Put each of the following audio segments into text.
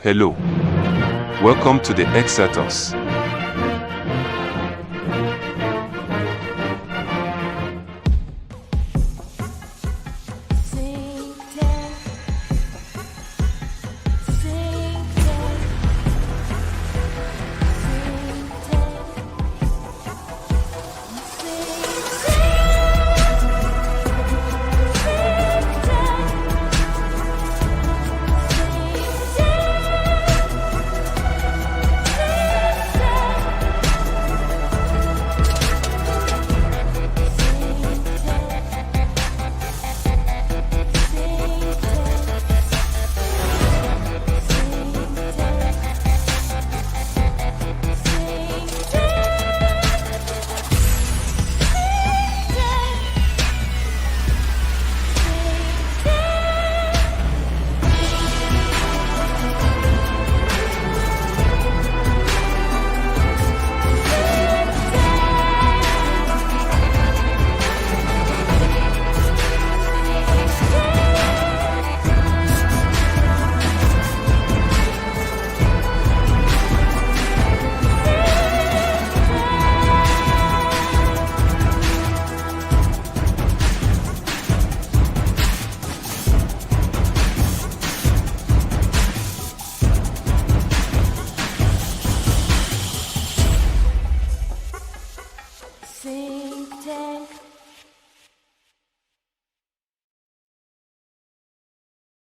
Hello. Welcome to the Exatos.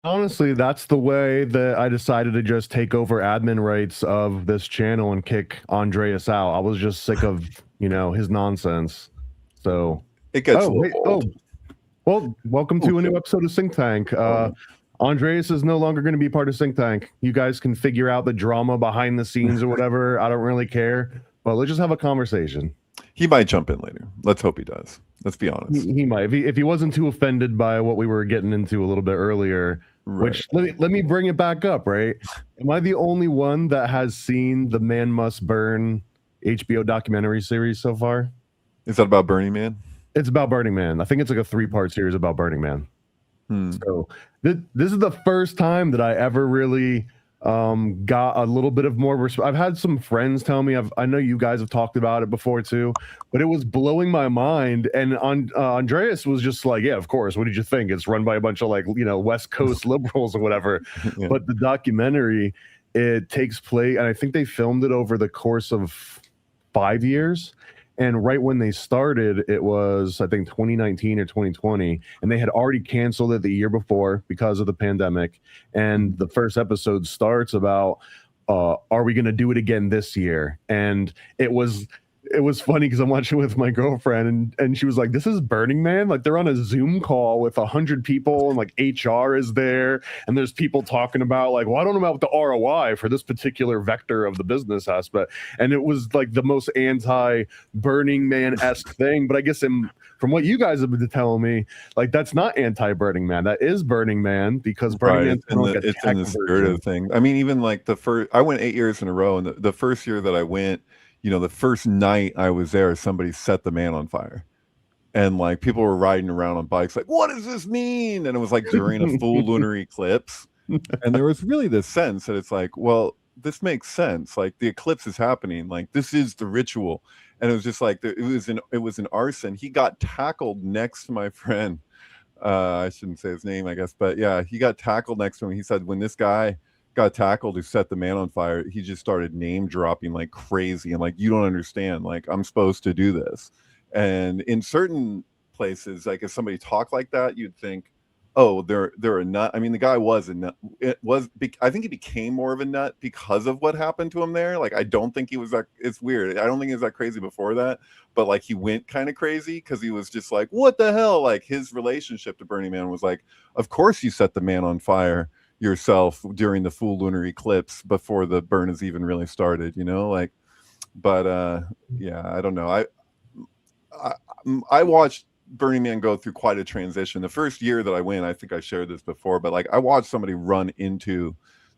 Honestly, that's the way that I decided to just take over admin rights of this channel and kick Andreas out. I was just sick of, his nonsense. So, it gets a little old. Well, welcome to a new episode of Sync Tank. Andreas is no longer going to be part of Sync Tank. You guys can figure out the drama behind the scenes or whatever. I don't really care, but let's just have a conversation. He might jump in later. Let's hope he does. Let's be honest. He might. If he wasn't too offended by what we were getting into a little bit earlier. Right. Which let me bring it back up, right? Am I the only one that has seen the Man Must Burn HBO documentary series so far? Is that about Burning Man? It's about Burning Man. I think it's like a 3-part series about Burning Man. So this is the first time that I ever really got a little bit of more respect. I've had some friends tell me, I know you guys have talked about it before too, but it was blowing my mind. And Andreas was just like, yeah, of course. What did you think? It's run by a bunch of West Coast liberals or whatever. Yeah. But the documentary, it takes place, and I think they filmed it over the course of 5 years. And right when they started, it was, I think, 2019 or 2020. And they had already canceled it the year before because of the pandemic. And the first episode starts about, are we going to do it again this year? And it was funny because I'm watching with my girlfriend and she was like, this is Burning Man. Like they're on a Zoom call with 100 people and like HR is there. And there's people talking about like, well, I don't know about the ROI for this particular vector of the business aspect. And it was like the most anti-Burning Man-esque thing. But I guess from what you guys have been telling me, like that's not anti-Burning Man. That is Burning Man because Burning Man's it's in the spirit of the thing. I mean, even like I went 8 years in a row, and the first year that I went, the first night I was there, somebody set the man on fire. And like people were riding around on bikes like, what does this mean? And it was like during a full lunar eclipse. And there was really this sense that it's like, well, this makes sense. Like the eclipse is happening. Like this is the ritual. And it was just like, it was an arson. He got tackled next to my friend. I shouldn't say his name, I guess. But yeah, he got tackled next to him. He said, when this guy got tackled who set the man on fire, he just started name dropping like crazy and like, you don't understand, like I'm supposed to do this. And in certain places, like if somebody talked like that, you'd think, oh, they're a nut. I mean, the guy was a nut. I think he became more of a nut because of what happened to him there. Like I don't think he was that, it's weird, I don't think he was that crazy before that, but like he went kind of crazy because he was just like, what the hell? Like his relationship to Burning Man was like, of course you set the man on fire yourself during the full lunar eclipse before the burn has even really started, like, but yeah, I don't know. I watched Burning Man go through quite a transition. The first year that I went, I think I shared this before, but like I watched somebody run into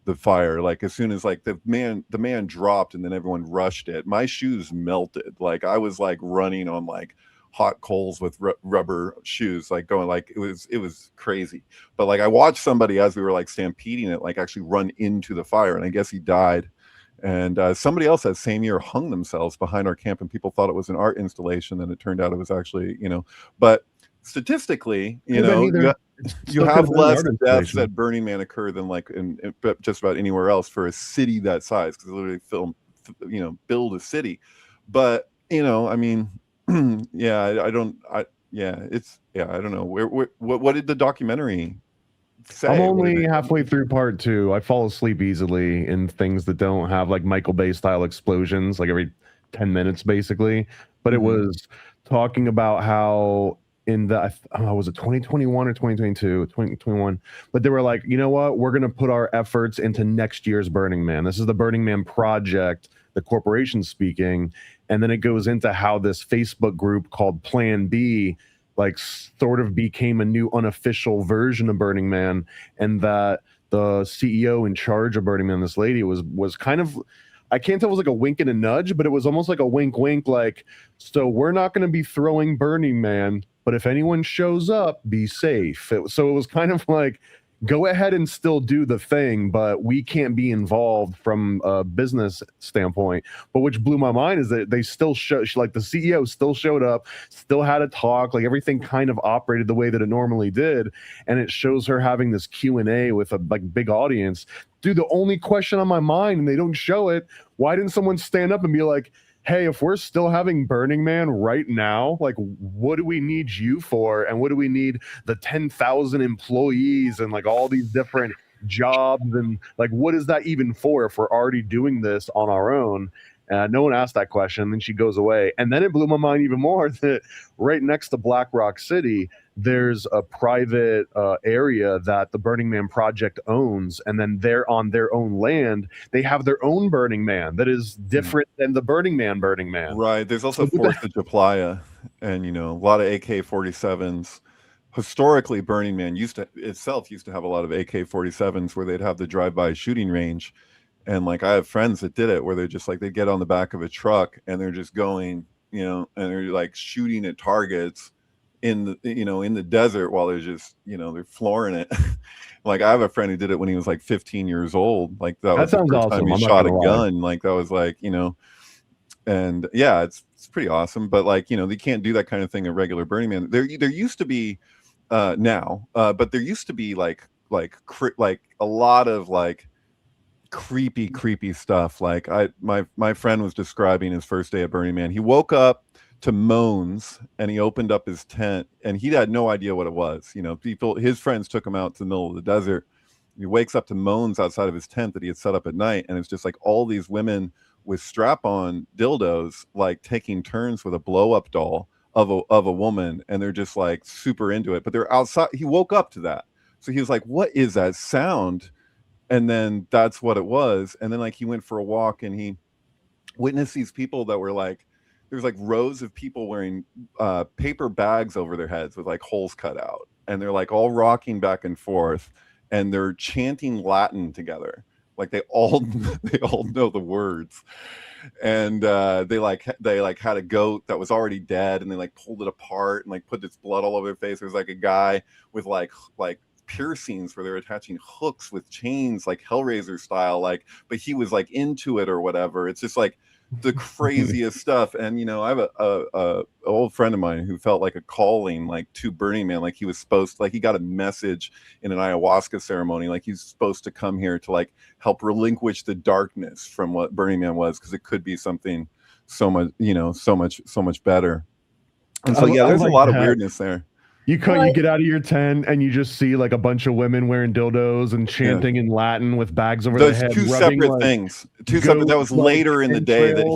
the fire. Like as soon as like the man dropped and then everyone rushed it, my shoes melted. Like I was like running on like hot coals with rubber shoes, like going, like it was crazy. But like I watched somebody as we were like stampeding it, like actually run into the fire, and I guess he died. And somebody else that same year hung themselves behind our camp, and people thought it was an art installation, and it turned out it was actually, but statistically, you have less deaths at Burning Man occur than like in just about anywhere else for a city that size, because literally build a city. But I mean, I don't know. What did the documentary say? I'm only halfway through part 2. I fall asleep easily in things that don't have like Michael Bay style explosions, like every 10 minutes basically. But it was talking about how in the, was it 2021 or 2022? 2021. But they were like, you know what? We're going to put our efforts into next year's Burning Man. This is the Burning Man project, the corporation speaking. And then it goes into how this Facebook group called Plan B like sort of became a new unofficial version of Burning Man, and that the CEO in charge of Burning Man, this lady, was kind of, I can't tell if it was like a wink and a nudge, but it was almost like a wink wink, like, so we're not going to be throwing Burning Man, but if anyone shows up, be safe. So it was kind of like, go ahead and still do the thing, but we can't be involved from a business standpoint. But which blew my mind is that they still like the CEO still showed up, still had a talk, like everything kind of operated the way that it normally did. And it shows her having this Q&A with a like big audience. Dude, the only question on my mind, and they don't show it, why didn't someone stand up and be like, hey, if we're still having Burning Man right now, like, what do we need you for? And what do we need the 10,000 employees and like all these different jobs? And like, what is that even for if we're already doing this on our own? No one asked that question. And then she goes away. And then it blew my mind even more that right next to Black Rock City, there's a private area that the Burning Man project owns. And then they're on their own land. They have their own Burning Man that is different than the Burning Man. Right. There's also 4th of July and, a lot of AK-47s. Historically, Burning Man used to have a lot of AK-47s where they'd have the drive-by shooting range. And like I have friends that did it where they're just like, they get on the back of a truck and they're just going, and they're like shooting at targets in the desert while they're just, they're flooring it. Like I have a friend who did it when he was like 15 years old. Like that was the first awesome. time he shot a gun. Like that was like, and yeah, it's pretty awesome. But like, they can't do that kind of thing at regular Burning Man. There used to be now, but there used to be like a lot of like creepy stuff. Like my friend was describing his first day at Burning Man. He woke up to moans and he opened up his tent and he had no idea what it was. His friends took him out to the middle of the desert. He wakes up to moans outside of his tent that he had set up at night, and it's just like all these women with strap-on dildos like taking turns with a blow-up doll of a woman, and they're just like super into it, but they're outside. He woke up to that, so he was like, what is that sound? And then that's what it was. And then like he went for a walk and he witnessed these people that were like, there's like rows of people wearing paper bags over their heads with like holes cut out, and they're like all rocking back and forth, and they're chanting Latin together. Like they all know the words. And they had a goat that was already dead, and they like pulled it apart and like put its blood all over their face. There's like a guy with like piercings where they're attaching hooks with chains, like Hellraiser style, like, but he was like into it or whatever. It's just like the craziest stuff. And I have a old friend of mine who felt like a calling like to Burning Man, like he was supposed to, like he got a message in an ayahuasca ceremony, like he's supposed to come here to like help relinquish the darkness from what Burning Man was, because it could be something so much so much better. And so yeah, there's a lot of weirdness there. You get out of your tent and you just see like a bunch of women wearing dildos and chanting in Latin with bags over their head. Two separate things. That was later in the day that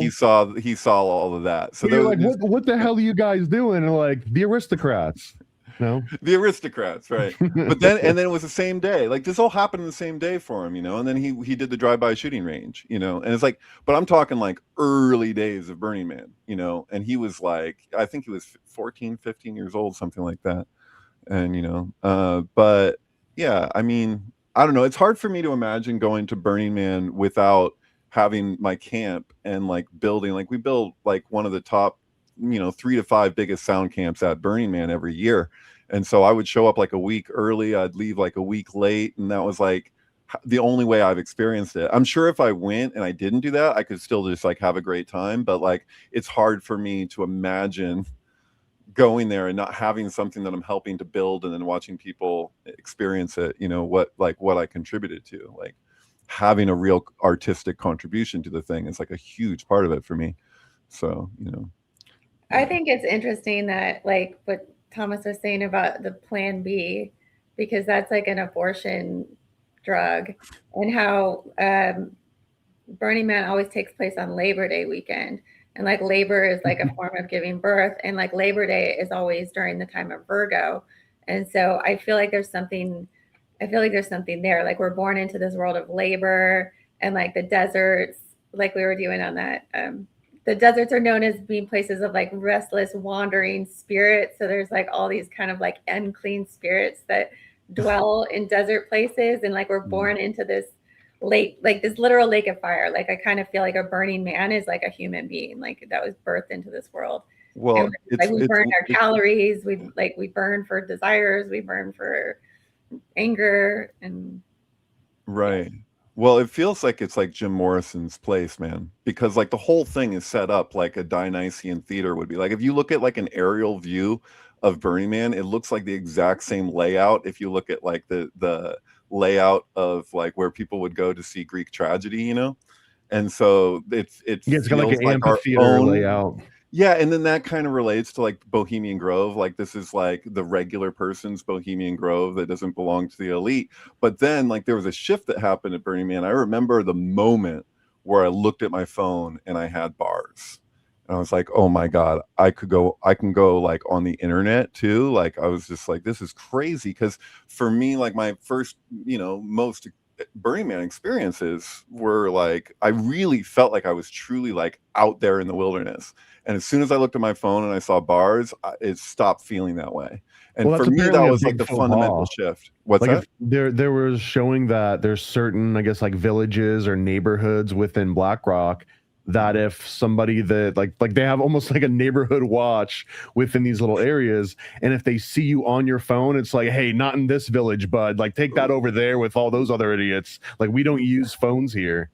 he saw all of that. So you're like, what the hell are you guys doing? And like, the aristocrats. No, the aristocrats, right? But then it was the same day. Like this all happened in the same day for him, and then he did the drive-by shooting range, and it's like, but I'm talking like early days of Burning Man, and he was like, I think he was 14, 15 years old, something like that. And but yeah, I mean, I don't know, it's hard for me to imagine going to Burning Man without having my camp and like building, like we built like one of the top 3 to 5 biggest sound camps at Burning Man every year. And so I would show up like a week early, I'd leave like a week late, and that was like the only way I've experienced it. I'm sure if I went and I didn't do that, I could still just like have a great time, but like it's hard for me to imagine going there and not having something that I'm helping to build and then watching people experience it, what I contributed to, like having a real artistic contribution to the thing is like a huge part of it for me. So, I think it's interesting that like what Thomas was saying about the Plan B, because that's like an abortion drug, and how Burning Man always takes place on Labor Day weekend. And like labor is like a form of giving birth. And like Labor Day is always during the time of Virgo. And so I feel like there's something there. Like we're born into this world of labor, and like the deserts, like we were doing on that. The deserts are known as being places of like restless, wandering spirits. So there's like all these kind of like unclean spirits that dwell in desert places. And like we're born into this lake, like this literal lake of fire. Like I kind of feel like a Burning Man is like a human being, like that was birthed into this world. Well, and we burn our calories, we burn for desires, we burn for anger, and right. Well, it feels like it's like Jim Morrison's place, man, because like the whole thing is set up like a Dionysian theater would be. Like if you look at like an aerial view of Burning Man, it looks like the exact same layout. If you look at like the layout of like where people would go to see Greek tragedy, and so it's got like an amphitheater layout. Yeah, and then that kind of relates to like Bohemian Grove. Like this is like the regular person's Bohemian Grove that doesn't belong to the elite. But then like there was a shift that happened at Burning Man. I remember the moment where I looked at my phone and I had bars. And I was like, oh my God, I can go like on the internet too. Like I was just like, this is crazy. Because for me, like my first, most Burning Man experiences were like, I really felt like I was truly like out there in the wilderness. And as soon as I looked at my phone and I saw bars, it stopped feeling that way. And for me, that was like the fundamental shift. What's like that? There was showing that there's certain, I guess, like villages or neighborhoods within BlackRock that if somebody that like they have almost like a neighborhood watch within these little areas, and if they see you on your phone, it's like, hey, not in this village, bud. Like take that over there with all those other idiots. Like we don't use phones here.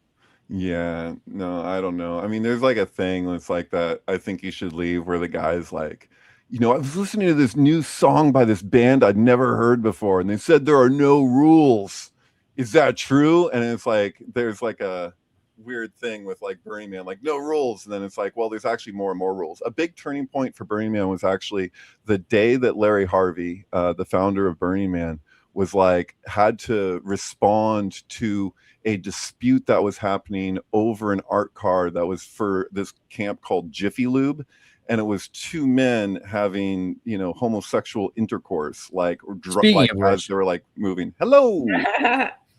Yeah, no, I don't know. I mean, there's like a thing that's like that. I think you should leave, where the guy's like, I was listening to this new song by this band I'd never heard before, and they said there are no rules. Is that true? And it's like there's like a weird thing with like Burning Man, like no rules, and then it's like, well, there's actually more and more rules. A big turning point for Burning Man was actually the day that Larry Harvey, the founder of Burning Man, was like had to respond to a dispute that was happening over an art car that was for this camp called Jiffy Lube. And it was two men having, homosexual intercourse, like as they were like moving. Hello.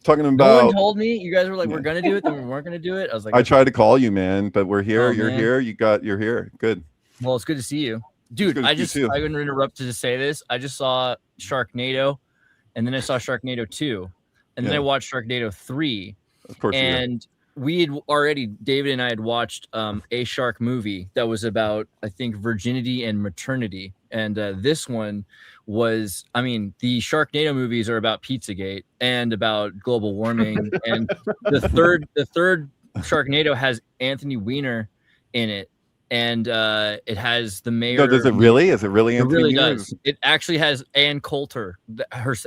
Talking about. No one told me. You guys were like, we're gonna do it, then we weren't gonna do it. I was like, I tried to call you, man, but we're here. You're here. You're here. Good. Well, it's good to see you, dude. I couldn't interrupt to just say this. I just saw Sharknado, and then I saw Sharknado 2, and then I watched Sharknado 3. Of course. And we had already, David and I had watched a shark movie that was about, I think, virginity and maternity. And this one was, the Sharknado movies are about Pizzagate and about global warming. And the third Sharknado has Anthony Weiner in it. And it has the mayor. No, does it really? Is it really Anthony It really Weiner? does. It actually has Ann Coulter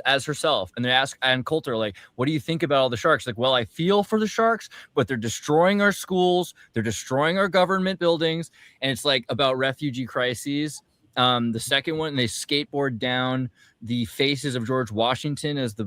as herself. And they ask Ann Coulter, like, what do you think about all the sharks? Like, well, I feel for the sharks, but they're destroying our schools. They're destroying our government buildings. And it's like about refugee crises. The second one, they skateboard down the faces of George Washington as the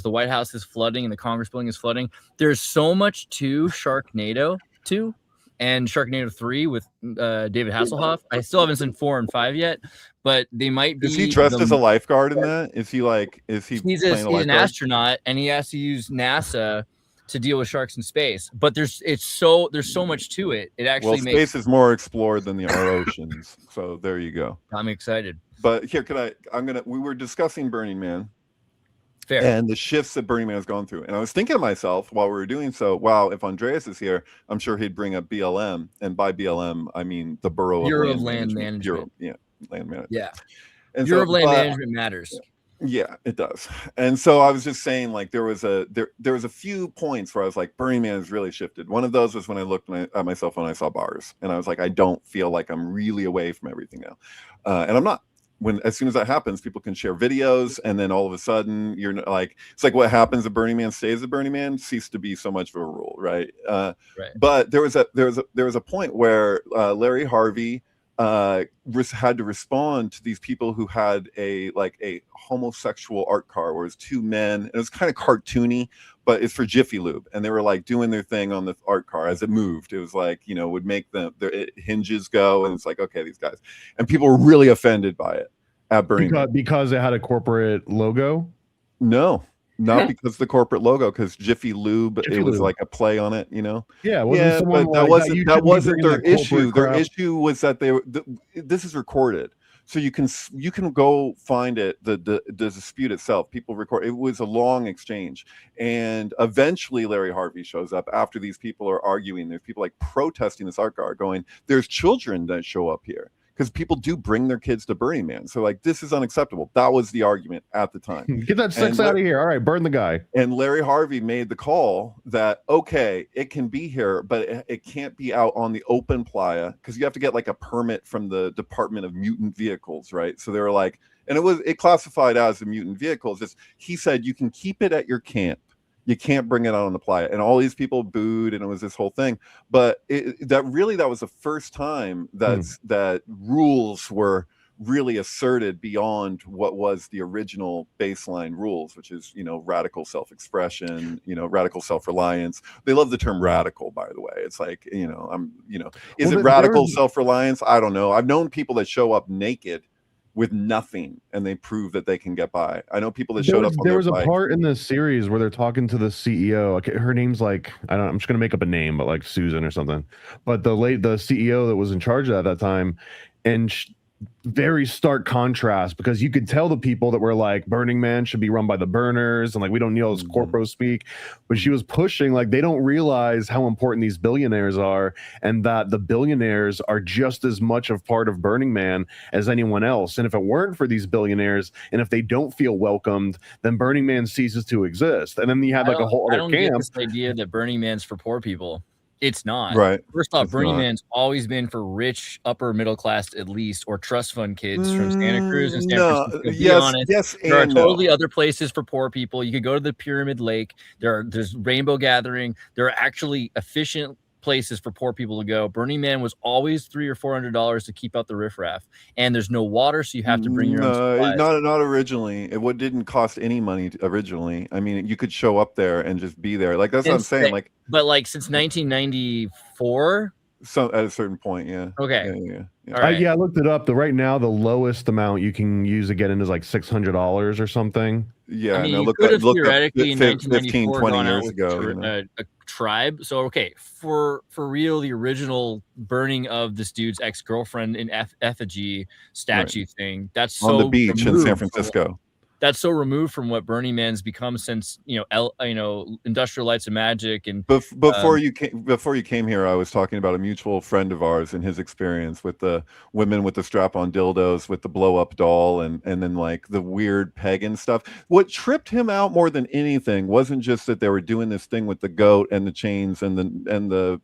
White House is flooding and the Congress building is flooding. There's so much to Sharknado 2 and Sharknado 3 with David Hasselhoff. I still haven't seen 4 and 5 yet, but they might be. Is he dressed as a lifeguard in that? He's he's an astronaut, and he has to use NASA to deal with sharks in space. But there's so much to it. It actually space is more explored than our oceans. So there you go. I'm excited. But here, we were discussing Burning Man, Fair. and the shifts that Burning Man has gone through. And I was thinking to myself while we were doing so, wow, if Andreas is here, I'm sure he'd bring up BLM. And by BLM, I mean the Bureau of of Land Management. Bureau, yeah, Land Management. Yeah. And Bureau so, of Land but- Management matters. Yeah, it does. And so I was just saying, like, there was a few points where I was like, Burning Man has really shifted. One of those was when I looked at myself when I saw bars, and I was like, I don't feel like I'm really away from everything now, and I'm not. As soon as that happens, people can share videos, and then all of a sudden, you're like, it's like what happens at Burning Man stays at Burning Man ceased to be so much of a rule, right? Right. But there was a point where Larry Harvey had to respond to these people who had a homosexual art car where it was two men, and it was kind of cartoony, but it's for Jiffy Lube, and they were like doing their thing on the art car as it moved. It was like, would make their hinges go, and it's like, okay, these guys, and people were really offended by it at Burning Man. Because it had a corporate logo. No, not because of the corporate logo, because Jiffy Lube, it was like a play on it, Yeah, but that wasn't their issue. Their issue was that this is recorded, so you can go find it. The dispute itself, people record. It was a long exchange, and eventually Larry Harvey shows up after these people are arguing. There's people like protesting this art car, going, "There's children that show up here." Because people do bring their kids to Burning Man. So like, this is unacceptable. That was the argument at the time. Get that sex out of here. All right, burn the guy. And Larry Harvey made the call that, okay, it can be here, but it can't be out on the open playa, because you have to get like a permit from the Department of Mutant Vehicles, right? So they were like, and it classified as a mutant vehicle. He said, you can keep it at your camp. You can't bring it out on the playa. And all these people booed, and it was this whole thing. But that was the first time that rules were really asserted beyond what was the original baseline rules, which is, radical self-expression, radical self-reliance. They love the term radical, by the way. It's like, is it radical self-reliance? I don't know. I've known people that show up naked with nothing, and they prove that they can get by. I know people that showed up. There was a part in this series where they're talking to the CEO. Okay, her name's like, I'm just gonna make up a name, but like Susan or something. But the CEO that was in charge at that time, and very stark contrast, because you could tell the people that were like, Burning Man should be run by the burners, and like, we don't need all this corpo speak. But she was pushing like, they don't realize how important these billionaires are, and that the billionaires are just as much of part of Burning Man as anyone else. And if it weren't for these billionaires, and if they don't feel welcomed, then Burning Man ceases to exist. And then you had like a whole other camp. Get this idea that Burning Man's for poor people. It's not. Right. First off, Burning Man's always been for rich, upper middle class, at least, or trust fund kids from Santa Cruz and San Francisco. Be honest, yes, there are totally other places for poor people. You could go to the Pyramid Lake. There's Rainbow Gathering. There are actually efficient places for poor people to go. Burning Man was always $300 or $400 to keep out the riffraff, and there's no water, so you have to bring your own supplies. Not originally. It didn't cost any money originally. I mean, you could show up there and just be there. Like, that's what I'm saying. Like, but like since 1994. So at a certain point, yeah. Okay. Yeah. All right. I looked it up. Right now, the lowest amount you can use to get in is like $600 or something. Yeah, I mean, no, you look could at have theoretically in 15, 20 gone out years with ago. A tribe. So okay, for real, the original burning of this dude's ex-girlfriend in effigy statue thing. That's on so the beach in San Francisco. That's so removed from what Burning Man's become since Industrial Lights and Magic. And before you came here, I was talking about a mutual friend of ours and his experience with the women with the strap-on dildos, with the blow-up doll, and then like the weird pagan stuff. What tripped him out more than anything wasn't just that they were doing this thing with the goat and the chains and the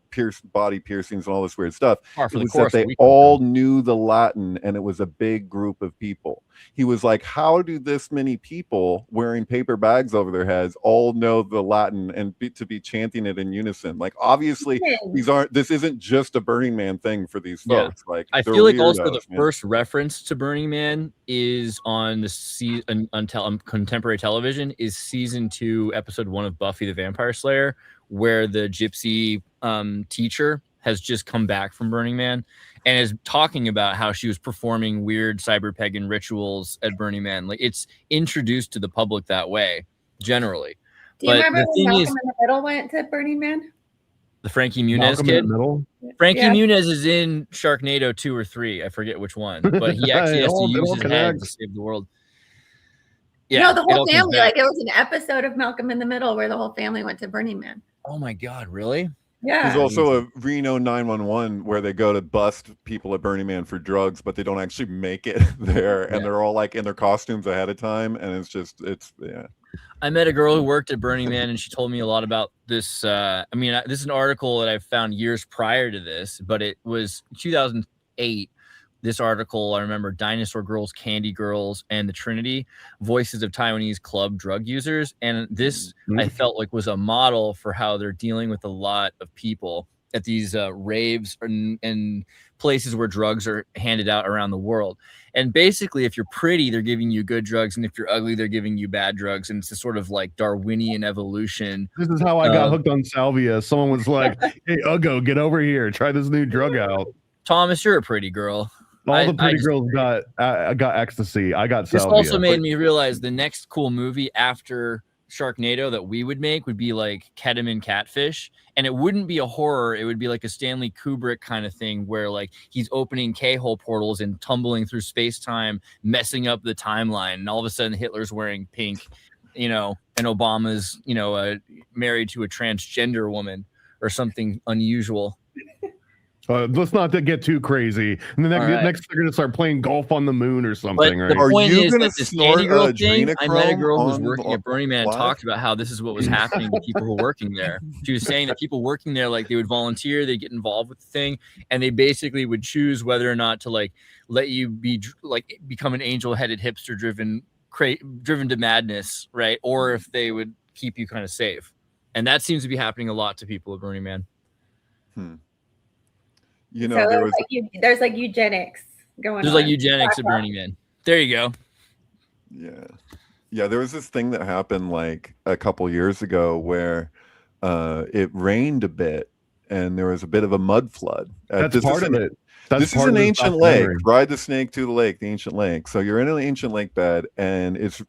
body piercings and all this weird stuff. It was that they all knew the Latin, and it was a big group of people. He was like, how do this many people wearing paper bags over their heads all know the Latin and to be chanting it in unison? Like, obviously this isn't just a Burning Man thing for these folks. Like, I feel like also the first reference to Burning Man is on the on contemporary television is season 2, episode 1 of Buffy the Vampire Slayer, where the gypsy teacher has just come back from Burning Man and is talking about how she was performing weird cyber pagan rituals at Burning Man. Like, it's introduced to the public that way, generally. Do you remember when Malcolm in the Middle went to Burning Man? The Frankie Muniz kid? Frankie Muniz is in Sharknado 2 or 3. I forget which one, but he actually has to use his head to save the world. Yeah, No, the it whole all comes family. back. Like it was an episode of Malcolm in the Middle where the whole family went to Burning Man. Oh my God, really? Yeah. There's also a Reno 911 where they go to bust people at Burning Man for drugs, but they don't actually make it there, and they're all like in their costumes ahead of time, and it's yeah. I met a girl who worked at Burning Man, and she told me a lot about this. This is an article that I found years prior to this, but it was 2008. This article, I remember Dinosaur Girls, Candy Girls, and the Trinity, voices of Taiwanese club drug users. And this, I felt like, was a model for how they're dealing with a lot of people at these raves and places where drugs are handed out around the world. And basically, if you're pretty, they're giving you good drugs. And if you're ugly, they're giving you bad drugs. And it's a sort of like Darwinian evolution. This is how I got hooked on salvia. Someone was like, hey, Uggo, get over here. Try this new drug out. Thomas, you're a pretty girl. All the pretty girls got ecstasy. I got this salvia. also made me realize the next cool movie after Sharknado that we would make would be like Ketamine Catfish, and it wouldn't be a horror. It would be like a Stanley Kubrick kind of thing where like he's opening K-hole portals and tumbling through space-time, messing up the timeline, and all of a sudden Hitler's wearing pink, and Obama's married to a transgender woman or something unusual. Let's not get too crazy. And the next they're gonna start playing golf on the moon or something. But right? the point is that this Candy Girl thing, I met a adrenochrome girl who was on working at Burning Man and talked about how this is what was happening to people who were working there. She was saying that people working there, like they would volunteer, they get involved with the thing, and they basically would choose whether or not to like let you become an angel-headed hipster driven to madness, right? Or if they would keep you kind of safe. And that seems to be happening a lot to people at Burning Man. So there's like eugenics going on. There's like eugenics at Burning Man. There you go. Yeah. There was this thing that happened like a couple years ago where it rained a bit and there was a bit of a mud flood. That's part of it. This is an ancient lake. Ride the snake to the lake, the ancient lake. So you're in an ancient lake bed and it's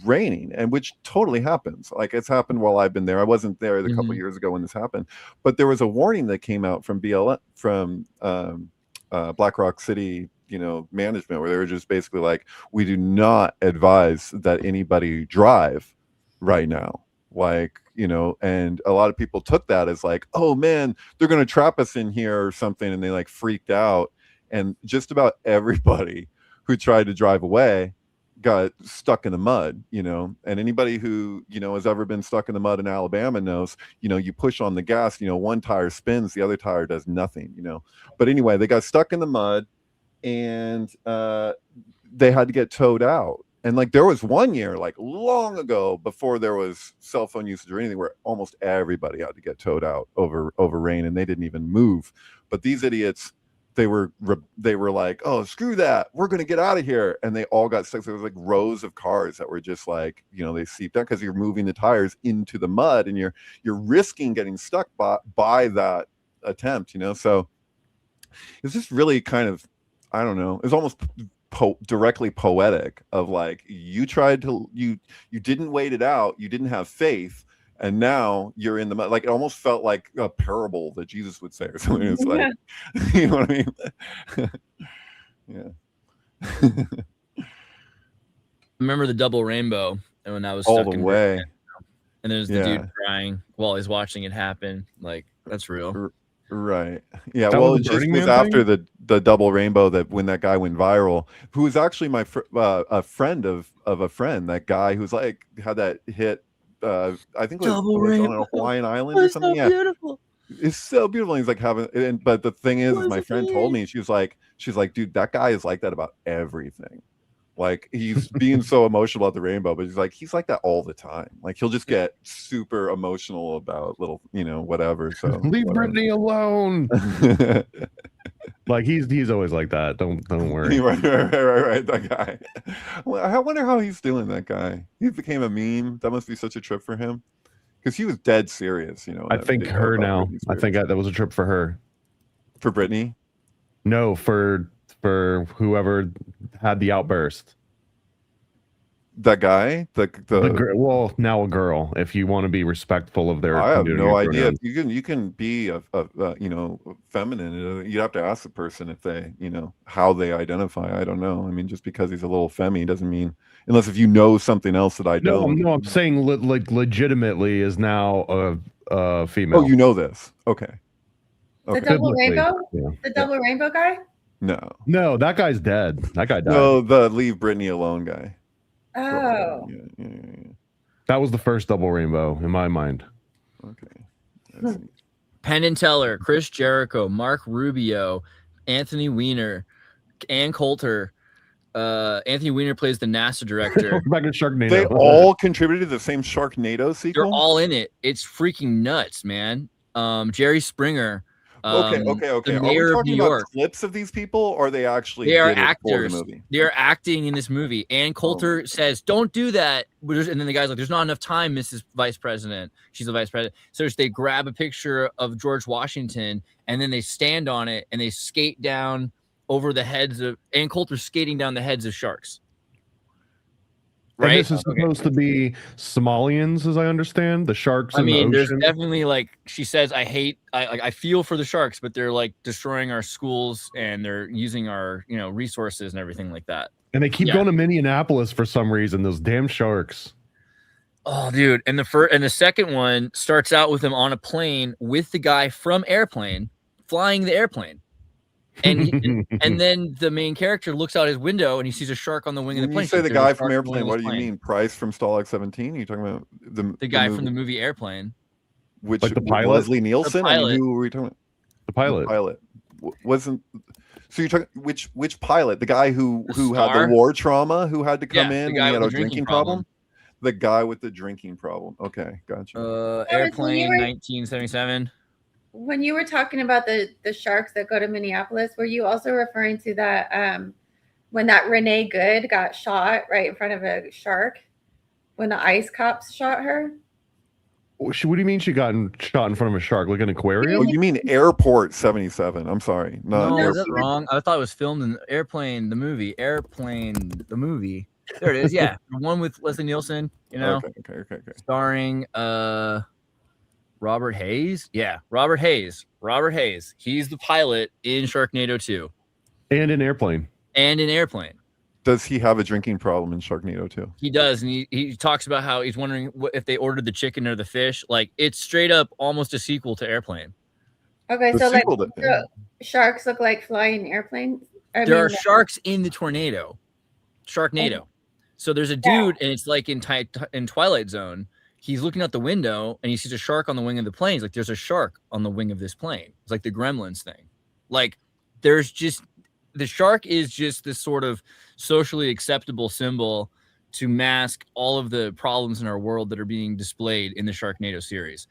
raining, and which totally happens. Like it's happened while I've been there. I wasn't there a couple years ago when this happened, but there was a warning that came out from Black Rock City, management, where they were just basically like, we do not advise that anybody drive right now. And a lot of people took that as like, oh man, they're going to trap us in here or something. And they like freaked out. And just about everybody who tried to drive away got stuck in the mud, and anybody who, has ever been stuck in the mud in Alabama knows, you push on the gas, one tire spins, the other tire does nothing, but anyway, they got stuck in the mud and they had to get towed out. And like there was one year, like long ago, before there was cell phone usage or anything, where almost everybody had to get towed out over rain, and they didn't even move. But these idiots, they were like, oh, screw that, we're gonna get out of here, and they all got stuck. There was like rows of cars that were just like, they seeped out because you're moving the tires into the mud, and you're risking getting stuck by that attempt. So it's just really kind of, I don't know, it's almost directly poetic of like, you tried to, you didn't wait it out, you didn't have faith, and now you're in the mud. Like it almost felt like a parable that Jesus would say or something. It's like, you know what I mean? Yeah. Remember the double rainbow, and when I was all stuck the in way Burning Man, and there's the dude crying while he's watching it happen. Like that's real. Right. Yeah. That well, was it the just Burning was Man after the double rainbow that when that guy went viral, who was actually my a friend of a friend, that guy who's like had that hit. I think it was on a Hawaiian island or something. So beautiful. It's so beautiful. He's like but the thing is my friend told me, she's like, dude, that guy is like that about everything. Like he's being so emotional about the rainbow, but he's like that all the time. Like he'll just get super emotional about little, whatever. So leave Brittany alone. Like he's always like that. Don't worry. Right. That guy. Well, I wonder how he's doing. That guy. He became a meme. That must be such a trip for him, because he was dead serious. I think her now. I think that was a trip for her. For Brittany. No, for whoever had the outburst. That guy, Well, now a girl. If you want to be respectful of their, I have no idea. pronouns. You can be a feminine. You'd have to ask the person if they, how they identify. I don't know. I mean, just because he's a little femmy doesn't mean, unless if you know something else that I don't. No, I'm saying like legitimately is now a female. Oh, you know this? Okay. The double Biblically, rainbow? yeah. The double rainbow guy? No, that guy's dead. That guy died. no, the leave Britney alone guy. Oh. Yeah. That was the first double rainbow in my mind. Okay. Penn and Teller, Chris Jericho, Mark Rubio, Anthony Weiner, Ann Coulter. Anthony Weiner plays the NASA director. Back in Sharknado. They all contributed to the same Sharknado sequel. They're all in it. It's freaking nuts, man. Jerry Springer. Okay. The Are we mayor of talking New about York. clips of these people, or they actually They are did it for actors. the movie? They are acting in this movie. Ann Coulter says, "Don't do that." And then the guy's like, "There's not enough time, Mrs. Vice President." She's the vice president. So they grab a picture of George Washington, and then they stand on it, and they skate down over the heads of Ann Coulter, skating down the heads of sharks. And Right. this is supposed to be Somalians, as I understand, the sharks. I in mean, the there's ocean. definitely like she says, I feel for the sharks, but they're like destroying our schools and they're using our resources and everything like that. And they keep going to Minneapolis for some reason. Those damn sharks. Oh, dude! And the second one starts out with him on a plane with the guy from Airplane flying the airplane. And then the main character looks out his window and he sees a shark on the wing of the When plane. you say So the there's a guy shark from on the Airplane, wing of what his do you plane. mean? Price from Stalag 17? Are you talking about The guy from the movie Airplane. Which Like the pilot? Leslie Nielsen? I mean, pilot. who were we talking about? The pilot. The pilot wasn't. So you're talking which pilot? The guy who had Star? the war trauma, who had to come Yeah, in the when guy he had with a the drinking problem. The guy with the drinking problem. Okay, gotcha. Airplane, were- 1977. When you were talking about the sharks that go to Minneapolis, were you also referring to that when that Renee Good got shot right in front of a shark when the ICE cops shot her? What do you mean she got shot in front of a shark, like an aquarium? Oh, you mean Airport 77? I'm sorry, No, not is that wrong? I thought it was filmed in Airplane, the movie. Airplane, the movie. There it is. Yeah, the one with Leslie Nielsen. Okay. Starring Robert Hayes. Yeah, Robert Hayes. He's the pilot in Sharknado 2 And an airplane. and in Airplane. Does he have a drinking problem in Sharknado too? He does, and he talks about how he's wondering if they ordered the chicken or the fish. Like it's straight up almost a sequel to Airplane. Okay, The so like sequel to- the sharks look like flying airplanes. There are sharks in the tornado, Sharknado. So there's a dude, and it's like in Twilight Zone. He's looking out the window, and he sees a shark on the wing of the plane. He's like, "There's a shark on the wing of this plane." It's like the Gremlins thing. Like there's just the shark is just this sort of socially acceptable symbol to mask all of the problems in our world that are being displayed in the Sharknado series.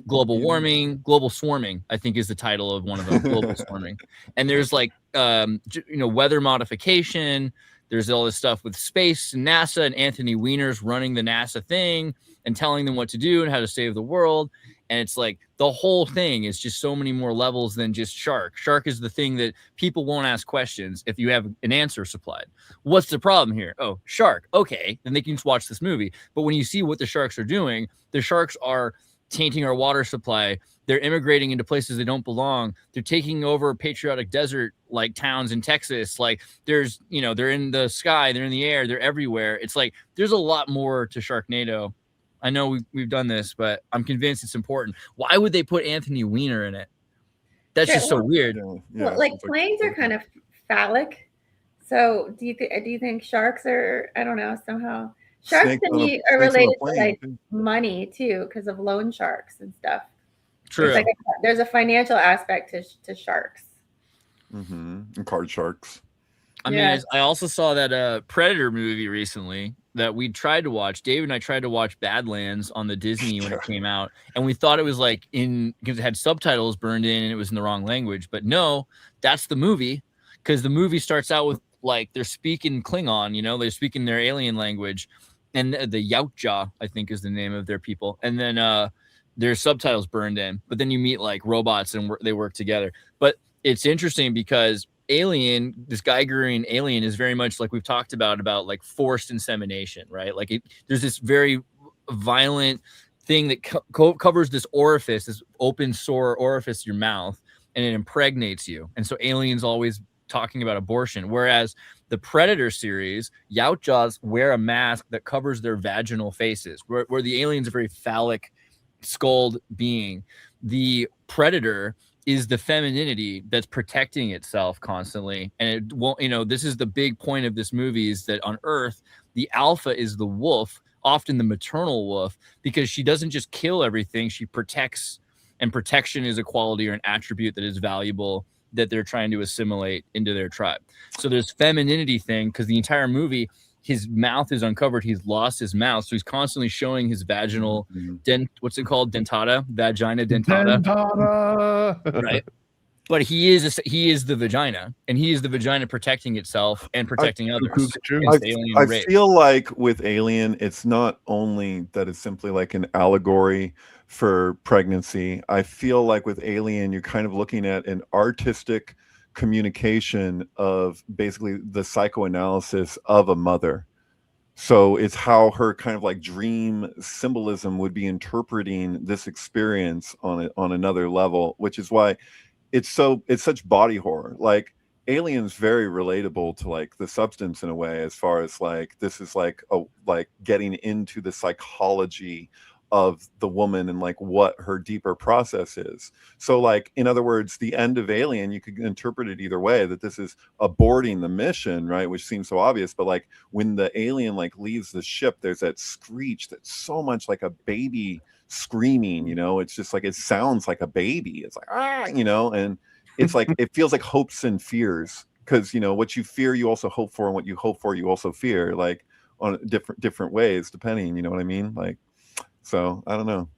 Global warming, global swarming, I think is the title of one of them, global swarming. And there's like, weather modification. There's all this stuff with space and NASA, and Anthony Weiner's running the NASA thing and telling them what to do and how to save the world. And it's like the whole thing is just so many more levels than just shark. Shark is the thing that people won't ask questions if you have an answer supplied. What's the problem here? Oh, shark. Okay, then they can just watch this movie. But when you see what the sharks are doing, the sharks are tainting our water supply. They're immigrating into places they don't belong. They're taking over patriotic desert like towns in Texas. Like there's, they're in the sky, they're in the air, they're everywhere. It's like there's a lot more to Sharknado. I know we've done this, but I'm convinced it's important. Why would they put Anthony Weiner in it? That's just so weird. Well, like planes are kind of phallic. So do you think sharks are? I don't know. Somehow sharks to me are related to like money too, because of loan sharks and stuff. True. There's a financial aspect to sharks. And card sharks. I mean, I also saw that Predator movie recently that we tried to watch. Dave and I tried to watch Badlands on the Disney when it came out, and we thought it was like because it had subtitles burned in and it was in the wrong language. But no, that's the movie, because the movie starts out with like they're speaking Klingon, they're speaking their alien language, and the Yautja, I think, is the name of their people, and then there's subtitles burned in. But then you meet like robots and they work together. But it's interesting because Alien, this Geigerian alien, is very much like we've talked about like forced insemination, right? Like there's this very violent thing that covers this orifice, this open sore orifice in your mouth, and it impregnates you. And so Alien's always talking about abortion, whereas the Predator series, Yautjas wear a mask that covers their vaginal faces, where the alien's a very phallic, skulled being. The Predator is the femininity that's protecting itself constantly. And it won't, this is the big point of this movie, is that on Earth, the alpha is the wolf, often the maternal wolf, because she doesn't just kill everything, she protects, and protection is a quality or an attribute that is valuable that they're trying to assimilate into their tribe. So there's femininity thing, because the entire movie, his mouth is uncovered. He's lost his mouth. So he's constantly showing his vaginal what's it called? Dentata, vagina dentata. Right. But he is the vagina, and he is the vagina protecting itself and protecting others. I feel like with Alien, it's not only that it's simply like an allegory for pregnancy. I feel like with Alien, you're kind of looking at an artistic communication of basically the psychoanalysis of a mother. So it's how her kind of like dream symbolism would be interpreting this experience on another level, which is why it's such body horror. Like Alien's very relatable to like The Substance in a way, as far as like this is like getting into the psychology of the woman and like what her deeper process is. So like, in other words, the end of Alien, you could interpret it either way, that this is aborting the mission, right? Which seems so obvious, but like when the alien like leaves the ship, there's that screech that's so much like a baby screaming, it's just like, it sounds like a baby. It's like, and it's like, it feels like hopes and fears, because, what you fear, you also hope for, and what you hope for, you also fear, like on different ways, depending, you know what I mean? Like, so I don't know.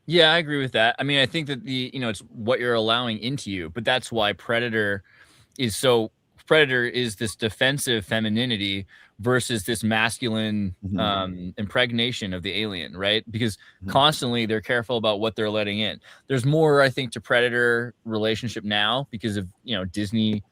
Yeah, I agree with that. I mean, I think that it's what you're allowing into you, but that's why Predator is this defensive femininity versus this masculine impregnation of the alien, right? Because constantly they're careful about what they're letting in. There's more, I think, to Predator relationship now because of, Disney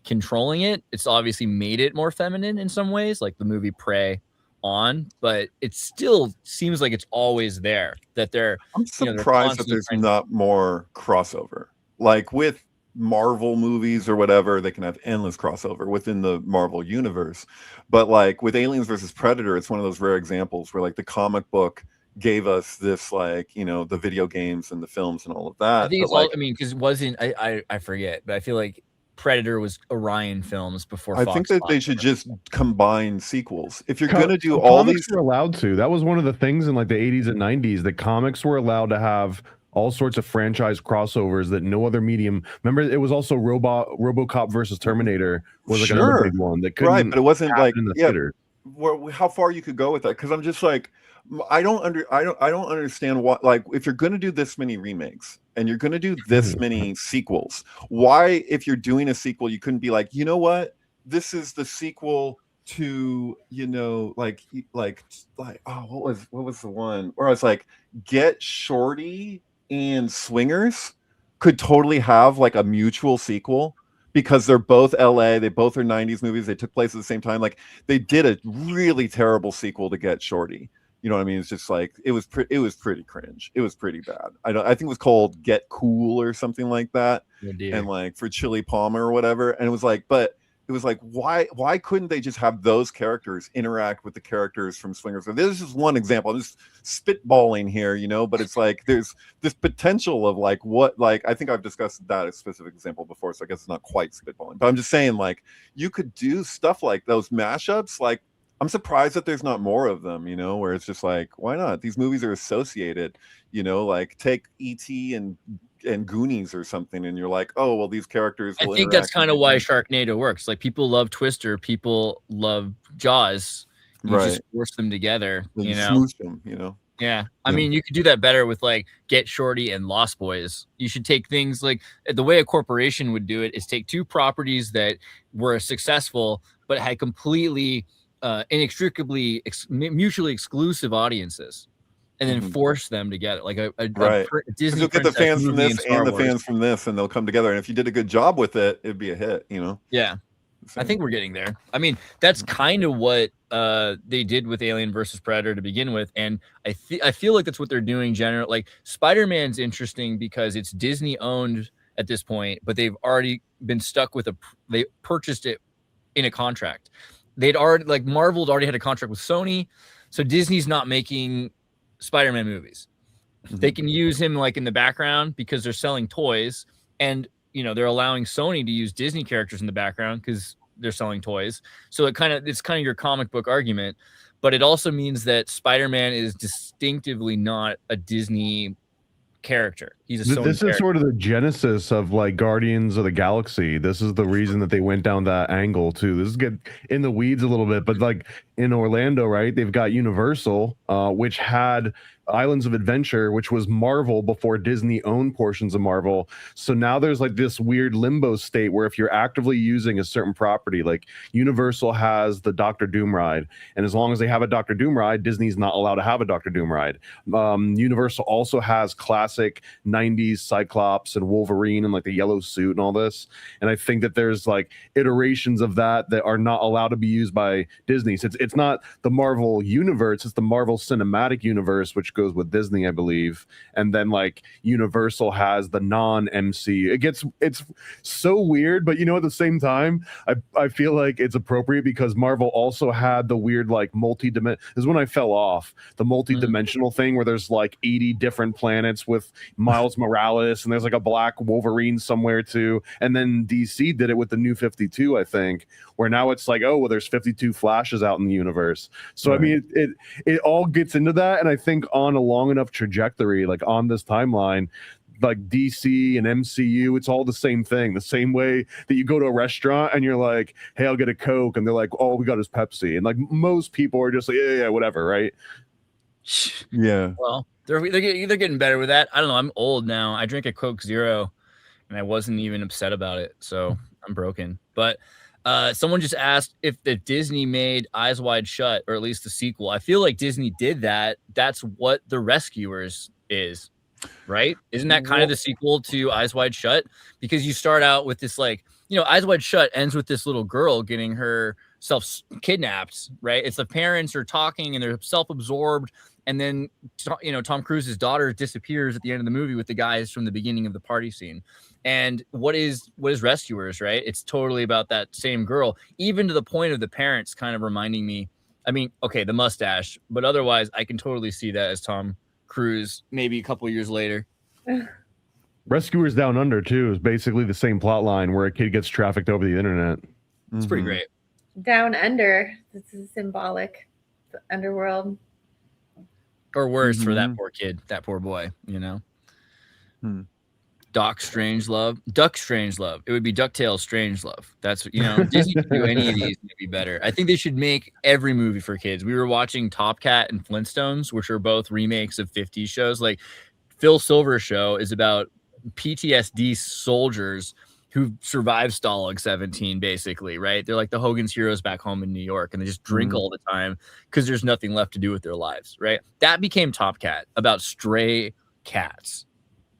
controlling it. It's obviously made it more feminine in some ways, like the movie Prey on, but it still seems like it's always there, that I'm surprised that there's not more crossover. Like with Marvel movies or whatever, they can have endless crossover within the Marvel universe, but like with Aliens versus Predator, it's one of those rare examples where like the comic book gave us this, like, the video games and the films and all of that. I think it's because it wasn't, I forget, but I feel like Predator was Orion Films before Fox. I think that they should just combine sequels. If you're going to do all these, were allowed to. That was one of the things in like the 80s and 90s. The comics were allowed to have all sorts of franchise crossovers that no other medium. Remember, it was also RoboCop versus Terminator was like another big one that couldn't. Right, but it wasn't like in the theater. How far you could go with that? Because I'm just like, I don't understand what, like, if you're going to do this many remakes and you're going to do this many sequels, why, if you're doing a sequel, you couldn't be like, you know what, this is the sequel to, like oh, what was the one where I was like, Get Shorty and Swingers could totally have like a mutual sequel, because they're both LA, they both are 90s movies, they took place at the same time. Like, they did a really terrible sequel to Get Shorty. You know what I mean? It's just like, it was pretty cringe. It was pretty bad. I think it was called Get Cool or something like that. And like for Chili Palmer or whatever. And it was like, but it was like, why couldn't they just have those characters interact with the characters from Swingers? So this is one example. I'm just spitballing here, but it's like, there's this potential of like, what, like, I think I've discussed that a specific example before, so I guess it's not quite spitballing, but I'm just saying, like, you could do stuff like those mashups. Like, I'm surprised that there's not more of them, where it's just like, why not? These movies are associated, like take E.T. and Goonies or something, and you're like, oh, well, these characters will I think that's kind of why Sharknado works. Like, people love Twister, people love Jaws. You just force them together, smoosh them, Yeah. I mean, you could do that better with like Get Shorty and Lost Boys. You should take things like, the way a corporation would do it is take two properties that were successful but had completely inextricably mutually exclusive audiences, and then Mhm. force them to get it, like a Right. Disney You'll get the princess fans from movie in this Star and the Wars. fans from this, and they'll come together. And if you did a good job with it, it'd be a hit. You know. Yeah, I think we're getting there. I mean, that's kind of what they did with Alien versus Predator to begin with, and I feel like that's what they're doing. Generally, like Spider-Man's interesting because it's Disney owned at this point, but they've already been stuck with they purchased it in a contract. They'd already, like, Marvel had already had a contract with Sony, so Disney's not making Spider-Man movies. They can use him like in the background because they're selling toys, and they're allowing Sony to use Disney characters in the background because they're selling toys. So it's kind of your comic book argument, but it also means that Spider-Man is distinctively not a Disney character. He's a Sony This is character. sort of the genesis of like Guardians of the Galaxy. This is the reason that they went down that angle too. This is get in the weeds a little bit, but like in Orlando, right? They've got Universal, which had Islands of Adventure, which was Marvel before Disney owned portions of Marvel. So now there's like this weird limbo state where if you're actively using a certain property, like Universal has the Doctor Doom ride, and as long as they have a Doctor Doom ride, Disney's not allowed to have a Doctor Doom ride. Universal also has classic 90s Cyclops and Wolverine and like the yellow suit and all this. And I think that there's like iterations of that are not allowed to be used by Disney. So it's not the Marvel universe, it's the Marvel Cinematic Universe, which goes with Disney, I believe. And then like Universal has the non-MC. It's so weird, but at the same time, I feel like it's appropriate because Marvel also had the weird like this is when I fell off, the multi-dimensional thing where there's like 80 different planets with Miles Morales, and there's like a black Wolverine somewhere too. And then DC did it with the New 52, I think, where now it's like, oh, well, there's 52 Flashes out in the universe. So right. I mean, it all gets into that, and I think on a long enough trajectory, like on this timeline, like DC and MCU, it's all the same thing. The same way that you go to a restaurant and you're like, hey, I'll get a Coke, and they're like, all we got is Pepsi, and like most people are just like, yeah, whatever, right? Yeah. Well, they're getting better with that. I don't know. I'm old now. I drink a Coke Zero, and I wasn't even upset about it, so I'm broken. But someone just asked if the Disney made Eyes Wide Shut, or at least the sequel. I feel like Disney did that. That's what The Rescuers is, right? Isn't that kind of the sequel to Eyes Wide Shut? Because you start out with this, like, Eyes Wide Shut ends with this little girl getting herself kidnapped, right? It's the parents are talking and they're self-absorbed. And then, Tom Cruise's daughter disappears at the end of the movie with the guys from the beginning of the party scene. And what is Rescuers, right? It's totally about that same girl, even to the point of the parents kind of reminding me. I mean, okay, the mustache, but otherwise, I can totally see that as Tom Cruise, maybe a couple years later. Rescuers Down Under too is basically the same plot line where a kid gets trafficked over the internet. It's pretty great. Down Under. This is symbolic. The underworld. Or worse for that poor kid, that poor boy, Duck Strangelove. It would be DuckTales Strangelove. That's Disney could do any of these to be better. I think they should make every movie for kids. We were watching Top Cat and Flintstones, which are both remakes of 50s shows. Like Phil Silver's show is about PTSD soldiers who survive Stalag 17, basically, right? They're like the Hogan's Heroes back home in New York, and they just drink all the time because there's nothing left to do with their lives, right? That became Top Cat, about stray cats,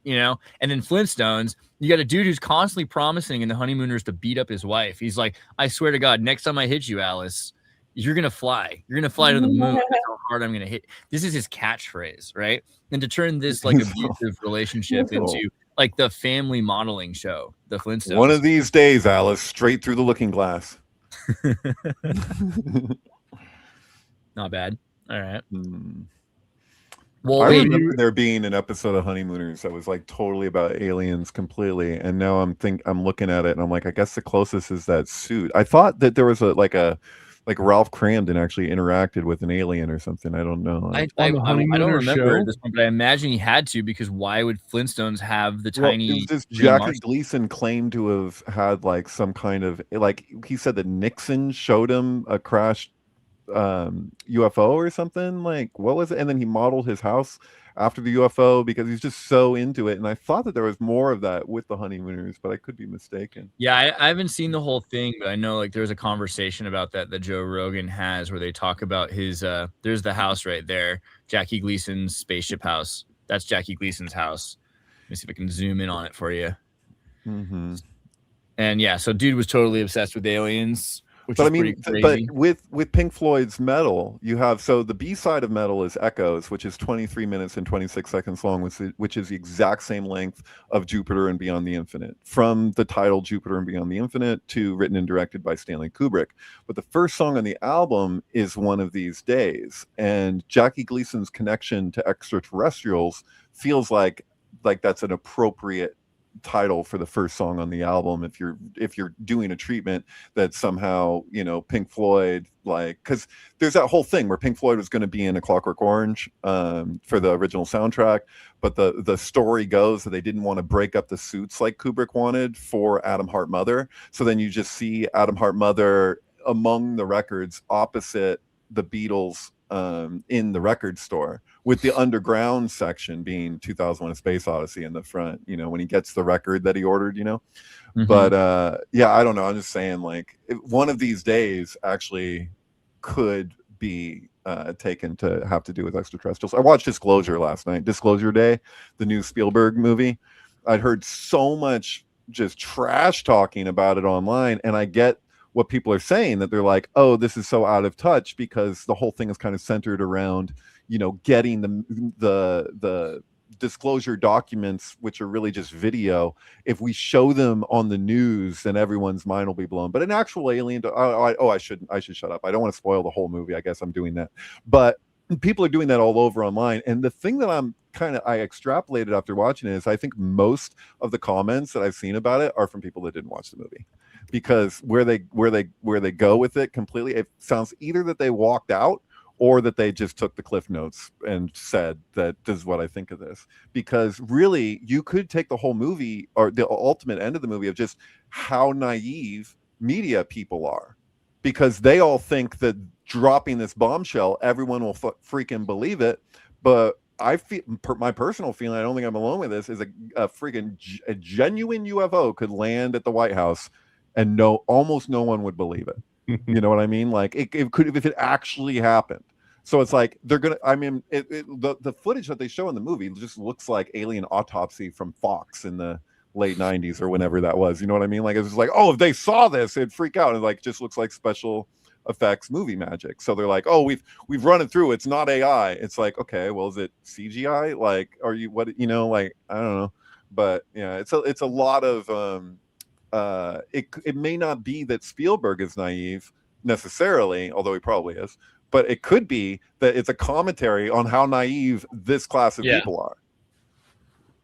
And then Flintstones, you got a dude who's constantly promising in The Honeymooners to beat up his wife. He's like, I swear to God, next time I hit you, Alice, you're going to fly. You're going to fly to the moon. That's how hard I'm going to hit. This is his catchphrase, right? And to turn this like abusive relationship into like the family modeling show, the Flintstones. One of these days, Alice, straight through the looking glass. Not bad. All right. Well, I remember there being an episode of Honeymooners that was like totally about aliens completely, and now I'm looking at it and I'm like, I guess the closest is that suit. I thought that there was like Ralph Cramden actually interacted with an alien or something. I don't know. I don't remember this one, but I imagine he had to, because why would Flintstones have the tiny? This Jackie Gleason claimed to have had like some kind of, like, he said that Nixon showed him a crashed UFO or something. Like, what was it? And then he modeled his house after the UFO because he's just so into it. And I thought that there was more of that with the Honeymooners, but I could be mistaken. Yeah, I haven't seen the whole thing, but I know like there's a conversation about that Joe Rogan has where they talk about his there's the house right there, Jackie Gleason's spaceship house. That's Jackie Gleason's house. Let me see if I can zoom in on it for you. Mm-hmm. And yeah, so dude was totally obsessed with aliens. But I mean, but with Pink Floyd's Metal, you have, so the B side of Metal is Echoes, which is 23 minutes and 26 seconds long, which is the exact same length of Jupiter and Beyond the Infinite, from the title Jupiter and Beyond the Infinite to written and directed by Stanley Kubrick. But the first song on the album is One of These Days, and Jackie Gleason's connection to extraterrestrials feels like that's an appropriate title for the first song on the album if you're doing a treatment that somehow, you know, Pink Floyd, like, because there's that whole thing where Pink Floyd was going to be in A Clockwork Orange for the original soundtrack, but the story goes that they didn't want to break up the suits like Kubrick wanted for Adam Hart Mother, so then you just see Adam Hart Mother among the records opposite the Beatles in the record store, with the underground section being 2001: A Space Odyssey in the front, you know, when he gets the record that he ordered, you know. Mm-hmm. But yeah, I don't know, I'm just saying, like, One of These Days actually could be taken to have to do with extraterrestrials. I watched Disclosure last night, Disclosure Day, the new Spielberg movie. I'd heard so much just trash talking about it online, and I get what people are saying, that they're like, oh, this is so out of touch because the whole thing is kind of centered around, you know, getting the disclosure documents, which are really just video. If we show them on the news, then everyone's mind will be blown. But an actual alien, I should shut up. I don't want to spoil the whole movie. I guess I'm doing that. But people are doing that all over online. And the thing that I extrapolated after watching it is I think most of the comments that I've seen about it are from people that didn't watch the movie. Because where they go with it completely, it sounds either that they walked out or that they just took the cliff notes and said that this is what I think of this. Because really, you could take the whole movie, or the ultimate end of the movie, of just how naive media people are, because they all think that dropping this bombshell, everyone will freaking believe it. But I feel, my personal feeling, I don't think I'm alone with this, is a genuine UFO could land at the White House and almost no one would believe it. You know what I mean? Like, it could, if it actually happened. So it's like the footage that they show in the movie just looks like Alien Autopsy from Fox in the late 90s or whenever that was. You know what I mean? Like, it's just like, oh, if they saw this, it'd freak out. And like, just looks like special effects movie magic. So they're like, oh, we've run it through, it's not AI. It's like, okay, well, is it CGI? Like, are you, what, you know, like, I don't know. But yeah, it's a lot of it may not be that Spielberg is naive necessarily, although he probably is, but it could be that it's a commentary on how naive this class of people are.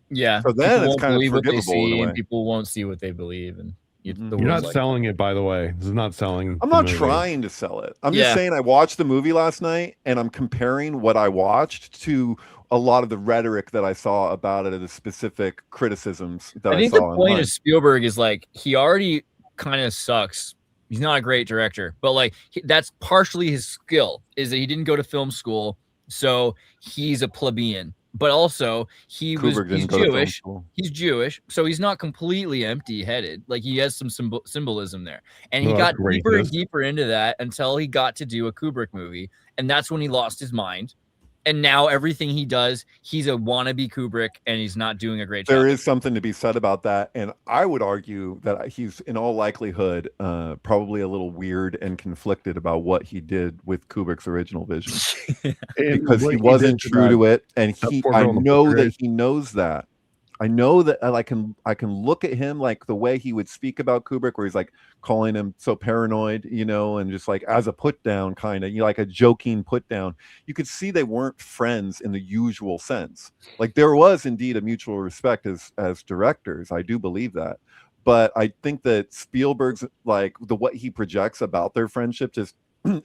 Yeah. So then it's kind of forgivable in a way. And people won't see what they believe, and you're not selling it, by the way. This is not selling. I'm not trying to sell it. I'm just saying I watched the movie last night, and I'm comparing what I watched to a lot of the rhetoric that I saw about it, and the specific criticisms that I saw. I think the point of Spielberg is, like, he already kind of sucks. He's not a great director, but like that's partially his skill, is that he didn't go to film school, so he's a plebeian. But also he's Jewish. He's Jewish, so he's not completely empty-headed. Like, he has some symbolism there, and he got deeper and deeper into that until he got to do a Kubrick movie, and that's when he lost his mind. And now everything he does, he's a wannabe Kubrick, and he's not doing a great job. There is something to be said about that. And I would argue that he's, in all likelihood, probably a little weird and conflicted about what he did with Kubrick's original vision. Because he wasn't true to it. And I know that he knows that. I know that I can look at him, like the way he would speak about Kubrick, where he's like calling him so paranoid, you know, and just like as a put down, kind of, you know, like a joking put down. You could see they weren't friends in the usual sense. Like, there was indeed a mutual respect as directors. I do believe that. But I think that Spielberg's, like, what he projects about their friendship just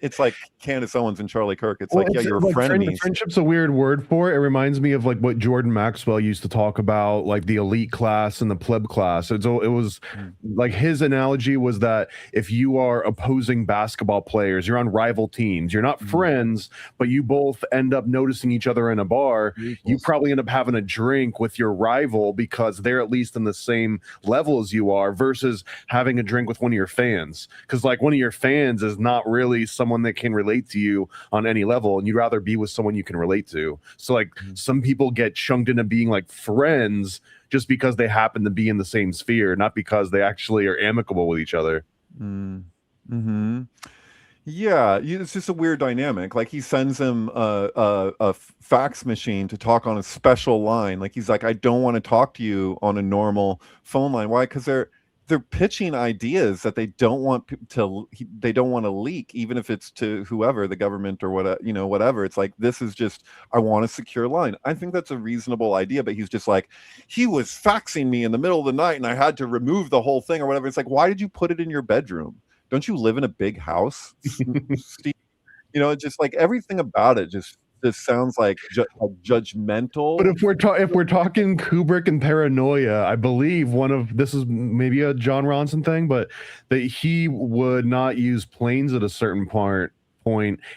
it's like Candace Owens and Charlie Kirk. It's Well, like, yeah, it's you're like frenemies. friendship's a weird word for it. It reminds me of like what Jordan Maxwell used to talk about, like the elite class and the pleb class. It was like his analogy was that if you are opposing basketball players, you're on rival teams, you're not friends, but you both end up noticing each other in a bar. You probably end up having a drink with your rival because they're at least in the same level as you are, versus having a drink with one of your fans. Because like one of your fans is not really someone that can relate to you on any level, and you'd rather be with someone you can relate to. So like some people get chunked into being like friends just because they happen to be in the same sphere, not because they actually are amicable with each other. Yeah, it's just a weird dynamic. Like he sends him a fax machine to talk on a special line. Like he's like, I don't want to talk to you on a normal phone line. Why? Because they're pitching ideas that they don't want they don't want to leak, even if it's to whoever, the government or whatever. It's like, this is just, I want a secure line. I think that's a reasonable idea, but he's just like, he was faxing me in the middle of the night and I had to remove the whole thing or whatever. It's like, why did you put it in your bedroom? Don't you live in a big house? Steve? Just like everything about it just sounds like judgmental. But if we're talking Kubrick and paranoia, I believe this is maybe a John Ronson thing, but that he would not use planes at a certain point,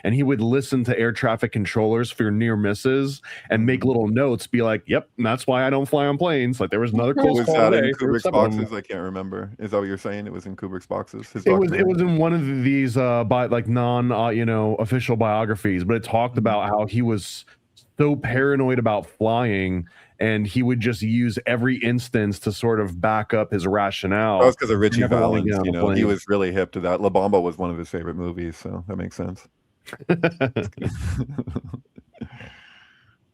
and he would listen to air traffic controllers for near misses and make little notes, be like, yep, that's why I don't fly on planes. Like there was another close Was call that in today for Kubrick's 7 of them. boxes? I can't remember. Is that what you're saying? It was in Kubrick's boxes? It was in one of these by like non official biographies, but it talked about how he was so paranoid about flying, and he would just use every instance to sort of back up his rationale. That was because of Richie Never wanna Valens. get on a He plane. was really hip to that. La Bamba was one of his favorite movies, so that makes sense.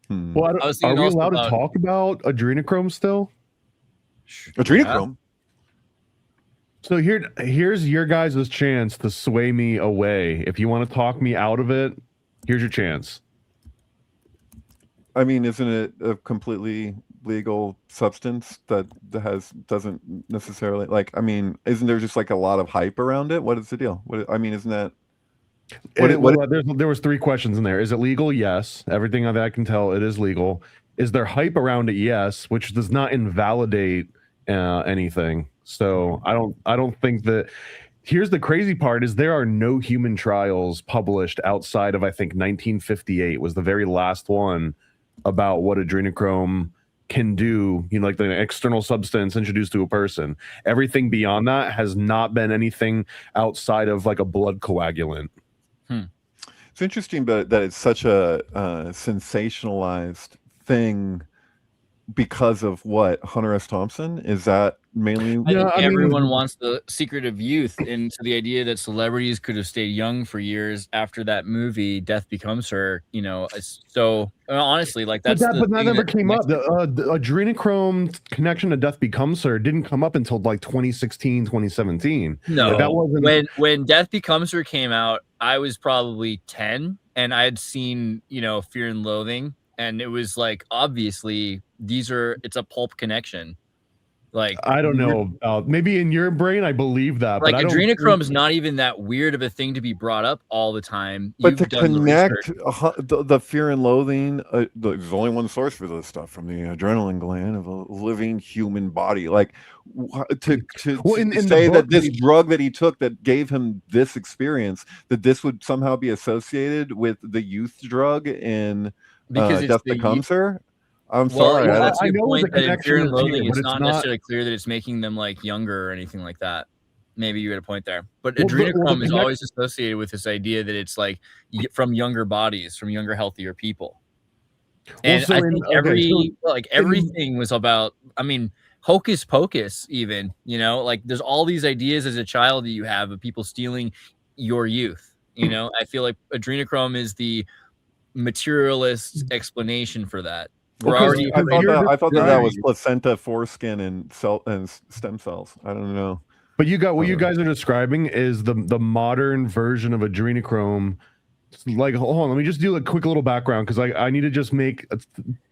Well, I was are thinking we also allowed to about- talk about adrenochrome still? Adrenochrome. So here's your guys' chance to sway me away. If you want to talk me out of it, here's your chance. I mean, isn't it a completely legal substance that doesn't necessarily like? I mean, isn't there just like a lot of hype around it? What is the deal? Isn't that? There was 3 questions in there. Is it legal? Yes. Everything that I can tell, it is legal. Is there hype around it? Yes, which does not invalidate anything. So I don't think that. Here's the crazy part: is there are no human trials published outside of, I think, 1958 was the very last one about what adrenochrome can do, like the external substance introduced to a person. Everything beyond that has not been anything outside of like a blood coagulant. It's interesting, but that it's such a sensationalized thing because of what Hunter S. Thompson. Is that mainly? I think everyone wants the secret of youth, and so the idea that celebrities could have stayed young for years after that movie, Death Becomes Her. So honestly, like that's. But that never came up. The adrenochrome connection to Death Becomes Her didn't come up until like 2016, 2017. No, that wasn't when Death Becomes Her came out. I was probably 10, and I had seen Fear and Loathing, and it was like obviously it's a pulp connection. Like I don't know, maybe in your brain I believe that, like but adrenochrome is not even that weird of a thing to be brought up all the time. But to connect the Fear and Loathing, there's only one source for this stuff, from the adrenaline gland of a living human body. Like to say that this drug that he took that gave him this experience, that this would somehow be associated with the youth drug in Death Becomes Her. I'm sorry. I know the connection. Fear and Loathing, it's not necessarily clear that it's making them like younger or anything like that. Maybe you had a point there, but adrenochrome is always associated with this idea that it's like from younger bodies, from younger, healthier people. And I think everything was about. I mean, Hocus Pocus, even like there's all these ideas as a child that you have of people stealing your youth. I feel like adrenochrome is the materialist explanation for that. I thought that was placenta, foreskin, and stem cells. I don't know. But what you guys are describing is the modern version of adrenochrome. Like, hold on, let me just do a quick little background because I need to just make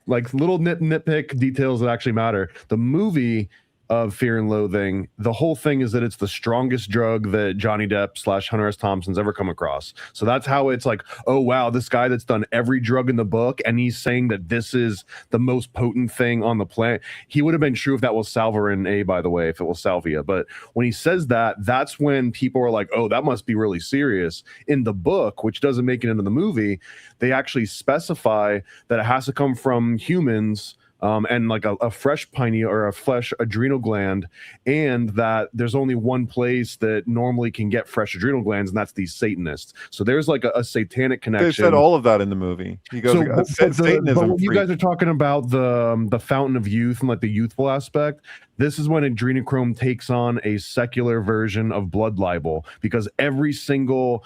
like little nitpick details that actually matter. The movie of Fear and Loathing, the whole thing is that it's the strongest drug that Johnny Depp / Hunter S. Thompson's ever come across. So that's how it's like, oh wow, this guy that's done every drug in the book, and he's saying that this is the most potent thing on the planet. He would have been true if that was Salvarin A, by the way, if it was Salvia. But when he says that, that's when people are like, oh, that must be really serious. In the book, which doesn't make it into the movie, they actually specify that it has to come from humans, and like a fresh pineal or a fresh adrenal gland, and that there's only one place that normally can get fresh adrenal glands, and that's these Satanists. So there's like a satanic connection. They said all of that in the movie. He goes, Satanism. But when you guys are talking about the fountain of youth and like the youthful aspect, this is when adrenochrome takes on a secular version of blood libel, because every single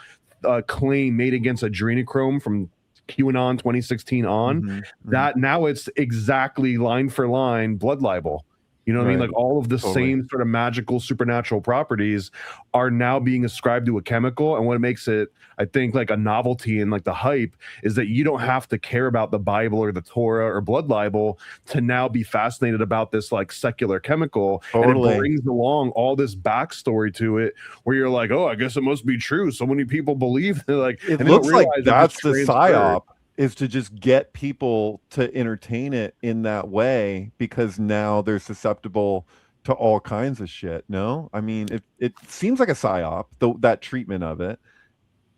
claim made against adrenochrome from QAnon 2016 on, that now it's exactly line for line blood libel. You know what I mean? Like all of the same sort of magical supernatural properties are now being ascribed to a chemical. And what makes it, I think, like a novelty and like the hype is that you don't have to care about the Bible or the Torah or blood libel to now be fascinated about this like secular chemical. And it brings along all this backstory to it where you're like, oh, I guess it must be true. So many people believe that, like, it looks like that's the psyop, is to just get people to entertain it in that way, because now they're susceptible to all kinds of shit. No, I mean, it seems like a psyop, that treatment of it.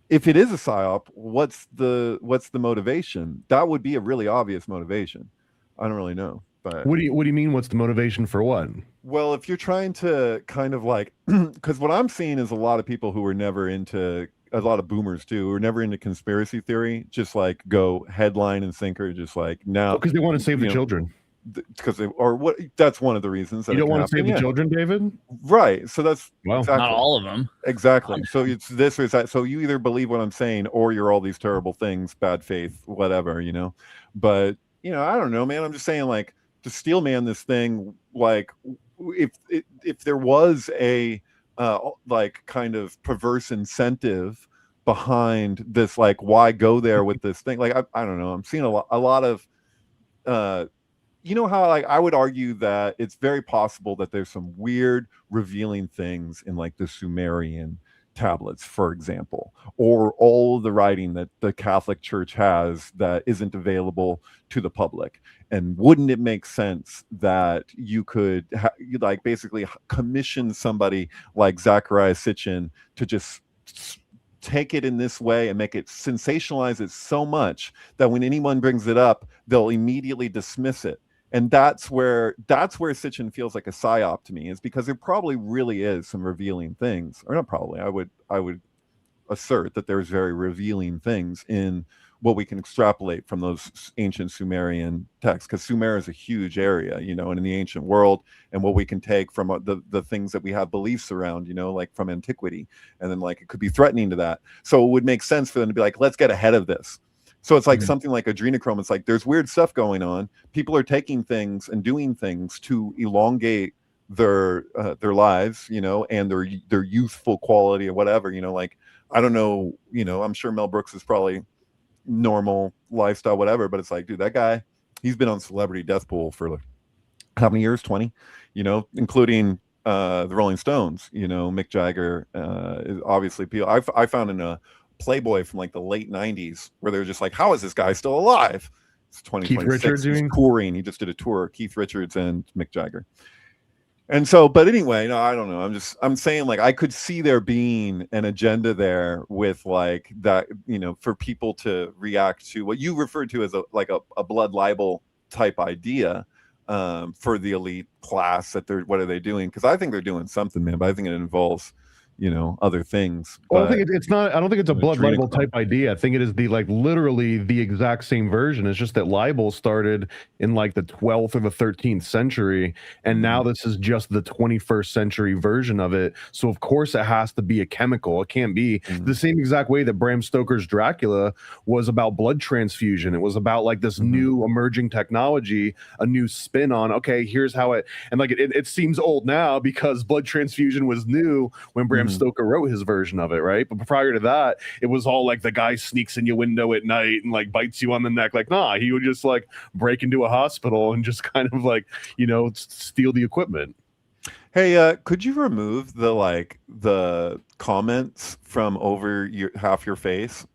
If it is a psyop, what's the motivation? That would be a really obvious motivation. I don't really know. But what do you mean? What's the motivation for what? Well, if you're trying to kind of like, because what I'm seeing is a lot of people who were never into, a lot of boomers too, who were never into conspiracy theory, just like go headline and sinker, just like now because they want to save the children. Because they, or what? That's one of the reasons. That you don't want to save the children, David. Right. So that's exactly. Not all of them. Exactly. So it's this or that. So you either believe what I'm saying, or you're all these terrible things, bad faith, whatever, you know. But I don't know, man. I'm just saying, like, to steel man this thing, like, if there was a like kind of perverse incentive behind this, like, why go there with this thing? Like, I don't know. I'm seeing a lot of how, like, I would argue that it's very possible that there's some weird revealing things in, like, the Sumerian tablets, for example, or all the writing that the Catholic Church has that isn't available to the public. And wouldn't it make sense that you could like basically commission somebody like Zecharia Sitchin to just take it in this way and make it sensationalize it so much that when anyone brings it up, they'll immediately dismiss it? And that's where Sitchin feels like a psyop to me, is because there probably really is some revealing things, or not probably, I would assert that there's very revealing things in what we can extrapolate from those ancient Sumerian texts, because Sumer is a huge area, and in the ancient world, and what we can take from the things that we have beliefs around, like from antiquity, and then, like, it could be threatening to that. So it would make sense for them to be like, let's get ahead of this. So it's like something like adrenochrome. It's like there's weird stuff going on. People are taking things and doing things to elongate their lives, and their youthful quality or whatever. Like, I don't know, I'm sure Mel Brooks is probably normal lifestyle, whatever, but it's like, dude, that guy, he's been on Celebrity Death Pool for like how many years? 20, including the Rolling Stones. Mick Jagger is obviously people. I found in a Playboy from like the late 90s where they were just like, how is this guy still alive? It's 2026. Keith Richards, he's touring. He just did a tour, Keith Richards and Mick Jagger. And so, but anyway, no, I don't know. I'm saying, like, I could see there being an agenda there with, like, that, for people to react to what you referred to as a blood libel type idea for the elite class. That what are they doing? Because I think they're doing something, man. But I think it involves other things. Well, I think it's not. I don't think it's a blood libel type idea. I think it is literally the exact same version. It's just that libel started in like the 12th or the 13th century, and now this is just the 21st century version of it. So of course it has to be a chemical. It can't be the same exact way that Bram Stoker's Dracula was about blood transfusion. It was about like this new emerging technology, a new spin on. Okay, here's how it. And like it seems old now because blood transfusion was new when Bram Stoker wrote his version of it, right? But prior to that, it was all like the guy sneaks in your window at night and like bites you on the neck. Like, nah, he would just like break into a hospital and just kind of like, steal the equipment. Hey, could you remove the comments from over half your face?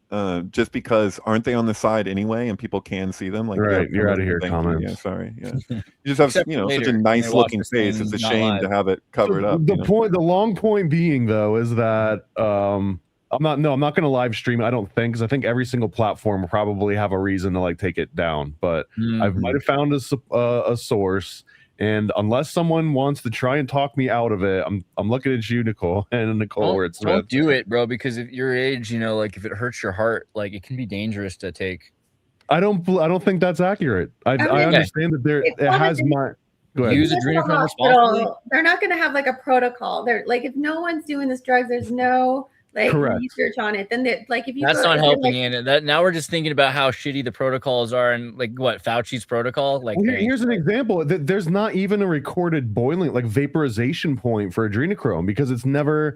Just because aren't they on the side anyway, and people can see them? Like, you have Right, you're out of comments, here, thank you. Yeah, comments. sorry. Yeah, you just have Except you for know such later a when they nice watch looking this face. It's thing a not shame live. to have it covered up. The You know? point, the long point being though, is that I'm not going to live stream it. I don't think, because I think every single platform will probably have a reason to like take it down. But I Mhm. might have found a source, and unless someone wants to try and talk me out of it, I'm looking at you, Nicole, and Nicole Wirtz. Don't do it, bro, because at your age, like if it hurts your heart, like it can be dangerous to take. I don't think that's accurate. I mean, understand that if it has someone- my. Go ahead. Use adrenochrome responsibly. They're not going to have like a protocol. They're like, if no one's doing this drug, there's no like Correct. research on it. Then like if you That's go, not if you're, helping like, in it. That now we're just thinking about how shitty the protocols are and like what Fauci's protocol. Like, Well, thanks. here's an example. There's not even a recorded boiling, like vaporization point for adrenochrome, because it's never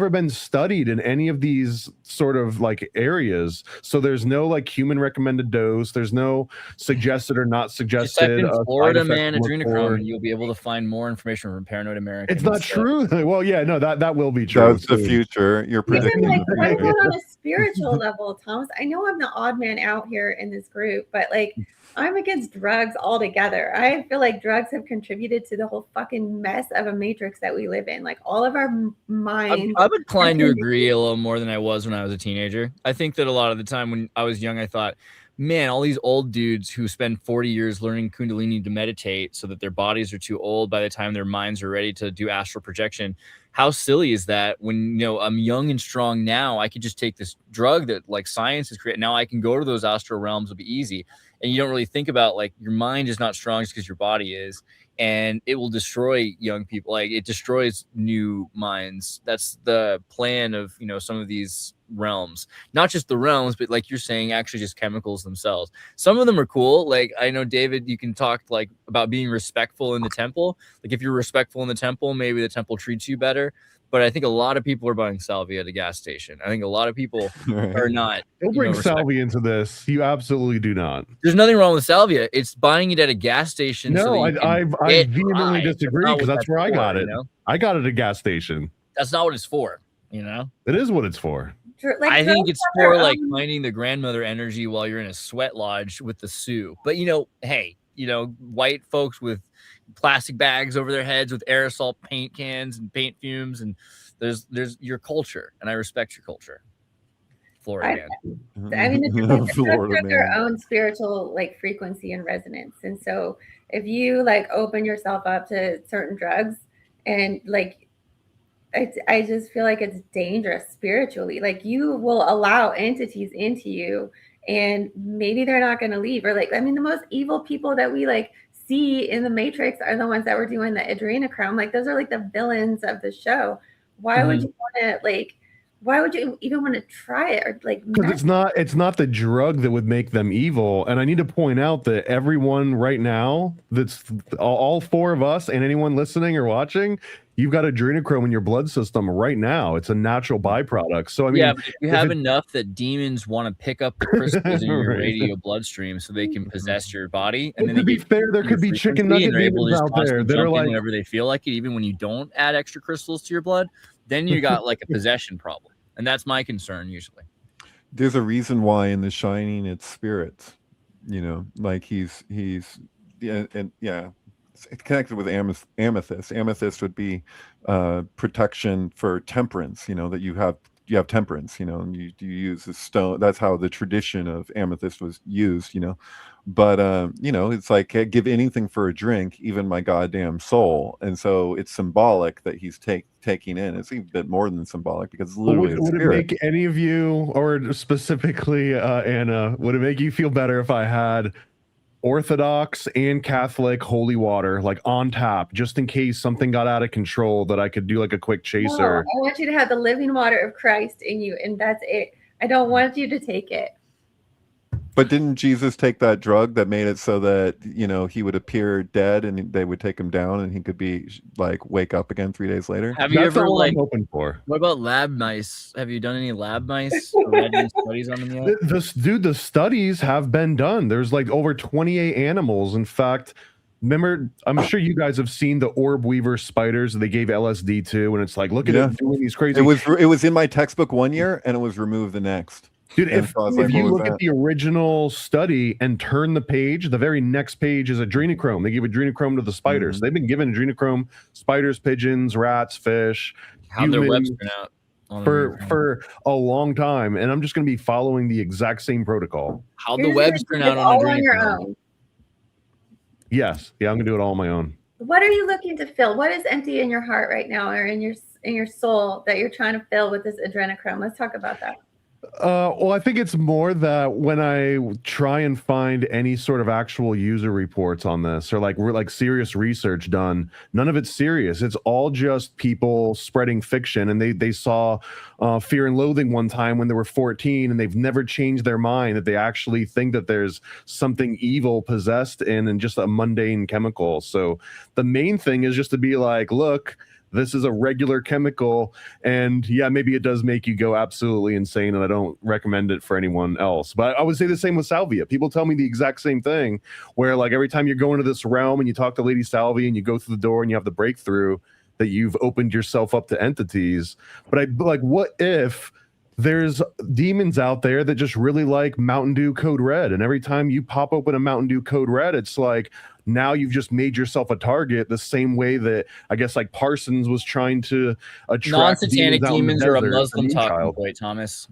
been studied in any of these sort of like areas. So there's no like human recommended dose. There's no suggested or not Just type suggested. in Florida side effect man to look adrenochrome, for. and you'll be able to find more information from Paranoid American. It's not instead. true. Well, yeah, no, that will be true. That's the future. You're even predicting like the what future. about on a spiritual level, Thomas? I know I'm the odd man out here in this group, but like I'm against drugs altogether. I feel like drugs have contributed to the whole fucking mess of a matrix that we live in. Like all of our minds. I'm inclined to agree a little more than I was when I was a teenager. I think that a lot of the time when I was young, I thought, man, all these old dudes who spend 40 years learning Kundalini to meditate so that their bodies are too old by the time their minds are ready to do astral projection. How silly is that when, I'm young and strong now, I could just take this drug that like science has created. Now I can go to those astral realms. It'll be easy. And you don't really think about like your mind is not strong just because your body is. And it will destroy young people. Like it destroys new minds. That's the plan of, some of these realms, not just the realms, but like you're saying, actually just chemicals themselves. Some of them are cool. Like I know, David, you can talk like about being respectful in the temple. Like if you're respectful in the temple, maybe the temple treats you better. But I think a lot of people are buying salvia at a gas station. I think a lot of people are not. Don't bring salvia into this. You absolutely do not. There's nothing wrong with salvia. It's buying it at a gas station. No, so I vehemently disagree, because that's where I got it. I got it at a gas station. That's not what it's for. It is what it's for. Like, I think it's for like finding the grandmother energy while you're in a sweat lodge with the Sioux. But hey, white folks with plastic bags over their heads with aerosol paint cans and paint fumes, and there's your culture, and I respect your culture. Florida man. I mean, it's like their own spiritual like frequency and resonance. And so if you like open yourself up to certain drugs and like I just feel like it's dangerous spiritually. Like you will allow entities into you and maybe they're not going to leave. Or like, I mean, the most evil people that we like see in the Matrix are the ones that were doing the adrenochrome. Like those are like the villains of the show. Why would you want to like, why would you even want to try it or like? Because it's not the drug that would make them evil. And I need to point out that everyone right now, that's all four of us and anyone listening or watching, you've got adrenochrome in your blood system right now. It's a natural byproduct. So I mean, yeah, but if you have enough that demons want to pick up the crystals in your radio bloodstream so they can possess your body, and then to be fair, there could be chicken nugget demons out there that are like whenever they feel like it, even when you don't add extra crystals to your blood, then you got like a possession problem, and that's my concern usually. There's a reason why in The Shining it's spirits, like he's it's connected with amethyst. Amethyst would be protection for temperance, that you have temperance, and you use the stone. That's how the tradition of amethyst was used, but it's like give anything for a drink, even my goddamn soul. And so it's symbolic that he's taking in. It's even a bit more than symbolic because it's literally would it make any of you, or specifically Anna, would it make you feel better if I had Orthodox and Catholic holy water like on tap, just in case something got out of control, that I could do like a quick chaser? No, I want you to have the living water of Christ in you, and that's it. I don't want you to take it. But didn't Jesus take that drug that made it so that he would appear dead and they would take him down and he could be like wake up again 3 days later? Have you ever like hoping for? What about lab mice? Have you done any lab mice? Or had any studies on them yet? The studies have been done. There's like over 28 animals. In fact, Remember, I'm sure you guys have seen the orb weaver spiders that they gave LSD to, and it's like, look at Yeah. it doing these crazy. It was in my textbook one year, and it was removed the next. Dude, And if, so I was if like, you what was look at that? the original study and turn the page, the very next page is adrenochrome. They give adrenochrome to the spiders. They've been given adrenochrome, spiders, pigeons, rats, fish, How their webs humans, turn out on for a long time, and I'm just going to be following the exact same protocol. how You're the just webs gonna turn do out it on all on your adrenochrome. own. Yes, yeah, I'm going to do it all on my own. What are you looking to fill? What is empty in your heart right now, or in your soul that you're trying to fill with this adrenochrome? Let's talk about that. Well, I think it's more that when I try and find any sort of actual user reports on this, or like serious research done, none of it's serious. It's all just people spreading fiction, and they saw Fear and Loathing one time when they were 14, and they've never changed their mind that they actually think that there's something evil possessed in just a mundane chemical. So the main thing is just to be like, look, this is a regular chemical, and yeah, maybe it does make you go absolutely insane, and I don't recommend it for anyone else. But I would say the same with salvia. People tell me the exact same thing, where like every time you're going to this realm and you talk to Lady Salvia and you go through the door and you have the breakthrough, that you've opened yourself up to entities. But what if there's demons out there that just really like Mountain Dew Code Red, and every time you pop open a Mountain Dew Code Red, it's like, now you've just made yourself a target, the same way that I guess like Parsons was trying to attract Non-satanic out in the demons are a desert, Muslim the talking Moonchild. point, Thomas.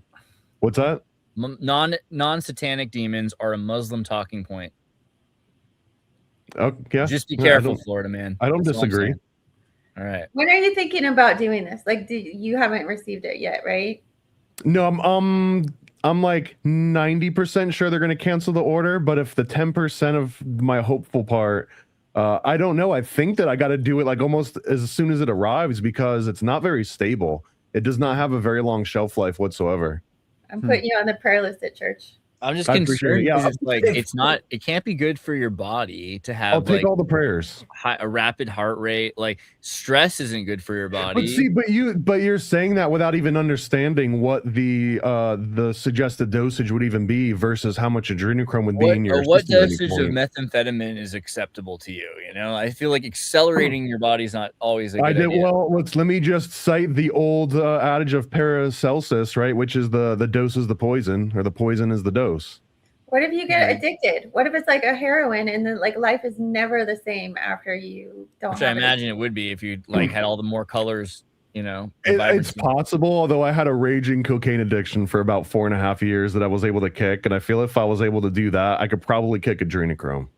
What's that? Non-satanic demons are a Muslim talking point. Oh, yeah. Just be Yeah, careful, Florida man. I don't That's all I'm disagree. saying. All right. When are you thinking about doing this? Like, you haven't received it yet, right? No, I'm like 90% sure they're going to cancel the order, but if the 10% of my hopeful part, I don't know. I think that I got to do it like almost as soon as it arrives, because it's not very stable. It does not have a very long shelf life whatsoever. I'm putting you on the prayer list at church. I'm just I appreciate concerned it. Yeah, because it's like it can't be good for your body to I'll have take like all the prayers. a rapid heart rate. Like stress isn't good for your body. But see, but you're saying that without even understanding what the suggested dosage would even be versus how much adrenochrome would be in your what system at any dosage of point. methamphetamine is acceptable to you? You know, I feel like accelerating your body's not always a good I did idea. well. Let me just cite the old adage of Paracelsus, right? Which is the dose is the poison, or the poison is the dose. What if you get addicted? What if it's like a heroin and then like life is never the same after you don't Which I have it? imagine it would be if you like had all the more colors, you know. the It's vibrancy. possible, although I had a raging cocaine addiction for about 4.5 years that I was able to kick, and I feel if I was able to do that, I could probably kick adrenochrome.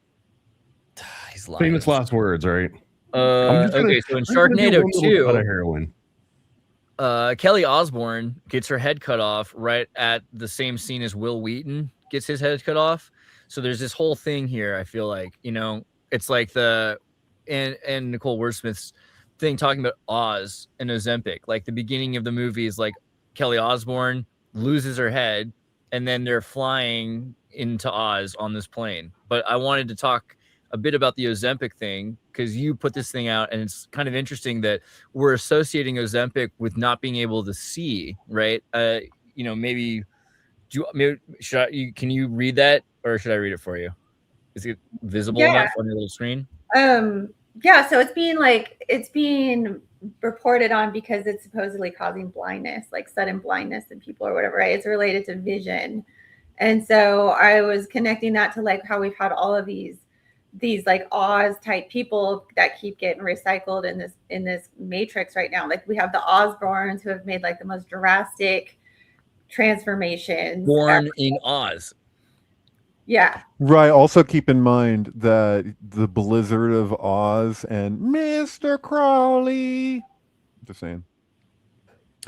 He's lying. Famous last words, right? I'm just gonna- Okay, so in I'm just gonna do Sharknado one little cut of 2, heroin. Kelly Osbourne gets her head cut off right at the same scene as Will Wheaton gets his head cut off. So there's this whole thing here. I feel like, you know, it's like and Nicole Wordsmith's thing talking about Oz and Ozempic. Like the beginning of the movie is like Kelly Osbourne loses her head, and then they're flying into Oz on this plane. But I wanted to talk a bit about the Ozempic thing because you put this thing out, and it's kind of interesting that we're associating Ozempic with not being able to see, right? You know, maybe can you read that, or should I read it for you? Is it visible enough on your little screen? Yeah, so it's being reported on because it's supposedly causing blindness, like sudden blindness in people or whatever, right? It's related to vision. And so I was connecting that to like how we've had all of these like Oz type people that keep getting recycled in this matrix right now. Like we have the Osbournes who have made like the most drastic transformations. Born in Oz. Yeah. Right. Also keep in mind that the Blizzard of Oz and Mr. Crowley. Just saying.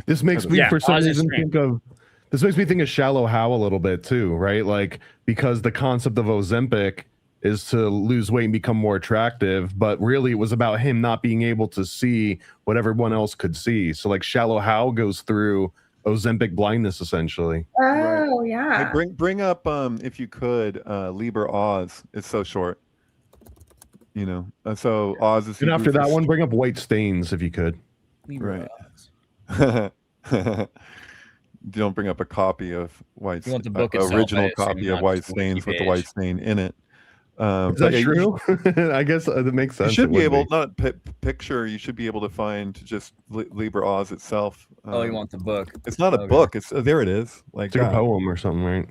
This makes me, for some Oz is reason, strange. this makes me think of Shallow Hal a little bit too, right? Like, because the concept of Ozempic is to lose weight and become more attractive, but really it was about him not being able to see what everyone else could see. So like Shallow Hal goes through Ozempic blindness essentially. Oh, yeah. Hey, bring up if you could Liber Oz. It's so short. You know. So Oz is And after Hebrew that for one, bring up White Stains if you could. Right. Don't bring up a copy of White You want the book itself, original I assume, copy of not White just the Stains wiki with the page. white stain in it. Is But that yeah, true? I guess that makes sense. you should It be would able, not picture, you should be able to find just Liber Oz itself. Oh, you want the book? It's not a Okay. book. It's there it is. Like, It's like a yeah. poem or something, right?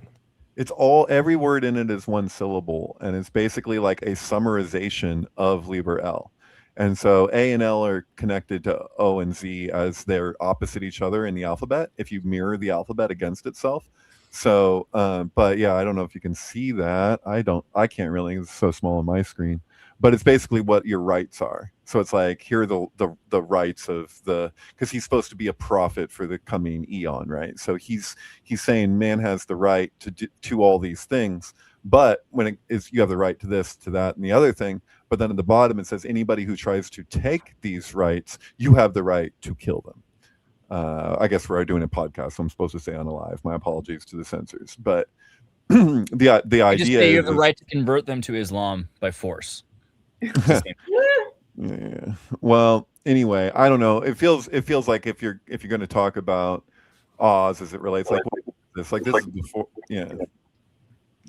It's every word in it is one syllable, and it's basically like a summarization of Liber L. And so A and L are connected to O and Z as they're opposite each other in the alphabet, if you mirror the alphabet against itself. So, but yeah, I don't know if you can see that. I can't really, it's so small on my screen. But it's basically what your rights are. So it's like, here are the rights of because he's supposed to be a prophet for the coming eon, right? So he's saying man has the right to all these things, but when it is, you have the right to this, to that, and the other thing. But then at the bottom it says anybody who tries to take these rights, you have the right to kill them. I guess we're doing a podcast, so I'm supposed to say unalive. My apologies to the censors, but the idea You just say you have the is, right to convert them to Islam by force. yeah. Well, anyway, I don't know. It feels like if you're going to talk about Oz as it relates, like this is before, yeah.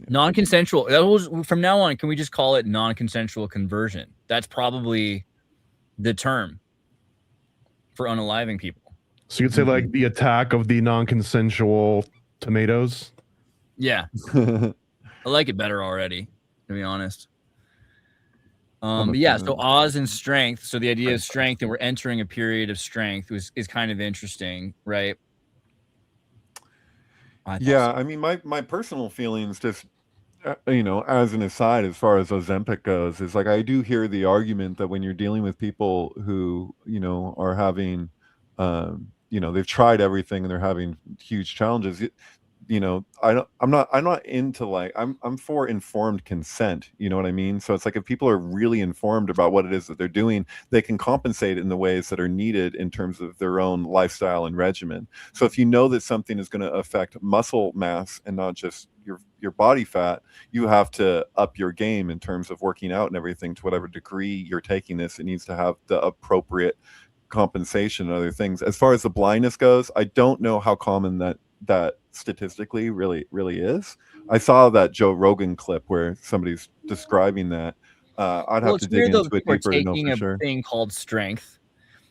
Non-consensual. That was, from now on, can we just call it non-consensual conversion? That's probably the term for unaliving people. So you could say like the attack of the non-consensual tomatoes. Yeah, I like it better already, to be honest. But yeah, so Oz and strength. So the idea of strength, and we're entering a period of strength, is kind of interesting, right? Yeah, I mean, my personal feelings, just as an aside, as far as Ozempic goes, is like I do hear the argument that when you're dealing with people who are having, they've tried everything and they're having huge challenges. I'm not into, like, I'm for informed consent. You know what I mean? So it's like, if people are really informed about what it is that they're doing, they can compensate in the ways that are needed in terms of their own lifestyle and regimen. So if you know that something is going to affect muscle mass and not just your body fat, you have to up your game in terms of working out and everything. To whatever degree you're taking this, it needs to have the appropriate compensation and other things. As far as the blindness goes, I don't know how common that statistically really is. I saw that Joe Rogan clip where somebody's describing that. I'd have to dig into it deeper to know for sure. A thing called strength.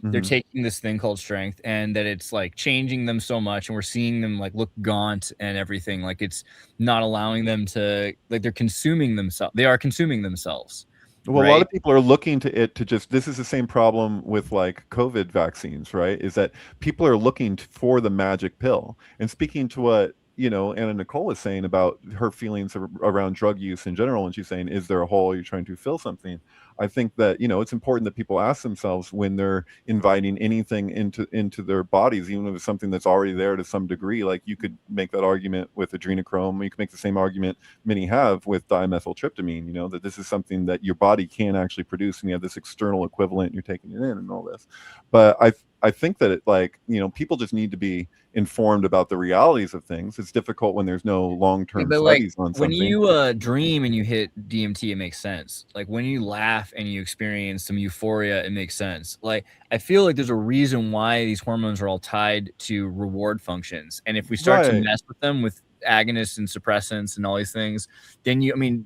They're taking this thing called strength, and that it's like changing them so much, and we're seeing them like look gaunt and everything. Like, it's not allowing them to, like, they're consuming themselves. They are consuming themselves. Well, right? A lot of people are looking to it to just, this is the same problem with like COVID vaccines, right? Is that people are looking for the magic pill. And speaking to what, Anna Nicole is saying about her feelings around drug use in general, and she's saying, is there a hole? You're trying to fill something. I think that, it's important that people ask themselves when they're inviting anything into their bodies, even if it's something that's already there to some degree. Like, you could make that argument with adrenochrome. You can make the same argument many have with dimethyltryptamine, that this is something that your body can actually produce, and you have this external equivalent, you're taking it in and all this. But I think that people just need to be informed about the realities of things. It's difficult when there's no long-term studies on something. When you dream and you hit DMT, it makes sense. Like, when you laugh and you experience some euphoria, it makes sense. Like, I feel like there's a reason why these hormones are all tied to reward functions. And if we start to mess with them with agonists and suppressants and all these things, then you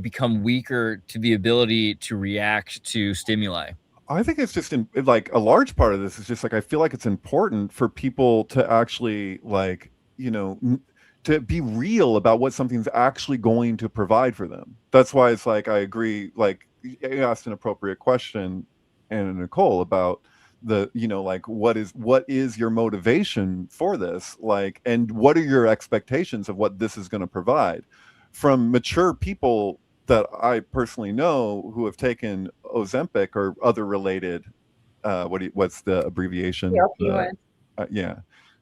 become weaker to the ability to react to stimuli. I think it's just like a large part of this is just like, I feel like it's important for people to actually, like, to be real about what something's actually going to provide for them. That's why it's like, I agree. Like, you asked an appropriate question, Anna Nicole, about the, like, what is your motivation for this? Like, and what are your expectations of what this is going to provide from mature people that I personally know who have taken Ozempic or other related, what's the abbreviation? That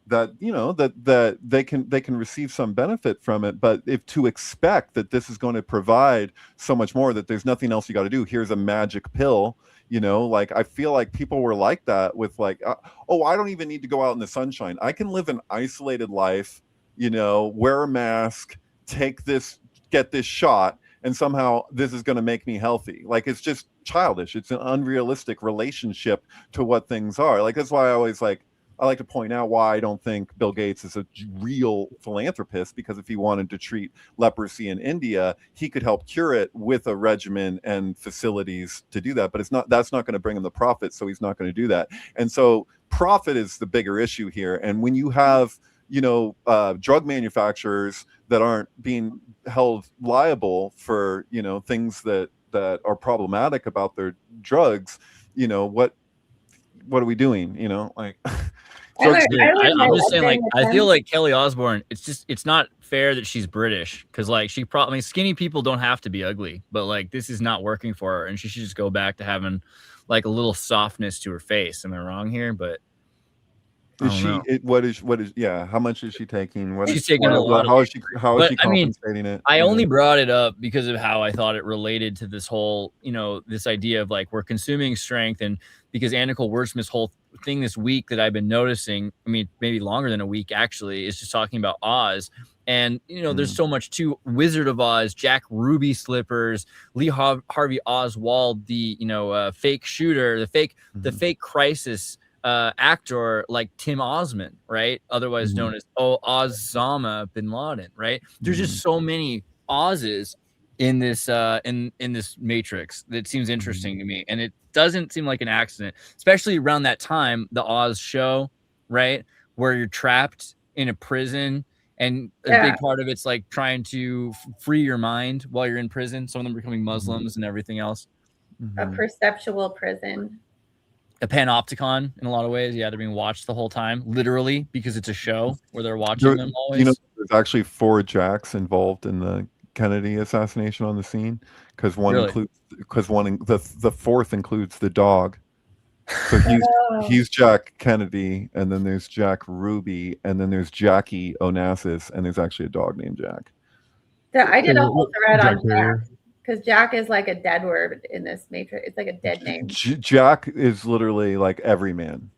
that they can receive some benefit from it, but if to expect that this is going to provide so much more, that there's nothing else you got to do, here's a magic pill, like, I feel like people were like that with like, oh, I don't even need to go out in the sunshine. I can live an isolated life, wear a mask, get this shot, and somehow this is going to make me healthy. Like, it's just childish. It's an unrealistic relationship to what things are. Like, that's why I always, like, I like to point out why I don't think Bill Gates is a real philanthropist, because if he wanted to treat leprosy in India, he could help cure it with a regimen and facilities to do that. But that's not going to bring him the profit, so he's not going to do that. And so profit is the bigger issue here. And when you have, drug manufacturers that aren't being held liable for, things that are problematic about their drugs, what are we doing? I'm just saying, like, I feel like Kelly Osbourne, it's not fair that she's British, because like skinny people don't have to be ugly, but like this is not working for her, and she should just go back to having like a little softness to her face. Am I wrong here? But how much is she taking? She's taking a lot. How is she compensating it? I only brought it up because of how I thought it related to this whole, this idea of like we're consuming strength, and because Anna Nicole Wordsmith's whole thing this week that I've been noticing, I mean, maybe longer than a week actually, is just talking about Oz. And, there's so much to Wizard of Oz, Jack Ruby slippers, Lee Harvey Oswald, the, fake shooter, the fake crisis actor like Tim Osman, right? Otherwise known as Osama bin Laden, right? There's just so many Oz's in this in this Matrix that seems interesting to me, and it doesn't seem like an accident, especially around that time, the Oz show, right, where you're trapped in a prison, and a big part of it's like trying to free your mind while you're in prison. Some of them becoming Muslims and everything else. A perceptual prison. A panopticon in a lot of ways. Yeah, they're being watched the whole time, literally, because it's a show where they're watching them always. There's actually 4 Jacks involved in the Kennedy assassination on the scene, because the fourth includes the dog. So he's Jack Kennedy, and then there's Jack Ruby, and then there's Jackie Onassis, and there's actually a dog named Jack. I did a whole thread on Jack, because Jack is like a dead word in this Matrix. It's like a dead name. Jack is literally like every man.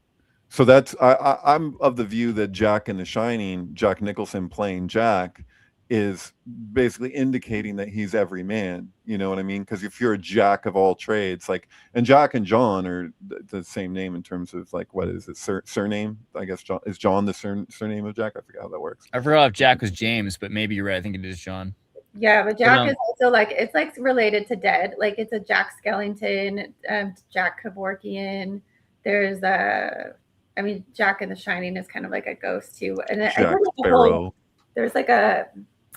So that's I'm of the view that Jack in The Shining, Jack Nicholson playing Jack, is basically indicating that he's every man. You know what I mean? Because if you're a jack of all trades, like, and Jack and John are the same name in terms of like, what is it, surname? I guess John the surname of Jack? I forget how that works. I forgot if Jack was James, but maybe you're right. I think it is John. Yeah, but Jack is also like, it's like related to dead. Like it's a Jack Skellington, Jack Kevorkian. There's Jack in The Shining is kind of like a ghost too. And Jack Sparrow. There's like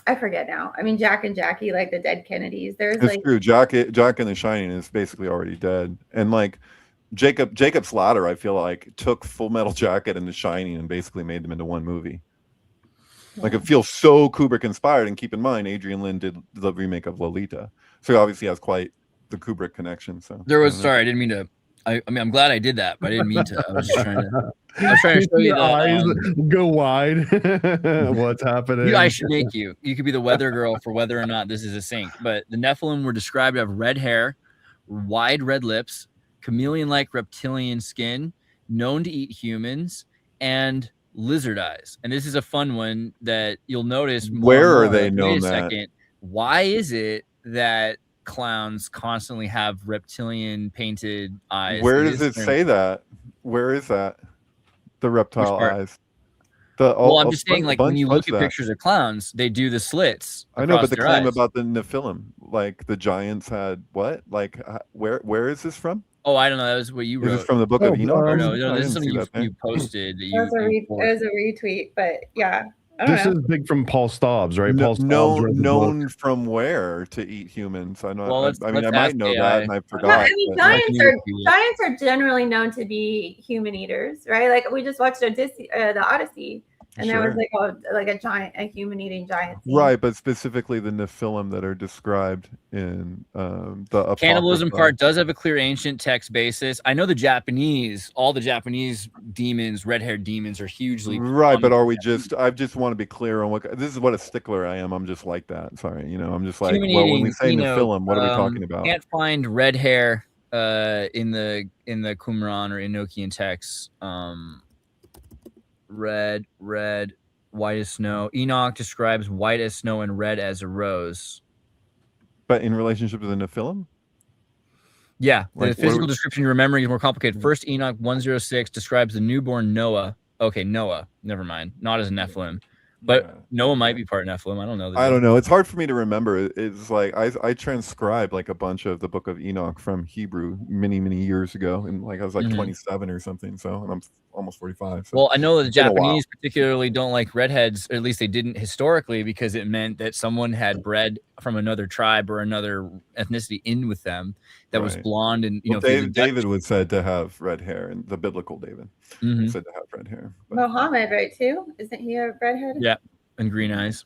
I forget now. I mean, Jack and Jackie, like the dead Kennedys. It's true. Jack in The Shining is basically already dead. And like Jacob's Ladder, I feel like, took Full Metal Jacket and The Shining and basically made them into one movie. Like, it feels so Kubrick inspired. And keep in mind, Adrian Lyne did the remake of Lolita, so he obviously has quite the Kubrick connection. So I didn't mean to. I mean, I'm glad I did that, but I didn't mean to. I was just trying to show you the eyes go wide. What's happening? I should make you. You could be the weather girl for whether or not this is a sync. But the Nephilim were described to have red hair, wide red lips, chameleon-like reptilian skin, known to eat humans, and lizard eyes. And this is a fun one that you'll notice. Where are they known that? Second, why is it that clowns constantly have reptilian painted eyes? Where does it say that? Where is that? The reptile eyes. I'm just saying, like, when you look at pictures of clowns, they do the slits. I know, but the claim about the Nephilim, like the giants had what? Like, where is this from? Oh, I don't know. That was what you wrote. Is this from the Book of Enoch? No, this is something you posted. It was a retweet, but yeah. This is big from Paul Staubs, right? Paul Staubs known from where to eat humans? I know. Well, I might know that, and I forgot. I mean, giants are generally known to be human eaters, right? Like we just watched the Odyssey, and there was a human eating giant scene. Right, but specifically the Nephilim that are described in the cannibalism part does have a clear ancient text basis. I know all the Japanese demons, red-haired demons, are hugely right. But are we just? I just want to be clear on what this is. What a stickler I am. I'm just like that. Sorry, I'm just like, well, when we say Nephilim, what are we talking about? Can't find red hair in the Qumran or Enochian texts. Red, white as snow. Enoch describes white as snow and red as a rose. But in relationship to the Nephilim? Yeah, the physical description you're remembering is more complicated. First Enoch 106 describes the newborn Noah Okay, Noah. Never mind. Not as Nephilim, but Yeah. Noah might be part Nephilim. I don't know. I don't know. It's hard for me to remember. It's like I transcribed like a bunch of the Book of Enoch from Hebrew many years ago, and like I was like 27 or something. So, and I'm almost 45. So well, I know the it's been a while. Japanese particularly don't like redheads, or at least they didn't historically, because it meant that someone had bred from another tribe or another ethnicity in with them that was Right. blonde, and Well, David was said to have red hair, and the biblical David was said to have red hair. But Muhammad, right, too? Isn't he a redhead? yeah, and green eyes.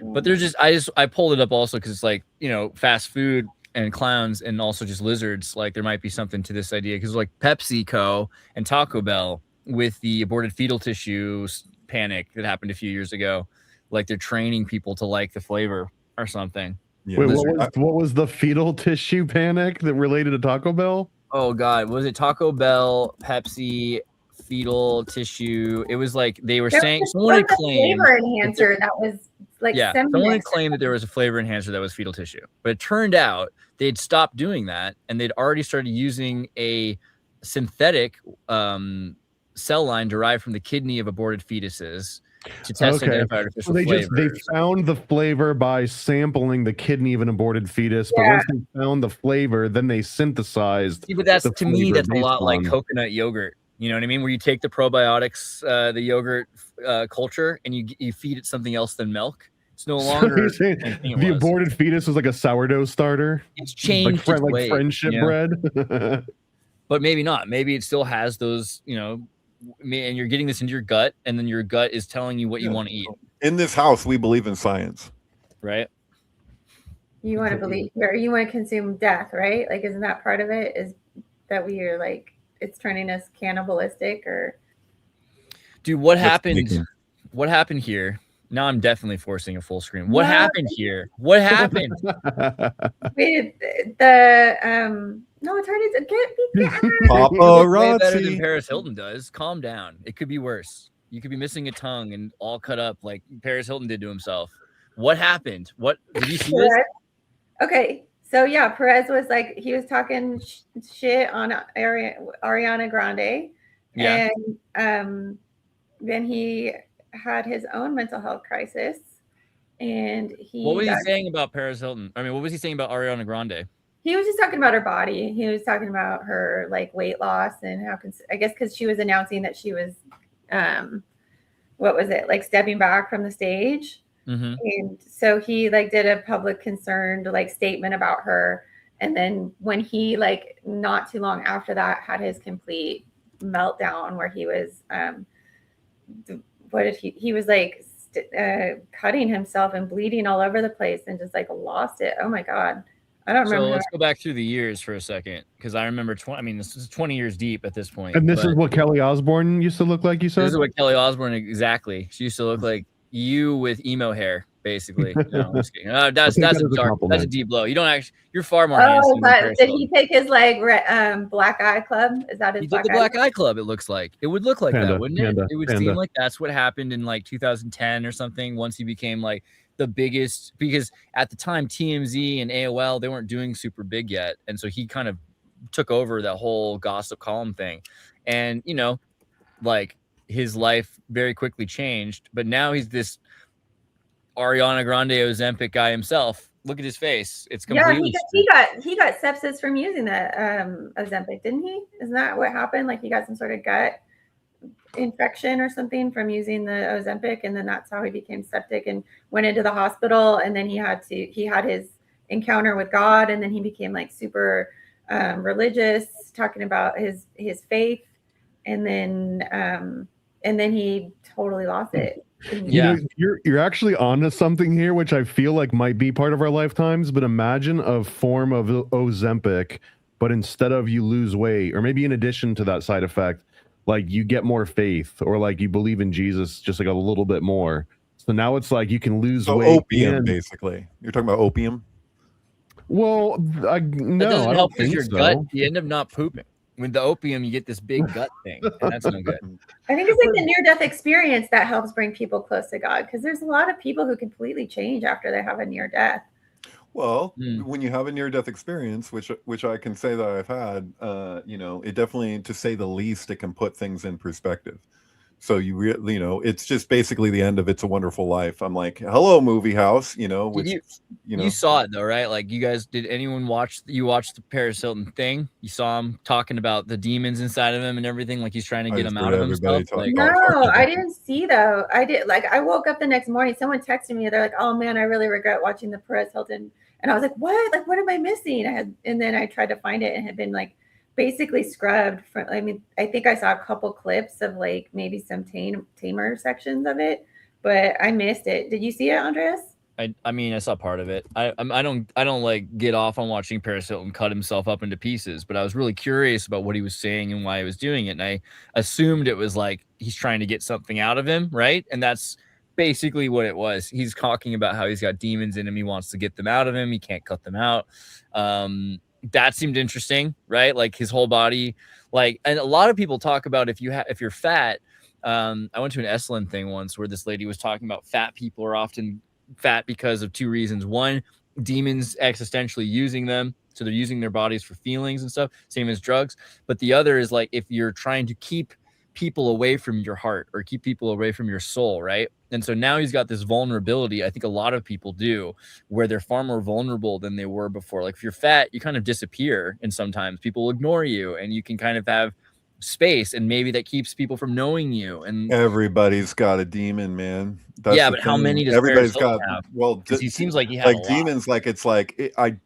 But there's just I pulled it up also because it's like, you know, fast food and clowns and also just lizards. Like there might be something to this idea because like PepsiCo and Taco Bell with the aborted fetal tissue panic that happened a few years ago, like they're training people to like the flavor or something. yeah. Wait, what was the fetal tissue panic that related to Taco Bell? Oh God, was it Taco Bell, Pepsi, fetal tissue? It was like they were saying someone had claimed flavor enhancer that was like someone had claimed that there was a flavor enhancer that was fetal tissue, but it turned out they'd stopped doing that and they'd already started using a synthetic cell line derived from the kidney of aborted fetuses to test and identify artificial flavors. They found the flavor by sampling the kidney of an aborted fetus, but once they found the flavor, then they synthesized. See, but that's to me that's a lot like coconut yogurt. You know what I mean? Where you take the probiotics, the yogurt culture, and you feed it something else than milk. It's no longer the aborted fetus was like a sourdough starter. It's changed, like friendship bread. But maybe not. Maybe it still has those, you know, and you're getting this into your gut, and then your gut is telling you what you want to eat. In this house, we believe in science, right? You want to believe, or you want to consume death, right? Like, isn't that part of it? Is that we are like it's turning us cannibalistic, or? Dude, what happened? What happened here? Now I'm definitely forcing a full screen. What happened here? What happened? Wait, no, it's hard to get way better than Paris Hilton does. Calm down. It could be worse. You could be missing a tongue and all cut up like Paris Hilton did to himself. What happened? What did you see this? Okay, so yeah, Perez was like he was talking shit on Ariana Grande, and then he had his own mental health crisis, and what was he saying about Paris Hilton? I mean, what was he saying about Ariana Grande? He was just talking about her body. He was talking about her like weight loss and how I guess because she was announcing that she was what was it, like stepping back from the stage. And so he like did a public concerned like statement about her, and then when he like not too long after that had his complete meltdown where he was what did he was like cutting himself and bleeding all over the place and just like lost it. Oh my God. I don't remember. So let's go back through the years for a second, because I remember this is 20 years deep at this point. And this is what Kelly Osbourne used to look like, you said? This is what Kelly Osbourne, exactly. She used to look like you with emo hair, basically. No, I'm just kidding. That's a deep blow. You don't actually. You're far more handsome. Did he take his like Black Eye Club? Is that his? He did the Black Eye Club. It looks like it would look like that, wouldn't it? It would seem like that's what happened in like 2010 or something. Once he became like the biggest, because at the time TMZ and AOL they weren't doing super big yet, and so he kind of took over that whole gossip column thing, and you know, like his life very quickly changed. But now he's this Ariana Grande Ozempic guy himself. Look at his face. It's completely he got sepsis from using the Ozempic, didn't he? Isn't that what happened? Like he got some sort of gut infection or something from using the Ozempic, and then that's how he became septic and went into the hospital, and then he had his encounter with God, and then he became like super religious, talking about his faith, and then he totally lost it. Yeah, you're actually onto something here, which I feel like might be part of our lifetimes. But imagine a form of Ozempic, but instead of you lose weight, or maybe in addition to that side effect, like you get more faith, or like you believe in Jesus just like a little bit more. So now it's like you can lose weight. Opium, basically. You're talking about opium? Well, no, that doesn't help think your gut. You end up not pooping. With the opium, you get this big gut thing, and that's no good. I think it's like the near-death experience that helps bring people close to God, because there's a lot of people who completely change after they have a near-death. Well, when you have a near-death experience, which I can say that I've had, you know, it definitely, to say the least, it can put things in perspective. So you know, it's just basically the end of It's a Wonderful Life. I'm like, hello, movie house, you know, which, you know. You saw it though, right? Like, you guys, did anyone watch the Paris Hilton thing? You saw him talking about the demons inside of him and everything, like he's trying to get him out of himself. Like, no, I didn't see though. I woke up the next morning, someone texted me, they're like, oh man, I really regret watching the Paris Hilton. And I was like, what? Like, what am I missing? And then I tried to find it and had been like basically scrubbed from, I mean, I think I saw a couple clips of like maybe some tamer sections of it, but I missed it. Did you see it, Andreas? I mean, I saw part of it. I don't like get off on watching Paris Hilton cut himself up into pieces, but I was really curious about what he was saying and why he was doing it. And I assumed it was like he's trying to get something out of him, right? And that's basically what it was. He's talking about how he's got demons in him. He wants to get them out of him. He can't cut them out. That seemed interesting, right? Like his whole body, like, and a lot of people talk about if you're fat. I went to an Esalen thing once where this lady was talking about fat people are often fat because of two reasons. One, demons existentially using them, so they're using their bodies for feelings and stuff, same as drugs. But the other is like if you're trying to keep people away from your heart or keep people away from your soul, right? And so now he's got this vulnerability. I think a lot of people do, where they're far more vulnerable than they were before. Like if you're fat, you kind of disappear, and sometimes people ignore you, and you can kind of have space, and maybe that keeps people from knowing you. And everybody's got a demon, man. That's but how many does everybody's got? Have? Well, because he seems like he has like demons. Like it's like like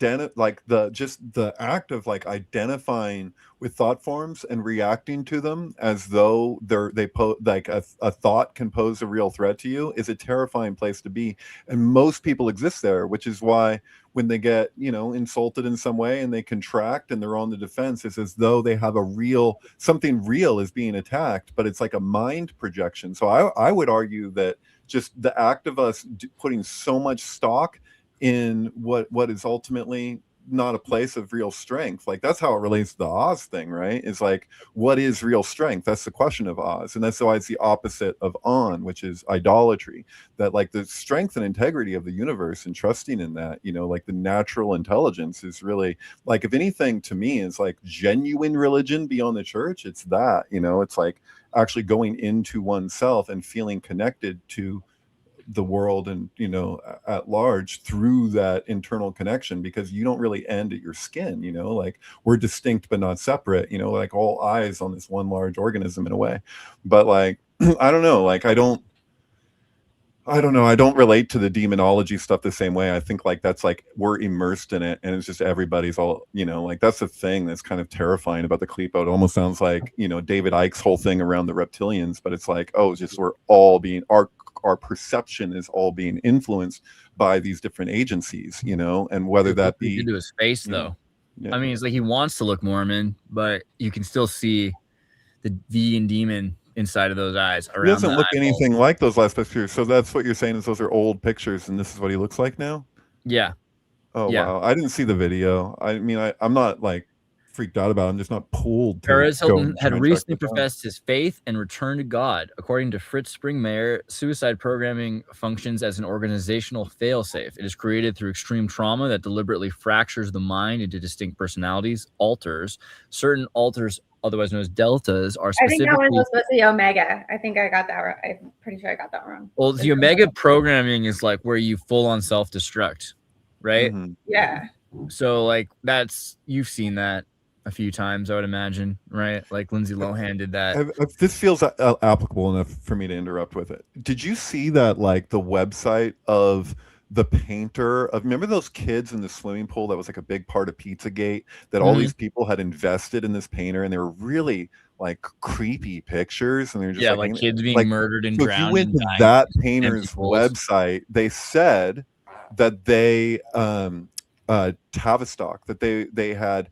the act of like identifying with thought forms and reacting to them as though they pose like a thought can pose a real threat to you is a terrifying place to be, and most people exist there, which is why when they get, you know, insulted in some way and they contract and they're on the defense, it's as though they have something real is being attacked, but it's like a mind projection. So I would argue that just the act of us putting so much stock in what is ultimately not a place of real strength, like that's how it relates to the Oz thing, right? Is like, what is real strength? That's the question of Oz, and that's why it's the opposite of On, which is idolatry. That like the strength and integrity of the universe and trusting in that, you know, like the natural intelligence is really like, if anything to me is like genuine religion beyond the church, it's that, you know, it's like actually going into oneself and feeling connected to the world and, you know, at large through that internal connection, because you don't really end at your skin, you know, like we're distinct but not separate, you know, like all eyes on this one large organism in a way. But like I don't know, like I don't relate to the demonology stuff the same way. I think like that's like we're immersed in it, and it's just everybody's all, you know, like that's the thing that's kind of terrifying about the Qliphoth. It almost sounds like, you know, David Icke's whole thing around the reptilians, but it's like, oh, it's just we're all being our perception is all being influenced by these different agencies, you know, and whether that be into his face though. Yeah. I mean, it's like he wants to look Mormon, but you can still see the vegan demon inside of those eyes. He doesn't look anything like those last pictures. So that's what you're saying, is those are old pictures, and this is what he looks like now? Yeah. Oh yeah. Wow. I didn't see the video. I mean, I'm not like freaked out about it. I'm just not pulled. Paris Hilton had recently professed his faith and returned to God. According to Fritz Springmeier, suicide programming functions as an organizational failsafe. It is created through extreme trauma that deliberately fractures the mind into distinct personalities. Alters. Certain alters, otherwise known as deltas, are specifically... I think that one was supposed to be Omega. I think I got that right. I'm pretty sure I got that wrong. Well, the Omega programming is like where you full on self-destruct, right? Mm-hmm. Yeah. So like you've seen that a few times, I would imagine, right? Like Lindsay Lohan did that. This feels applicable enough for me to interrupt with it. Did you see that, like the website of the painter of, remember those kids in the swimming pool that was like a big part of Pizzagate, that all these people had invested in this painter, and they were really like creepy pictures, and they're just like kids being murdered and drowned. If you went to that painter's website, they said that they Tavistock, that they had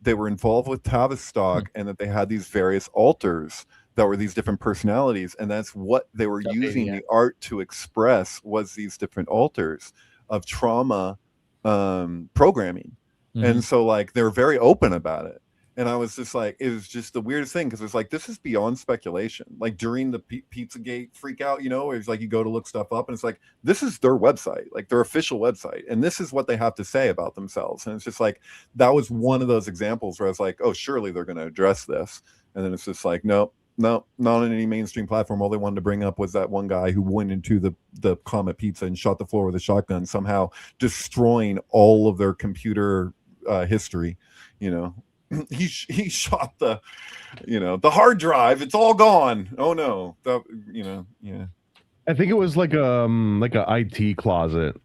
they were involved with Tavistock, and that they had these various altars that were these different personalities, and that's what they were using the art to express, was these different altars of trauma programming. And so like they're very open about it, and I was just like, it was just the weirdest thing, because it's like, this is beyond speculation. Like during the Pizzagate freak out, you know, where it's like you go to look stuff up and it's like, this is their website, like their official website, and this is what they have to say about themselves. And it's just like, that was one of those examples where I was like, oh, surely they're going to address this, and then it's just like, nope, not on any mainstream platform. All they wanted to bring up was that one guy who went into the Comet Pizza and shot the floor with a shotgun, somehow destroying all of their computer history. You know, he shot the hard drive. It's all gone. Oh no, yeah. I think it was like a IT closet.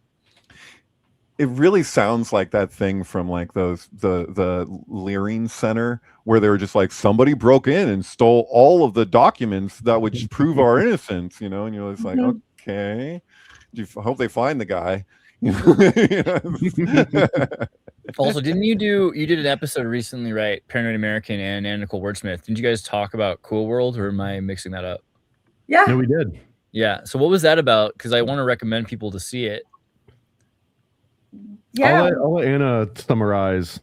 It really sounds like that thing from like the Leering Center, where they were just like, somebody broke in and stole all of the documents that would prove our innocence, and you're just like, okay, I hope they find the guy. Also, you did an episode recently, right? Paranoid American and Anna Nicole Wordsmith. Didn't you guys talk about Cool World, or am I mixing that up? Yeah. No, we did. Yeah. So what was that about? Because I want to recommend people to see it. Yeah. I'll let Anna summarize.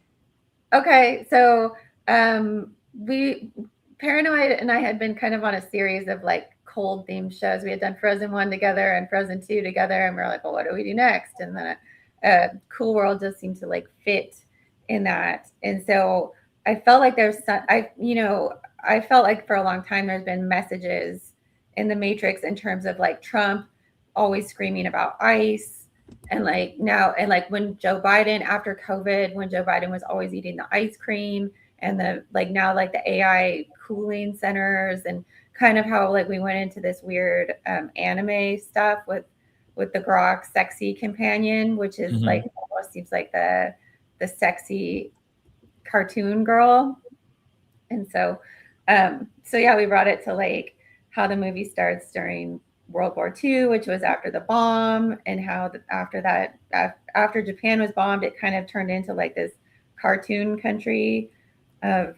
Okay, so we Paranoid and I had been kind of on a series of like cold themed shows. We had done Frozen 1 together and Frozen 2 together, and we we're like, well, what do we do next? And then Cool World just seemed to like fit in that. And so I felt like I felt like for a long time there's been messages in the Matrix in terms of like Trump always screaming about ICE. And like now, and like when Joe Biden, after COVID, when Joe Biden was always eating the ice cream, and the like now like the AI cooling centers, and kind of how like we went into this weird anime stuff with the Grok sexy companion, which is like almost seems like the sexy cartoon girl. And so yeah, we brought it to like how the movie starts during World War II, which was after the bomb, and how after Japan was bombed, it kind of turned into like this cartoon country of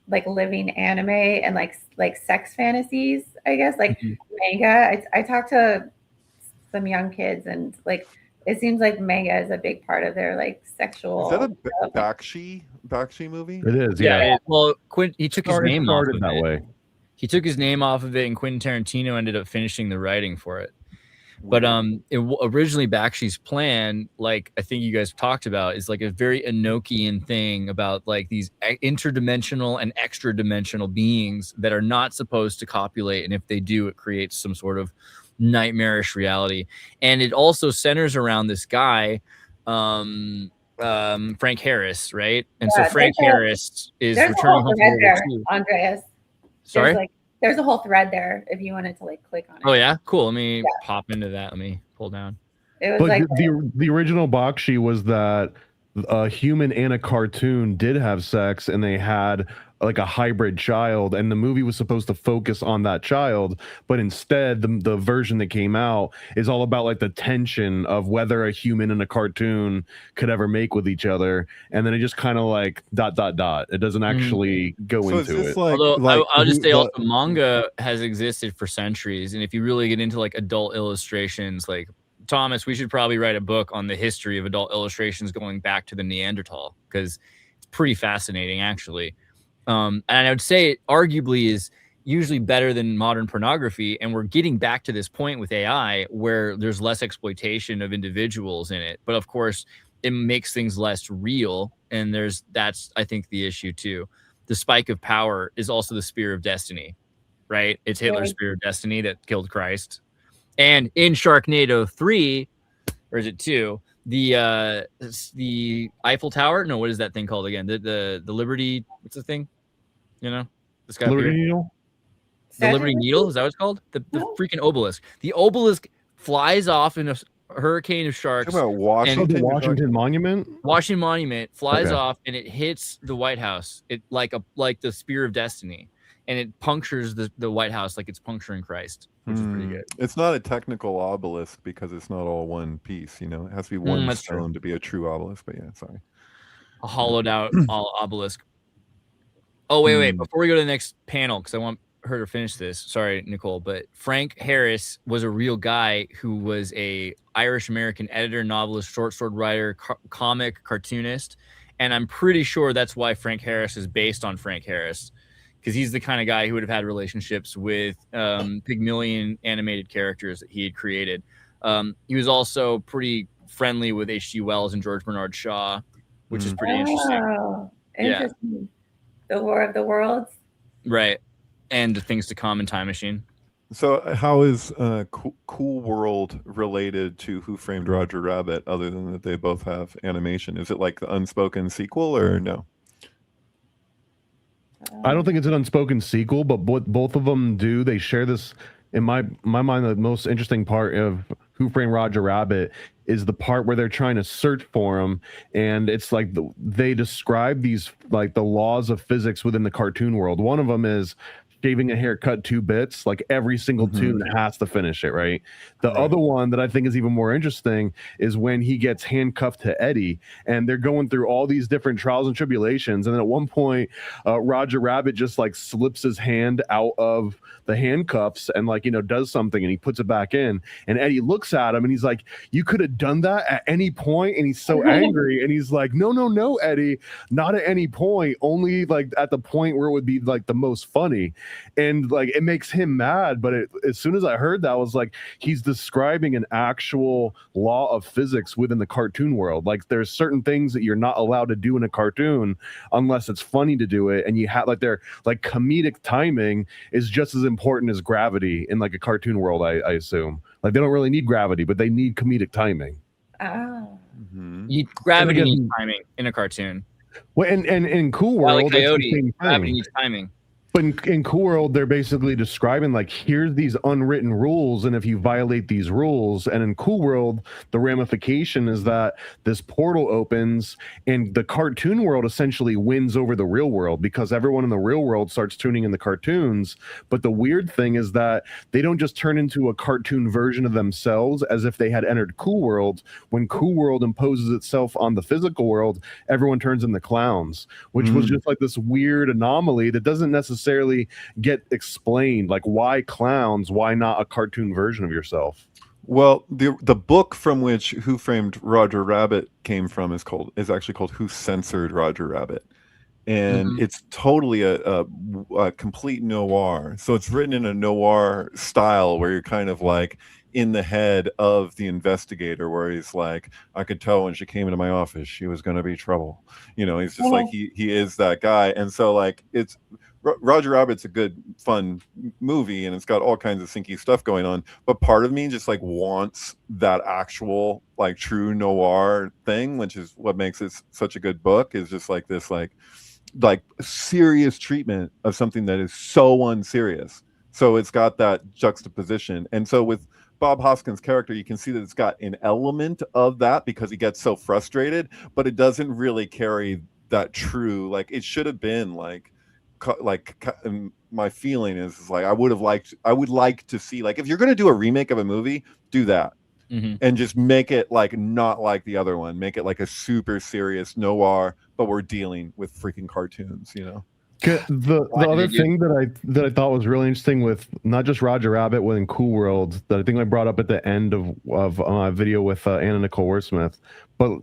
like living anime and like sex fantasies, I guess, like manga. I talked to some young kids, and like it seems like manga is a big part of their like sexual. Is that a Bakshi movie? It is, Yeah. Well, he took his name off of that it. way. He took his name off of it, and Quentin Tarantino ended up finishing the writing for it. But originally Bakshi's plan, like I think you guys talked about, is like a very Enochian thing about like these interdimensional and extra dimensional beings that are not supposed to copulate, and if they do, it creates some sort of nightmarish reality. And it also centers around this guy, Frank Harris, right? And so Frank Harris is returning home from World War II. Andreas. Sorry? There's a whole thread there if you wanted to like click on it. Oh yeah, cool. Let me pop into that. Let me pull down. It was But like the original Bakshi was that a human and a cartoon did have sex, and they had like a hybrid child, and the movie was supposed to focus on that child, but instead the version that came out is all about like the tension of whether a human and a cartoon could ever make with each other, and then it just kind of like ... It doesn't actually go into it. Although I'll just say also manga has existed for centuries, and if you really get into like adult illustrations, like Thomas, we should probably write a book on the history of adult illustrations going back to the Neanderthal, because it's pretty fascinating actually. And I would say it arguably is usually better than modern pornography. And we're getting back to this point with AI where there's less exploitation of individuals in it. But of course, it makes things less real. And that's, I think, the issue too. The spike of power is also the spear of destiny, right? It's Hitler's spear of destiny that killed Christ. And in Sharknado 3, or is it 2? The Eiffel Tower? No, what is that thing called again? The Liberty, what's the thing? You know, this guy Liberty Needle? The Liberty Needle, is that what it's called? The freaking obelisk. The obelisk flies off in a hurricane of sharks. Talking about Washington, the Washington Monument? Washington Monument flies off, and it hits the White House. It like the spear of destiny, and it punctures the White House like it's puncturing Christ, which is pretty good. It's not a technical obelisk because it's not all one piece. You know, it has to be one stone to be a true obelisk. But yeah, sorry, a hollowed out obelisk. Oh wait! Before we go to the next panel, because I want her to finish this. Sorry, Nicole, but Frank Harris was a real guy who was a Irish American editor, novelist, short story writer, comic cartoonist, and I'm pretty sure that's why Frank Harris is based on Frank Harris, because he's the kind of guy who would have had relationships with Pygmalion animated characters that he had created. He was also pretty friendly with H.G. Wells and George Bernard Shaw, which is pretty interesting. Interesting. The War of the Worlds. Right. and things to come in Time Machine. So how is Cool World related to Who Framed Roger Rabbit, other than that they both have animation? Is it like the unspoken sequel or no? I don't think it's an unspoken sequel, but what both of them do, they share this. In my mind, the most interesting part of Who Framed Roger Rabbit is the part where they're trying to search for him, and it's like they describe these like the laws of physics within the cartoon world. One of them is shaving a haircut 2 bits, like every single tune has to finish it, right? The other one that I think is even more interesting is when he gets handcuffed to Eddie, and they're going through all these different trials and tribulations, and then at one point Roger Rabbit just like slips his hand out of the handcuffs and like, you know, does something, and he puts it back in, and Eddie looks at him and he's like, you could have done that at any point, and he's so angry, and he's like, no Eddie, not at any point, only like at the point where it would be like the most funny. And like it makes him mad, but as soon as I heard that, I was like, he's describing an actual law of physics within the cartoon world. Like there's certain things that you're not allowed to do in a cartoon unless it's funny to do it, and you have like their like comedic timing is just as important as gravity in like a cartoon world. I assume like they don't really need gravity, but they need comedic timing. Oh. Gravity needs timing in a cartoon. Well, and in Cool World, like Coyote, gravity needs timing. But in Cool World, they're basically describing like, here's these unwritten rules, and if you violate these rules, and in Cool World, the ramification is that this portal opens, and the cartoon world essentially wins over the real world because everyone in the real world starts tuning in the cartoons. But the weird thing is that they don't just turn into a cartoon version of themselves as if they had entered Cool World. When Cool World imposes itself on the physical world, everyone turns into clowns, which was just like this weird anomaly that doesn't necessarily get explained. Like, why clowns? Why not a cartoon version of yourself? Well, the book from which Who Framed Roger Rabbit came from is actually called Who Censored Roger Rabbit, and it's totally a complete noir. So it's written in a noir style where you're kind of like in the head of the investigator, where he's like, I could tell when she came into my office she was going to be trouble. You know, he's just like he is that guy, and so like it's. Roger Rabbit's a good, fun movie, and it's got all kinds of sinky stuff going on. But part of me just like wants that actual like true noir thing, which is what makes it such a good book. Is just like this like serious treatment of something that is so unserious. So it's got that juxtaposition, and so with Bob Hoskins' character, you can see that it's got an element of that because he gets so frustrated, but it doesn't really carry that true. Like it should have been like my feeling is like I would like to see, like, if you're going to do a remake of a movie, do that and just make it like not like the other one, make it like a super serious noir, but we're dealing with freaking cartoons, you know. The other thing that I thought was really interesting with not just Roger Rabbit, but in Cool World, that I think I brought up at the end of my video with Anna Nicole Wordsmith, but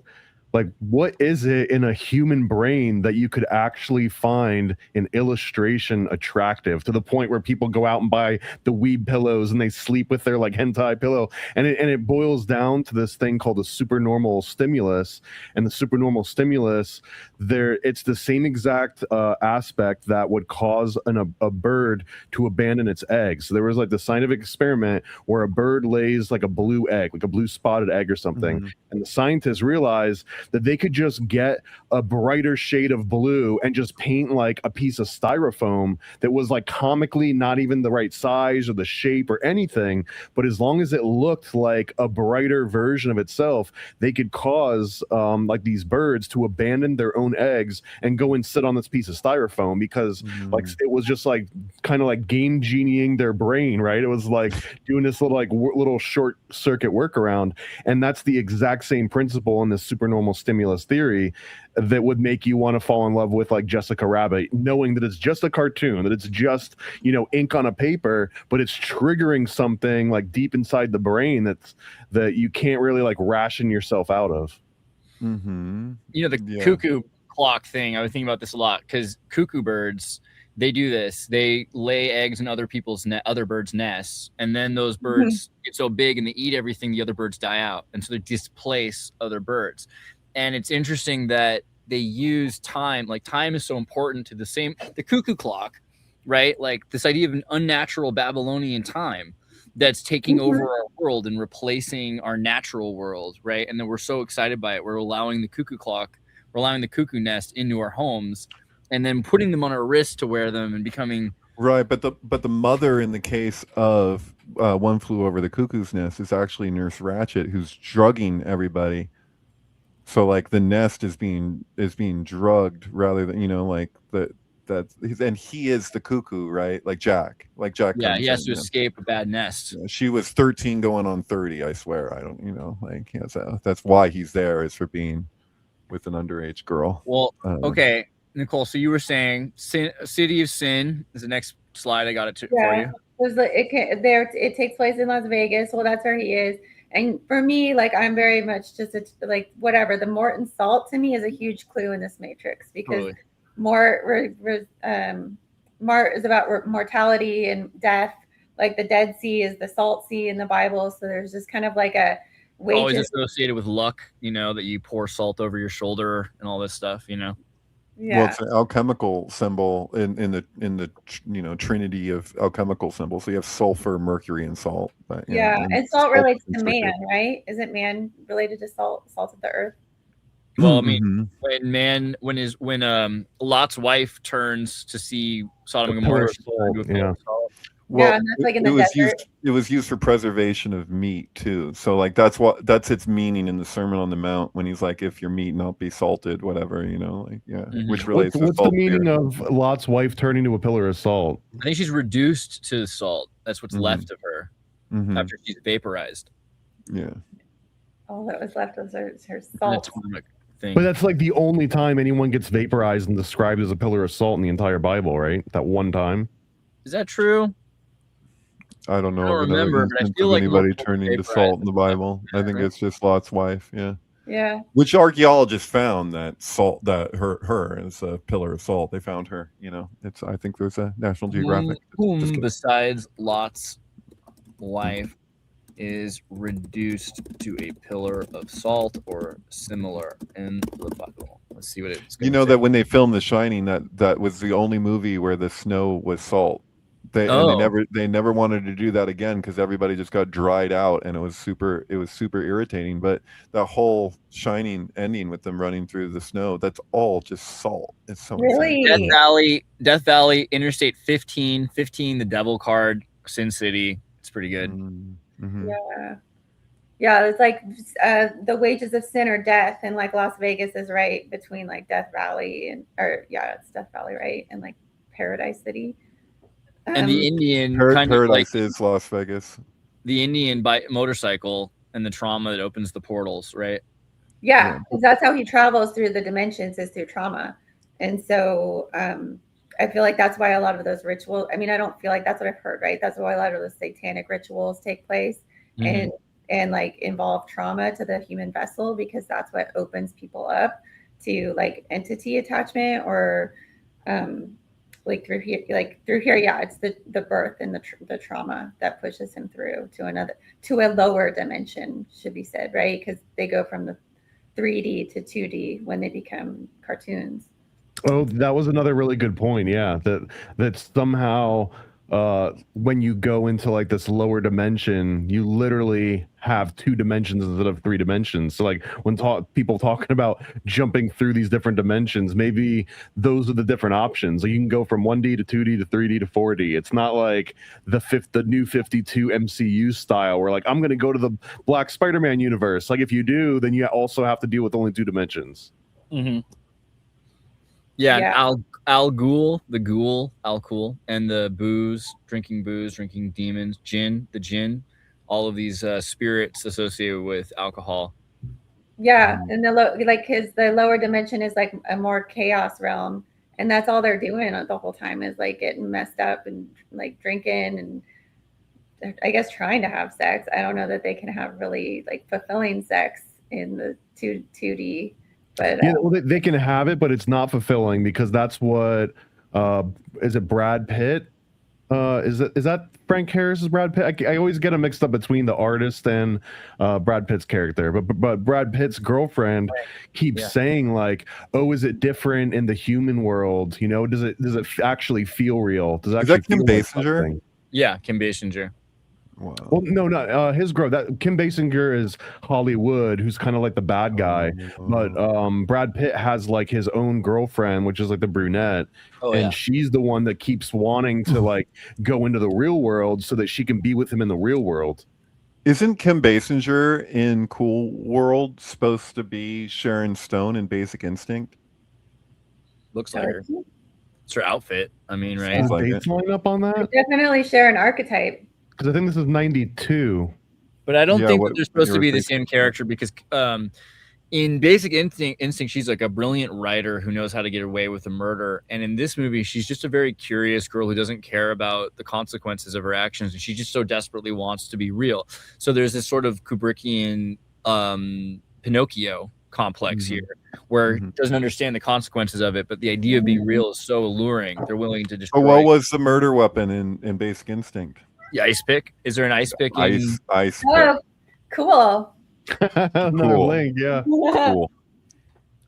like, what is it in a human brain that you could actually find an illustration attractive to the point where people go out and buy the weeb pillows and they sleep with their like hentai pillow? And it boils down to this thing called the supernormal stimulus. And the supernormal stimulus, it's the same exact aspect that would cause a bird to abandon its eggs. So there was like the scientific experiment where a bird lays like a blue egg, like a blue spotted egg or something. And the scientists realized that they could just get a brighter shade of blue and just paint like a piece of styrofoam that was like comically not even the right size or the shape or anything, but as long as it looked like a brighter version of itself, they could cause like these birds to abandon their own eggs and go and sit on this piece of styrofoam because like it was just like kind of like game genieing their brain, right? It was like doing this little short circuit workaround, and that's the exact same principle in this supernormal stimulus theory that would make you want to fall in love with like Jessica Rabbit, knowing that it's just a cartoon, that it's just, you know, ink on a paper, but it's triggering something like deep inside the brain that you can't really like ration yourself out of. You know, the cuckoo clock thing, I was thinking about this a lot because cuckoo birds, they do this. They lay eggs in other birds' nests, and then those birds get so big and they eat everything, the other birds die out, and so they displace other birds. And it's interesting that they use time. Like, time is so important to the cuckoo clock right? Like this idea of an unnatural Babylonian time that's taking over our world and replacing our natural world, right? And then we're so excited by it. We're allowing the cuckoo clock, we're allowing the cuckoo nest into our homes, and then putting them on our wrists to wear them and becoming Right, but the mother in the case of One Flew Over the Cuckoo's Nest is actually Nurse Ratched, who's drugging everybody. So like the nest is being drugged rather than like and he is the cuckoo, right? Like Jack yeah, he has comes to in, escape a bad nest. She was 13 going on 30, I swear. I don't so that's why he's there, is for being with an underage girl. Well, okay, Nicole, so you were saying City of Sin is the next slide. I got it for you. It takes place in Las Vegas. Well, that's where he is. And for me, like, I'm very much just whatever. The Morton salt to me is a huge clue in this matrix, because Mort is about mortality and death. Like the Dead Sea is the salt sea in the Bible. So there's just kind of like a always associated with luck, that you pour salt over your shoulder and all this stuff, Yeah. Well, it's an alchemical symbol in the trinity of alchemical symbols. So you have sulfur, mercury, and salt. But, and salt relates to man, right? Isn't man related to salt of the earth? Well, I mean, when Lot's wife turns to see Sodom and Gomorrah, well, and that's like in the desert. It was used for preservation of meat too. So like that's its meaning in the Sermon on the Mount, when he's like, if your meat not be salted, whatever, which relates. What's the meaning of Lot's wife turning to a pillar of salt? I think she's reduced to salt. That's what's left of her after she's vaporized. Yeah. All that was left was her salt. But that's like the only time anyone gets vaporized and described as a pillar of salt in the entire Bible, right? That one time. Is that true? I don't know. I don't remember, but I feel like anybody turning to salt in the Bible. I think it's just Lot's wife. Yeah. Yeah. Which archaeologists found that her is a pillar of salt. They found her. I think there's a National Geographic. Whom besides Lot's wife is reduced to a pillar of salt or similar in the Bible? Let's see what it's. That when they filmed The Shining, that was the only movie where the snow was salt. They never wanted to do that again, because everybody just got dried out, and it was super irritating. But the whole Shining ending with them running through the snow, that's all just salt. It's so really insane. Death Valley, Interstate 15, the Devil Card, Sin City. It's pretty good. Mm-hmm. Yeah, it's like the wages of sin are death, and like Las Vegas is right between like Death Valley it's Death Valley, right, and like Paradise City. And the Indian Paradise is Las Vegas. The Indian motorcycle and the trauma that opens the portals, right? Yeah, because that's how he travels through the dimensions, is through trauma. And so I feel like that's why a lot of those rituals, I mean, I don't feel like that's what I've heard, right? That's why a lot of those satanic rituals take place and like involve trauma to the human vessel, because that's what opens people up to like entity attachment or like through here, it's the birth and the trauma that pushes him through to a lower dimension, should be said, right? Because they go from the 3D to 2D when they become cartoons. Oh, that was another really good point. Yeah, that somehow when you go into like this lower dimension, you literally have 2 dimensions instead of 3 dimensions. So like when people talking about jumping through these different dimensions, maybe those are the different options. Like you can go from 1D to 2D to 3D to 4D. It's not like the new 52 MCU style where like I'm going to go to the Black Spider-Man universe. Like if you do, then you also have to deal with only 2 dimensions. Mm-hmm. Yeah. Al Ghul, and the drinking demons, the jinn, all of these spirits associated with alcohol. Yeah, and the lower dimension is like a more chaos realm, and that's all they're doing the whole time is like getting messed up and like drinking and I guess trying to have sex. I don't know that they can have really like fulfilling sex in the 2D. But they can have it, but it's not fulfilling, because that's what is it Brad Pitt Is that Frank Harris's Brad Pitt? I always get him mixed up between the artist and Brad Pitt's character. But Brad Pitt's girlfriend keeps saying like, "Oh, is it different in the human world? You know, does it actually feel real? Does it Is actually that Kim feel like Basinger? something?" Yeah, Kim Basinger. Wow. Well, no, not his girl. That Kim Basinger is Hollywood, who's kind of like the bad guy. But Brad Pitt has like his own girlfriend, which is like the brunette, and she's the one that keeps wanting to like go into the real world so that she can be with him in the real world. Isn't Kim Basinger in Cool World supposed to be Sharon Stone in Basic Instinct? Looks like her. It's her outfit. I mean, right? Is like dates line up on that? Definitely share an archetype. Because I think this is 92. But I don't Yeah, think what that they're supposed you to were be the thinking. same character because in Basic Instinct, she's like a brilliant writer who knows how to get away with a murder. And in this movie, she's just a very curious girl who doesn't care about the consequences of her actions. And she just so desperately wants to be real. So there's this sort of Kubrickian Pinocchio complex here where doesn't understand the consequences of it. But the idea of being real is so alluring. They're willing to destroy. Oh, what was the murder weapon in Basic Instinct? The ice pick? Is there an ice pick? Ice pick. Oh, cool. Another Cool. link, yeah. Cool.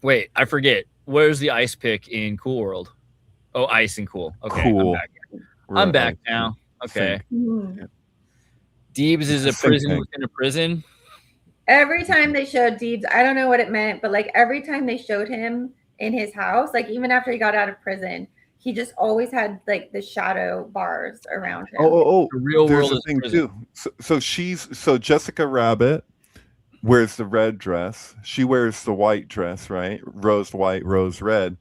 Wait, I forget. Where's the ice pick in Cool World? Oh, ice and Cool. Okay, Cool. I'm back now. Okay. Mhm. Deebs is a Same prison thing. within a prison. Every time they showed Deebs, I don't know what it meant, but like every time they showed him in his house, like even after he got out of prison, he just always had like the shadow bars around him. Oh, The real there's world a is thing prison. too. So Jessica Rabbit wears the red dress. She wears the white dress, right? Rose white, rose red.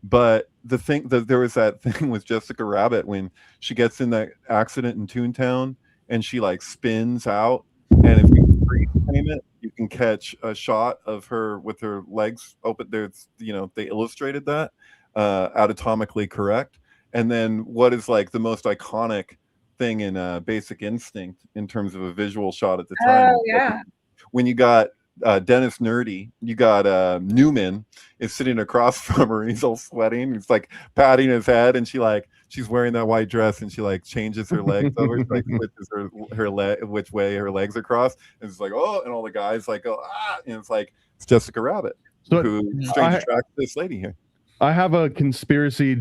But the thing that there was that thing with Jessica Rabbit when she gets in that accident in Toontown and she like spins out, and if you freeze frame it, you can catch a shot of her with her legs open. There's they illustrated that anatomically correct. And then what is like the most iconic thing in Basic Instinct in terms of a visual shot at the time? Oh yeah. When you got Dennis Nerdy, you got Newman is sitting across from her. He's all sweating. He's like patting his head, and she's wearing that white dress, and she like changes her legs over, like switches her leg which way her legs are crossed, and it's like and all the guys like go and it's like it's Jessica Rabbit So who strange attracted this lady here. I have a conspiracy,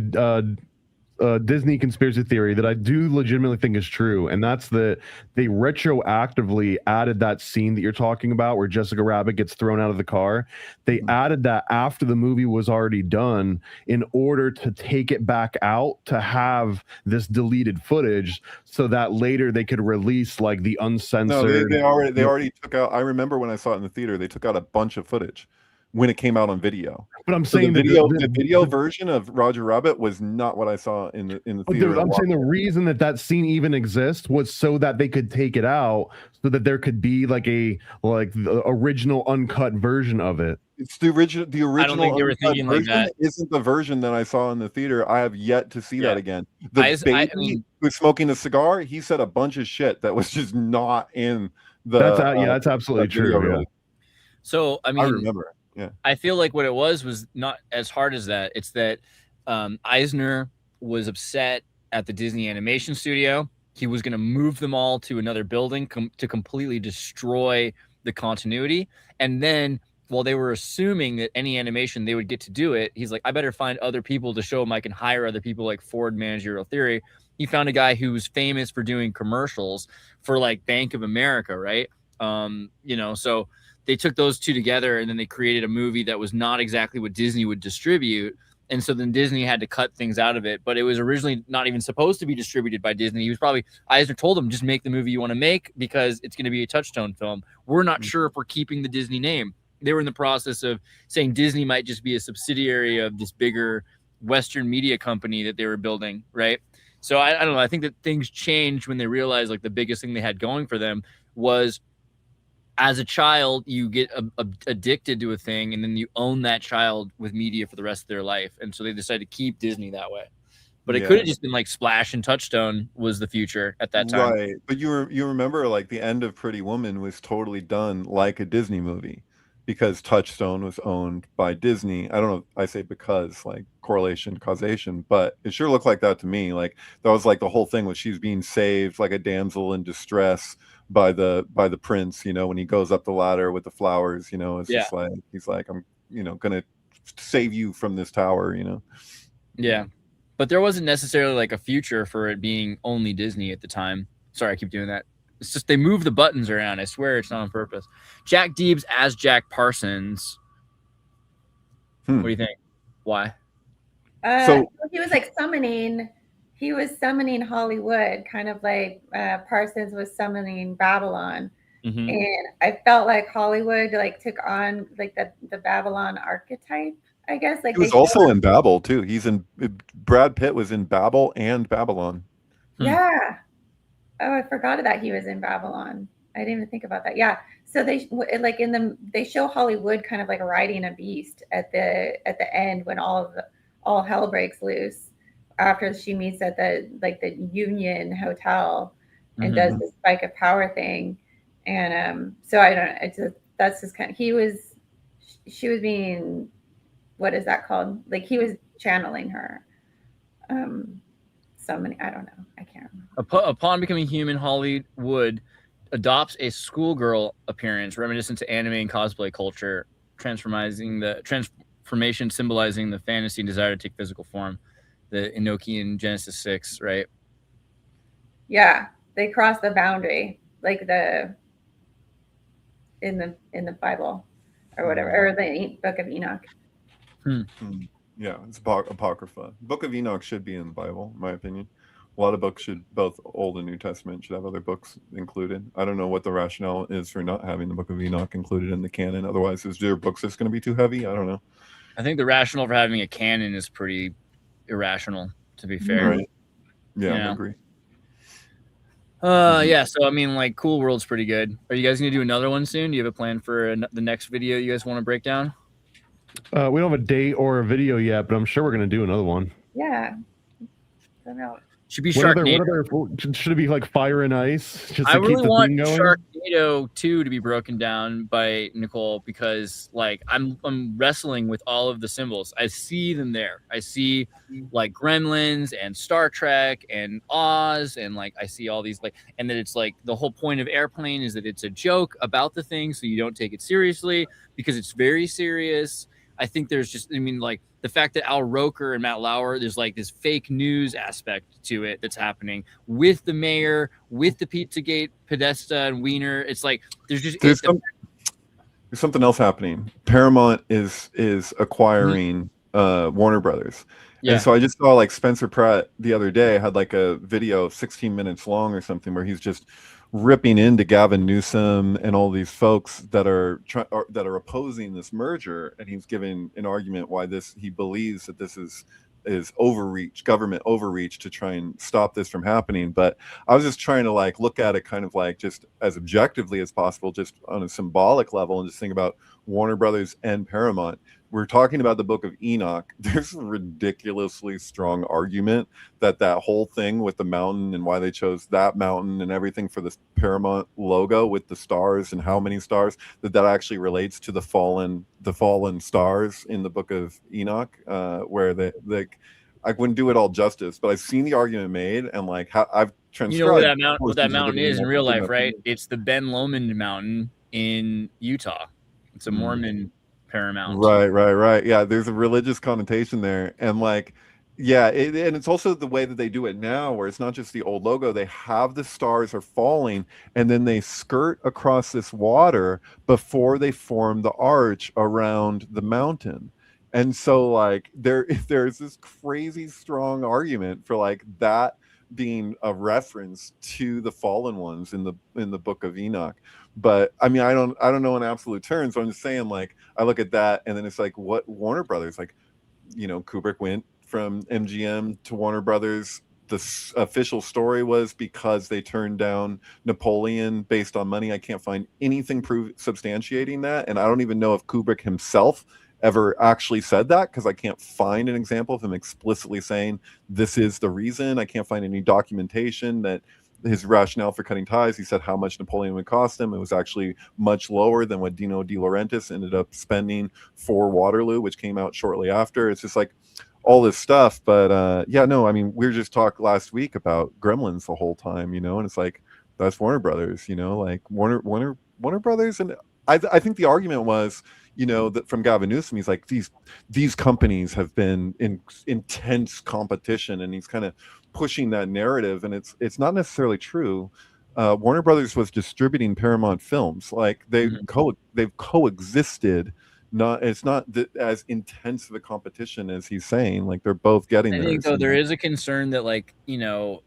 Disney conspiracy theory that I do legitimately think is true, and that's that they retroactively added that scene that you're talking about where Jessica Rabbit gets thrown out of the car. They added that after the movie was already done in order to take it back out to have this deleted footage so that later they could release like the uncensored. No, they already took out. I remember when I saw it in the theater, they took out a bunch of footage when it came out on video. But I'm So saying the video version of Roger Rabbit was not what I saw in the theater. I'm saying the reason that scene even exists was so that they could take it out, so that there could be like the original uncut version of it. It's the original. The original. I don't think they were uncut thinking like version that. Isn't the version that I saw in the theater. I have yet to see that again. The I baby mean- who's smoking a cigar, he said a bunch of shit that was just not in the. That's absolutely that video true. Yeah. release. So I I mean, remember. Yeah. I feel like what it was not as hard as that. It's that Eisner was upset at the Disney Animation Studio. He was going to move them all to another building to completely destroy the continuity. And then while they were assuming that any animation they would get to do it, he's like, I better find other people to show them I can hire other people like Ford Managerial Theory. He found a guy who was famous for doing commercials for like Bank of America, right? So they took those two together and then they created a movie that was not exactly what Disney would distribute. And so then Disney had to cut things out of it, but it was originally not even supposed to be distributed by Disney. He was probably, Eisner told him, just make the movie you want to make because it's going to be a Touchstone film. We're not sure if we're keeping the Disney name. They were in the process of saying Disney might just be a subsidiary of this bigger Western media company that they were building, right? So I don't know. I think that things changed when they realized like the biggest thing they had going for them was as a child, you get addicted to a thing and then you own that child with media for the rest of their life. And so they decided to keep Disney that way. But it could have just been like Splash and Touchstone was the future at that time. Right. But you remember like the end of Pretty Woman was totally done like a Disney movie. because Touchstone was owned by Disney. I don't know. I say because, like, correlation, causation, but it sure looked like that to me. Like, that was like the whole thing was she's being saved like a damsel in distress by the prince. You know, when he goes up the ladder with the flowers. You know, it's just like he's like, I'm, you know, gonna save you from this tower. You know. Yeah, but there wasn't necessarily like a future for it being only Disney at the time. Sorry, I keep doing that. It's just they move the buttons around. I swear it's not on purpose. Jack Deebs as Jack Parsons. What do you think? Why? So he was like summoning. He was summoning Hollywood, kind of like Parsons was summoning Babylon. Mm-hmm. And I felt like Hollywood like took on like the Babylon archetype, I guess. Like he was also in Babel too. Brad Pitt was in Babel and Babylon. Yeah. Oh, I forgot that he was in Babylon. I didn't even think about that. Yeah. So they like they show Hollywood kind of like riding a beast at the end when all hell breaks loose after she meets at the Union Hotel and does the spike of power thing. And so I don't know. That's just kind of she was being, what is that called? Like he was channeling her. So many, I don't know. I can't remember. Upon becoming human, Hollywood adopts a schoolgirl appearance reminiscent to anime and cosplay culture, transformation symbolizing the fantasy and desire to take physical form. The Enochian Genesis 6, right? Yeah, they cross the boundary, like in the Bible or whatever, or the Book of Enoch. Yeah, it's Apocrypha. Book of Enoch should be in the Bible, in my opinion. A lot of books should, both Old and New Testament, should have other books included. I don't know what the rationale is for not having the Book of Enoch included in the canon. Otherwise, is their books just going to be too heavy? I don't know. I think the rationale for having a canon is pretty irrational, to be fair. Right. Yeah, I agree. Yeah, so I mean, like, Cool World's pretty good. Are you guys going to do another one soon? Do you have a plan for the next video you guys want to break down? We don't have a date or a video yet, but I'm sure we're going to do another one. Yeah. I don't know. Should be Sharknado. Should it be like Fire and Ice? Just I really want Sharknado 2 to be broken down by Nicole because, like, I'm wrestling with all of the symbols. I see them there. I see like Gremlins and Star Trek and Oz, and like I see all these and then it's like the whole point of Airplane is that it's a joke about the thing, so you don't take it seriously because it's very serious. I think there's just, I mean, like the fact that Al Roker and Matt Lauer, there's like this fake news aspect to it that's happening with the mayor, with the Pizzagate, Podesta, and Wiener. It's like there's something else happening. Paramount is acquiring Warner Brothers. Yeah. And so I just saw like Spencer Pratt the other day had like a video 16 minutes long or something where he's just ripping into Gavin Newsom and all these folks that are opposing this merger, and he's giving an argument why he believes that this is overreach, government overreach to try and stop this from happening. But I was just trying to like look at it kind of like just as objectively as possible, just on a symbolic level, and just think about Warner Brothers and Paramount. We're talking about the Book of Enoch. There's a ridiculously strong argument that whole thing with the mountain and why they chose that mountain and everything for this Paramount logo with the stars and how many stars, that actually relates to the fallen stars in the Book of Enoch, where I wouldn't do it all justice, but I've seen the argument made, and like I've transcribed. You know what that mountain is in real life, right? It's the Ben Lomond Mountain in Utah. It's a Mormon Paramount. Right. Yeah, there's a religious connotation there, and like, yeah, and it's also the way that they do it now, where it's not just the old logo. They have the stars are falling, and then they skirt across this water before they form the arch around the mountain. And so like there's this crazy strong argument for like that being a reference to the fallen ones in the Book of Enoch. But I mean, I don't know in absolute terms. So I'm just saying, like, I look at that, and then it's like, what Warner Brothers, like, you know, Kubrick went from MGM to Warner Brothers. The official story was because they turned down Napoleon based on money. I can't find anything substantiating that, and I don't even know if Kubrick himself ever actually said that, because I can't find an example of him explicitly saying this is the reason. I can't find any documentation that his rationale for cutting ties. He said how much Napoleon would cost him. It was actually much lower than what Dino De Laurentiis ended up spending for Waterloo, which came out shortly after. It's just like all this stuff. But yeah, no, I mean, we were just talking last week about Gremlins the whole time, you know, and it's like, that's Warner Brothers, you know, like Warner Brothers. And I think the argument was, you know, that from Gavin Newsom, he's like, these companies have been in intense competition, and he's kind of pushing that narrative, and it's not necessarily true. Warner Brothers was distributing Paramount Films, like they've coexisted. It's not as intense of a competition as he's saying. Like they're both getting there. I think though there is a concern that, like, you know,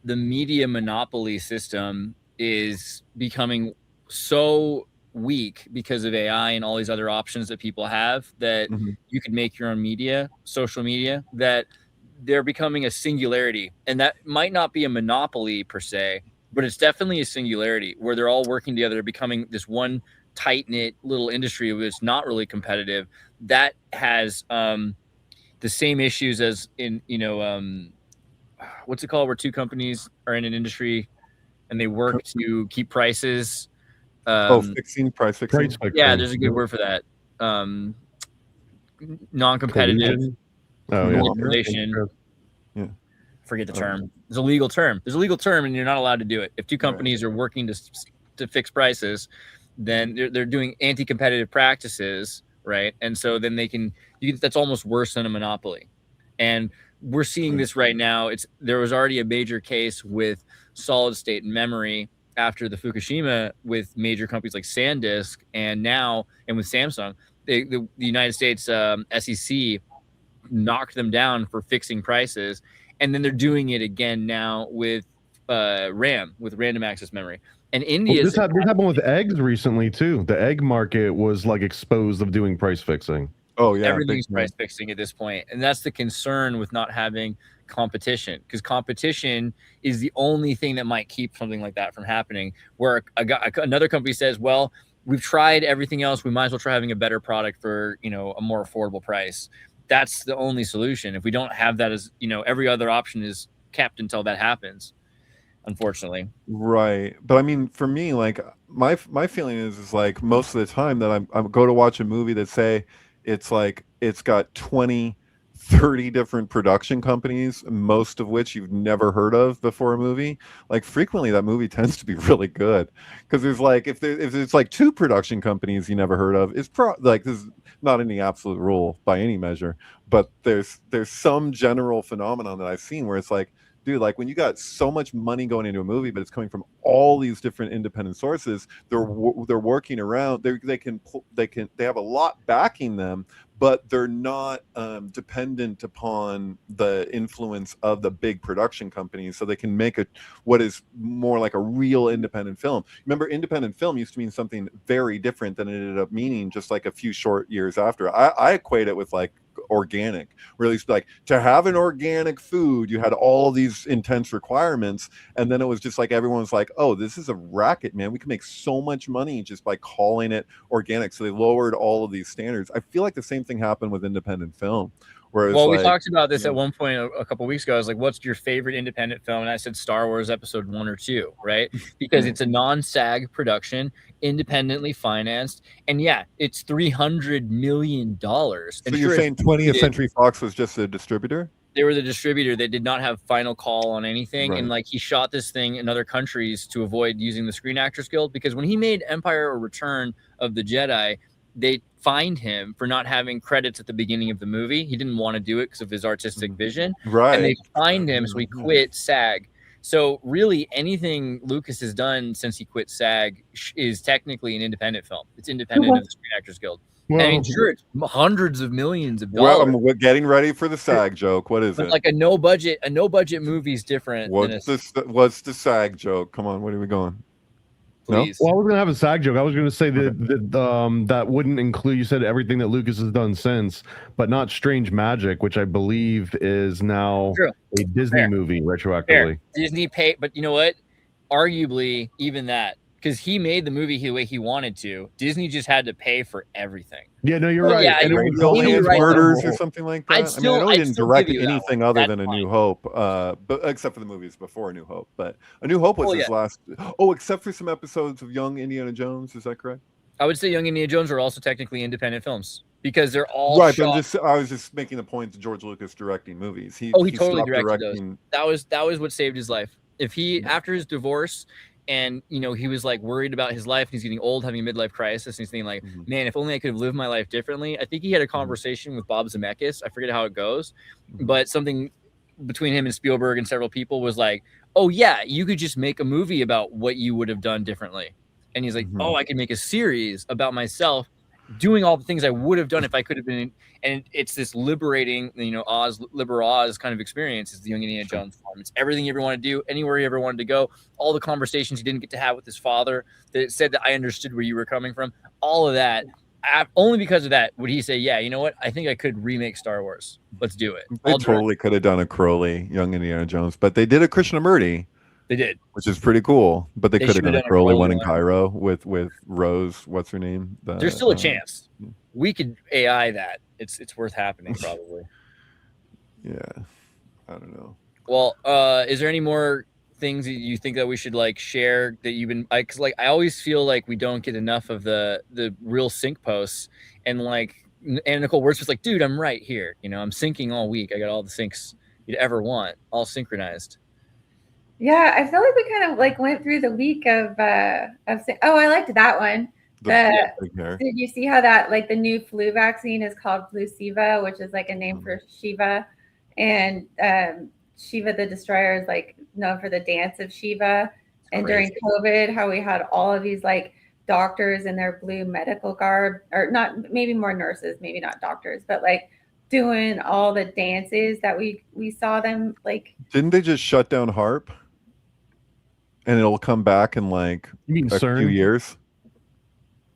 the media monopoly system is becoming so weak because of AI and all these other options that people have, that you could make your own media, social media, that they're becoming a singularity. And that might not be a monopoly per se, but it's definitely a singularity where they're all working together, becoming this one tight-knit little industry that's not really competitive, that has the same issues as in, you know, what's it called, where two companies are in an industry and they work to keep prices. Price fixing. Yeah, there's a good word for that. Non-competitive manipulation. Yeah. Forget the term. There's a legal term. And you're not allowed to do it. If two companies are working to fix prices, then they're doing anti-competitive practices, right? And so then that's almost worse than a monopoly. And we're seeing this right now. There was already a major case with solid state memory after the Fukushima with major companies like SanDisk, and with Samsung, the United States SEC knocked them down for fixing prices, and then they're doing it again now with RAM, with random access memory. And India, this happened with eggs recently too. The egg market was like exposed of doing price fixing. Oh yeah, everything's price fixing at this point, and that's the concern with not having competition, because competition is the only thing that might keep something like that from happening, where another company says, well, we've tried everything else, we might as well try having a better product for, you know, a more affordable price. That's the only solution. If we don't have that, as you know, every other option is kept until that happens, unfortunately. Right. But I mean, for me, like my feeling is like most of the time that I go to watch a movie that say it's like it's got 20-30 different production companies, most of which you've never heard of before a movie. Like frequently that movie tends to be really good, because there's like if it's like 2 production companies you never heard of, it's like this is not any absolute rule by any measure, but there's some general phenomenon that I've seen where it's like, dude, like when you got so much money going into a movie, but it's coming from all these different independent sources, they're working around. They have a lot backing them, but they're not dependent upon the influence of the big production companies, so they can make what is more like a real independent film. Remember, independent film used to mean something very different than it ended up meaning just like a few short years after. I equate it with like organic, really, like to have an organic food, you had all these intense requirements, and then it was just like everyone's like, oh, this is a racket, man, we can make so much money just by calling it organic, so they lowered all of these standards. I feel like the same thing happened with independent film. Well, we talked about this at one point a couple of weeks ago. I was like, what's your favorite independent film? And I said Star Wars Episode 1 or 2, right? Because it's a non-SAG production, independently financed. And yeah, it's $300 million. So you're saying 20th Century Fox was just a distributor? They were the distributor. They did not have final call on anything. Right. And like he shot this thing in other countries to avoid using the Screen Actors Guild, because when he made Empire or Return of the Jedi, they fined him for not having credits at the beginning of the movie. He didn't want to do it because of his artistic vision. Right. And they fined him, so he quit SAG. So really anything Lucas has done since he quit SAG is technically an independent film. It's independent of the Screen Actors Guild. Well, I mean, sure, it's hundreds of millions of dollars. Well, we're getting ready for the SAG joke. What is it? Like a no budget movie is different. What's the SAG joke? Come on, where are we going? Please. No? Well, I was gonna have a SAG joke. I was gonna say that that wouldn't include. You said everything that Lucas has done since, but not Strange Magic, which I believe is now a Disney movie retroactively. Disney paid, but you know what? Arguably, even that because he made the movie the way he wanted to. Disney just had to pay for everything. Yeah, no, you're Well, right. yeah, And it you're was Bill totally Hand's right. Murders or something like that. I know he I'd didn't still direct give you that anything one. other That's than A New fine. Hope, but except for the movies before A New Hope. But A New Hope was Well, his yeah. last. Oh, except for some episodes of Young Indiana Jones. Is that correct? I would say Young Indiana Jones are also technically independent films because they're all Right, shot. but I was just making the point to George Lucas directing movies. He Totally stopped directed those. That was what saved his life. If he after his divorce, and he was like worried about his life, and he's getting old, having a midlife crisis, and he's thinking like, man, if only I could have lived my life differently. I think he had a conversation with Bob Zemeckis. I forget how it goes, but something between him and Spielberg and several people was like, oh yeah, you could just make a movie about what you would have done differently. And he's like, oh, I can make a series about myself doing all the things I would have done if I could have been. And it's this liberating, Liber Oz kind of experience is the Young Indiana Jones film. It's everything you ever want to do, anywhere you ever wanted to go, all the conversations he didn't get to have with his father that said that I understood where you were coming from, all of that. Only because of that would he say, yeah, you know what? I think I could remake Star Wars. Let's do it. They totally could have done a Crowley Young Indiana Jones, but they did a Krishnamurti. They did, which is pretty cool. But they could have done a Crowley one in one. Cairo with Rose. What's her name? There's still a chance. We could AI that. It's worth happening probably. Yeah, I don't know. Well, is there any more things that you think that we should like share that you've been? Because like I always feel like we don't get enough of the real sync posts, and like Nicole Wertz was like, dude, I'm right here. I'm syncing all week. I got all the syncs you'd ever want, all synchronized. Yeah, I feel like we kind of like went through the week of I liked that one. Did you see how that like the new flu vaccine is called Fluciva, which is like a name for Shiva, and Shiva the Destroyer is like known for the dance of Shiva. And during COVID, how we had all of these like doctors in their blue medical garb, or not, maybe more nurses, maybe not doctors, but like doing all the dances that we saw them like. Didn't they just shut down HARP? And it'll come back in like a few years.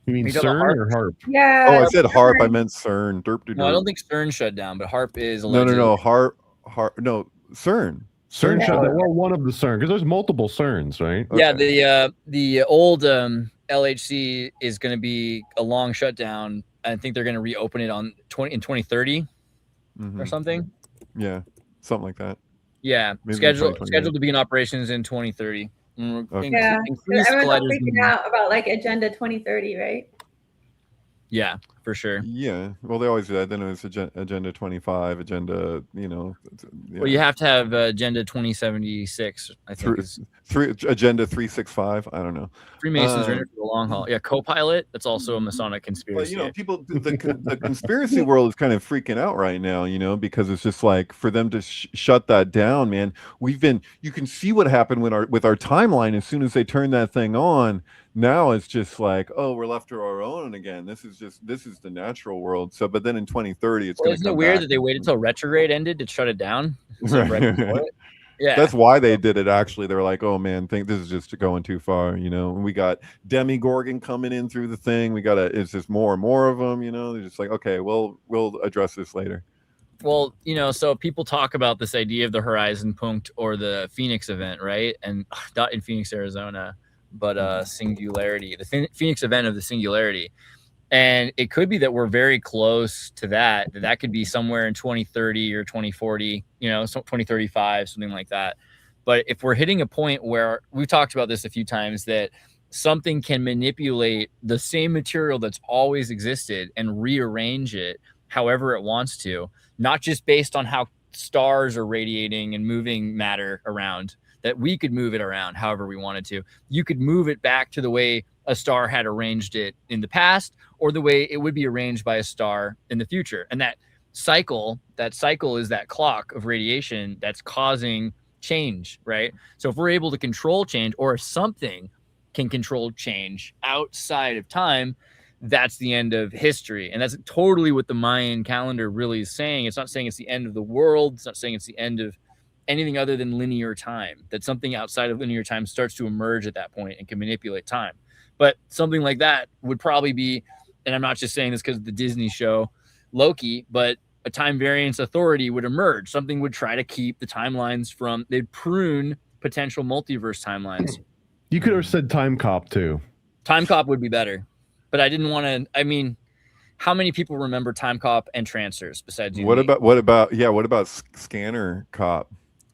You mean CERN or HARP? Yeah. Oh, I said HARP. I meant CERN. No, I don't think CERN shut down, but HARP is no. HARP. No, CERN. CERN shut down. Well, one of the CERN, because there's multiple CERNs, right? Okay. Yeah, the old LHC is going to be a long shutdown. I think they're going to reopen it in 2030 or something. Yeah, something like that. Yeah, scheduled to begin operations in 2030. Okay. Yeah, everyone's freaking out about like Agenda 2030, right? Yeah, for sure. Yeah, well, they always do that. Then it was Agenda 25, Agenda, Yeah. Well, you have to have Agenda 2076, I think. Agenda 365. I don't know. Freemasons are in it for the long haul. Yeah, Copilot. That's also a Masonic conspiracy. But people, the conspiracy world is kind of freaking out right now, because it's just like for them to shut that down, man. You can see what happened with our timeline as soon as they turn that thing on. Now it's just like, oh, we're left to our own again. This is the natural world. So, but then in 2030, it's going to come Isn't it weird that they waited until retrograde ended to shut it down? Yeah, that's why they did it. Actually, they were like, oh man, this is just going too far. We got Demogorgon coming in through the thing. It's just more and more of them. They're just like, okay, we'll address this later. Well, so people talk about this idea of the Horizon Punkt or the Phoenix event, right? And not in Phoenix, Arizona, but Singularity, the Phoenix event of the Singularity. And it could be that we're very close to that could be somewhere in 2030 or 2040, 2035, something like that. But if we're hitting a point where we've talked about this a few times, that something can manipulate the same material that's always existed and rearrange it however it wants to, not just based on how stars are radiating and moving matter around, that we could move it around however we wanted to. You could move it back to the way a star had arranged it in the past, or the way it would be arranged by a star in the future. And that cycle is that clock of radiation that's causing change, right? So if we're able to control change, or if something can control change outside of time, that's the end of history. And that's totally what the Mayan calendar really is saying. It's not saying it's the end of the world. It's not saying it's the end of anything other than linear time, that something outside of linear time starts to emerge at that point and can manipulate time. But something like that would probably be, and I'm not just saying this because of the Disney show Loki, but a time variance authority would emerge. Something would try to keep the timelines they'd prune potential multiverse timelines. You could have said Time Cop too. Time Cop would be better, but I didn't want to. I mean, how many people remember Time Cop and Trancers besides you? What about Scanner Cop?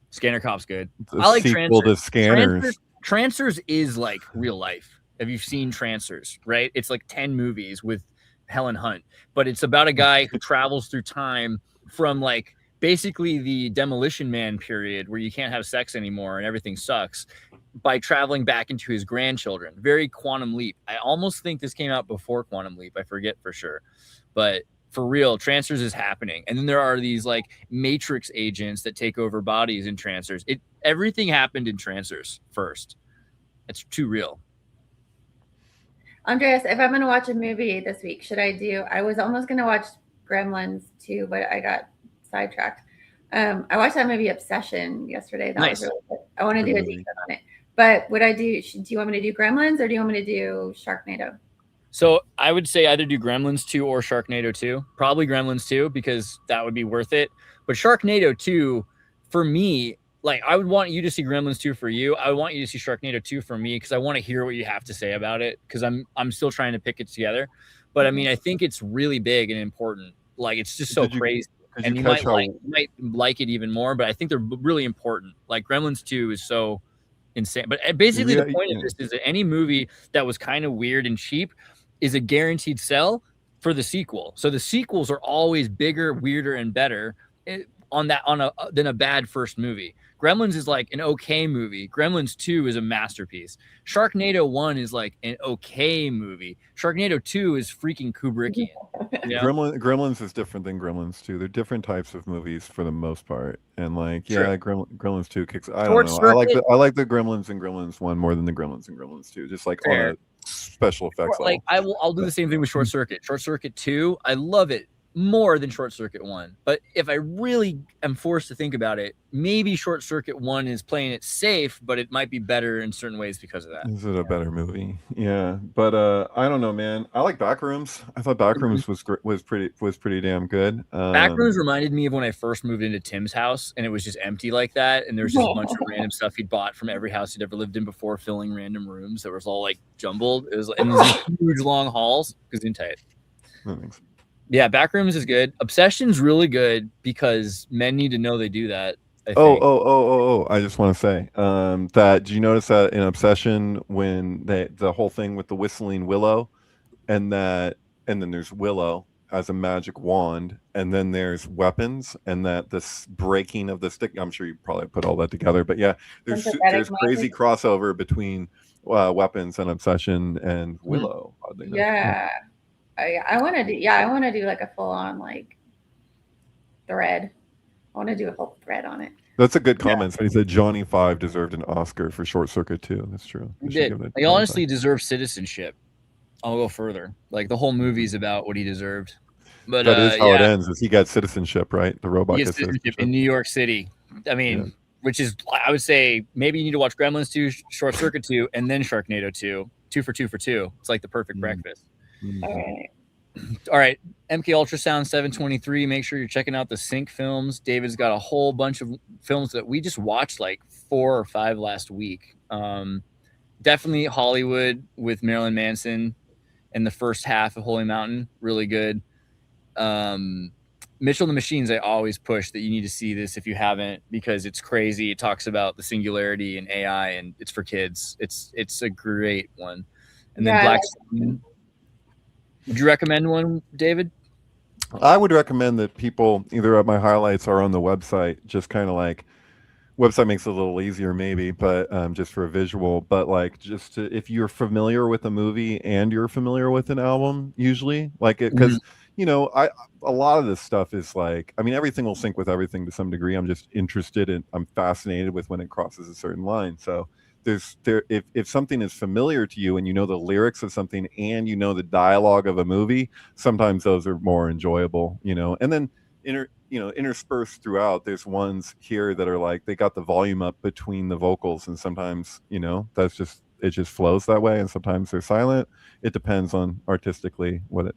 Scanner Cop's good. I like sequel to Scanners. Trancers is like real life. Have you seen Trancers? Right, it's like 10 movies with Helen Hunt, but it's about a guy who travels through time from like basically the Demolition Man period where you can't have sex anymore and everything sucks, by traveling back into his grandchildren. Very Quantum Leap. I almost think this came out before Quantum Leap. I forget for sure. But for real, Trancers is happening. And then there are these like Matrix agents that take over bodies in Trancers. Everything happened in Trancers first. It's too real. Andreas, if I'm going to watch a movie this week, I was almost going to watch Gremlins 2, but I got sidetracked. I watched that movie Obsession yesterday. That was really good. I want to do a deep dive on it. But do you want me to do Gremlins or do you want me to do Sharknado? So I would say either do Gremlins 2 or Sharknado 2. Probably Gremlins 2 because that would be worth it. But Sharknado 2, for me, like I would want you to see Gremlins 2 for you. I would want you to see Sharknado 2 for me because I want to hear what you have to say about it because I'm still trying to pick it together. But I mean, I think it's really big and important. Like it's just so crazy. And you might like it even more, but I think they're really important. Like Gremlins 2 is so insane. But basically the point of this is that any movie that was kind of weird and cheap is a guaranteed sell for the sequel. So the sequels are always bigger, weirder, and better than a bad first movie. Gremlins is like an okay movie. Gremlins 2 is a masterpiece. Sharknado 1 is like an okay movie. Sharknado 2 is freaking Kubrickian. You know? Gremlins is different than Gremlins 2. They're different types of movies for the most part. And like, yeah, Gremlins 2 kicks. I don't know. I like the Gremlins and Gremlins 1 more than the Gremlins and Gremlins 2. Just like on a special effects. Like I'll do the same thing with Short Circuit. Short Circuit 2, I love it more than Short Circuit 1. But if I really am forced to think about it, maybe Short Circuit 1 is playing it safe, but it might be better in certain ways because of that. Is it a better movie? Yeah, but I don't know, man. I like Backrooms. I thought Backrooms was pretty damn good. Backrooms reminded me of when I first moved into Tim's house, and it was just empty like that, and there was just a bunch of random stuff he'd bought from every house he'd ever lived in before, filling random rooms that was all like jumbled. It was in these huge long halls. Gesundheit. Thanks. Yeah, Backrooms is good. Obsession's really good because men need to know they do that. I just want to say that did you notice that in Obsession when the whole thing with the whistling willow and then there's Willow as a magic wand and then there's weapons and that this breaking of the stick, I'm sure you probably put all that together, but yeah, there's crazy crossover between weapons and Obsession and Willow. Yeah. I want to do like a full on like thread. I want to do a whole thread on it. That's a good comment. So he said Johnny 5 deserved an Oscar for Short Circuit 2. That's true. He did. He honestly deserved citizenship. I'll go further. Like the whole movie's about what he deserved. But that is how it ends. Is he got citizenship, right? The robot gets citizenship in New York City. I mean, which is I would say maybe you need to watch Gremlins 2, Short Circuit 2, and then Sharknado 2. 2 for 2 for 2. It's like the perfect breakfast. All right. MK Ultrasound 723. Make sure you're checking out the Sync films. David's got a whole bunch of films that we just watched like 4 or 5 last week. Definitely Hollywood with Marilyn Manson in the first half of Holy Mountain. Really good. Mitchell and the Machines, I always push that you need to see this if you haven't because it's crazy. It talks about the singularity and AI and it's for kids. It's a great one. And then Black Swan. Would you recommend one, David? I would recommend that people either at my highlights or on the website, just kind of like website makes it a little easier maybe, but just for a visual, but like just if you're familiar with a movie and you're familiar with an album, usually like it, because you know, a lot of this stuff is like, I mean, everything will sync with everything to some degree. I'm just interested in, I'm fascinated with when it crosses a certain line. So if something is familiar to you and you know the lyrics of something and you know the dialogue of a movie, sometimes those are more enjoyable, you know. And then interspersed throughout, there's ones here that are like they got the volume up between the vocals, and sometimes, you know, it just flows that way, and sometimes they're silent. It depends on artistically what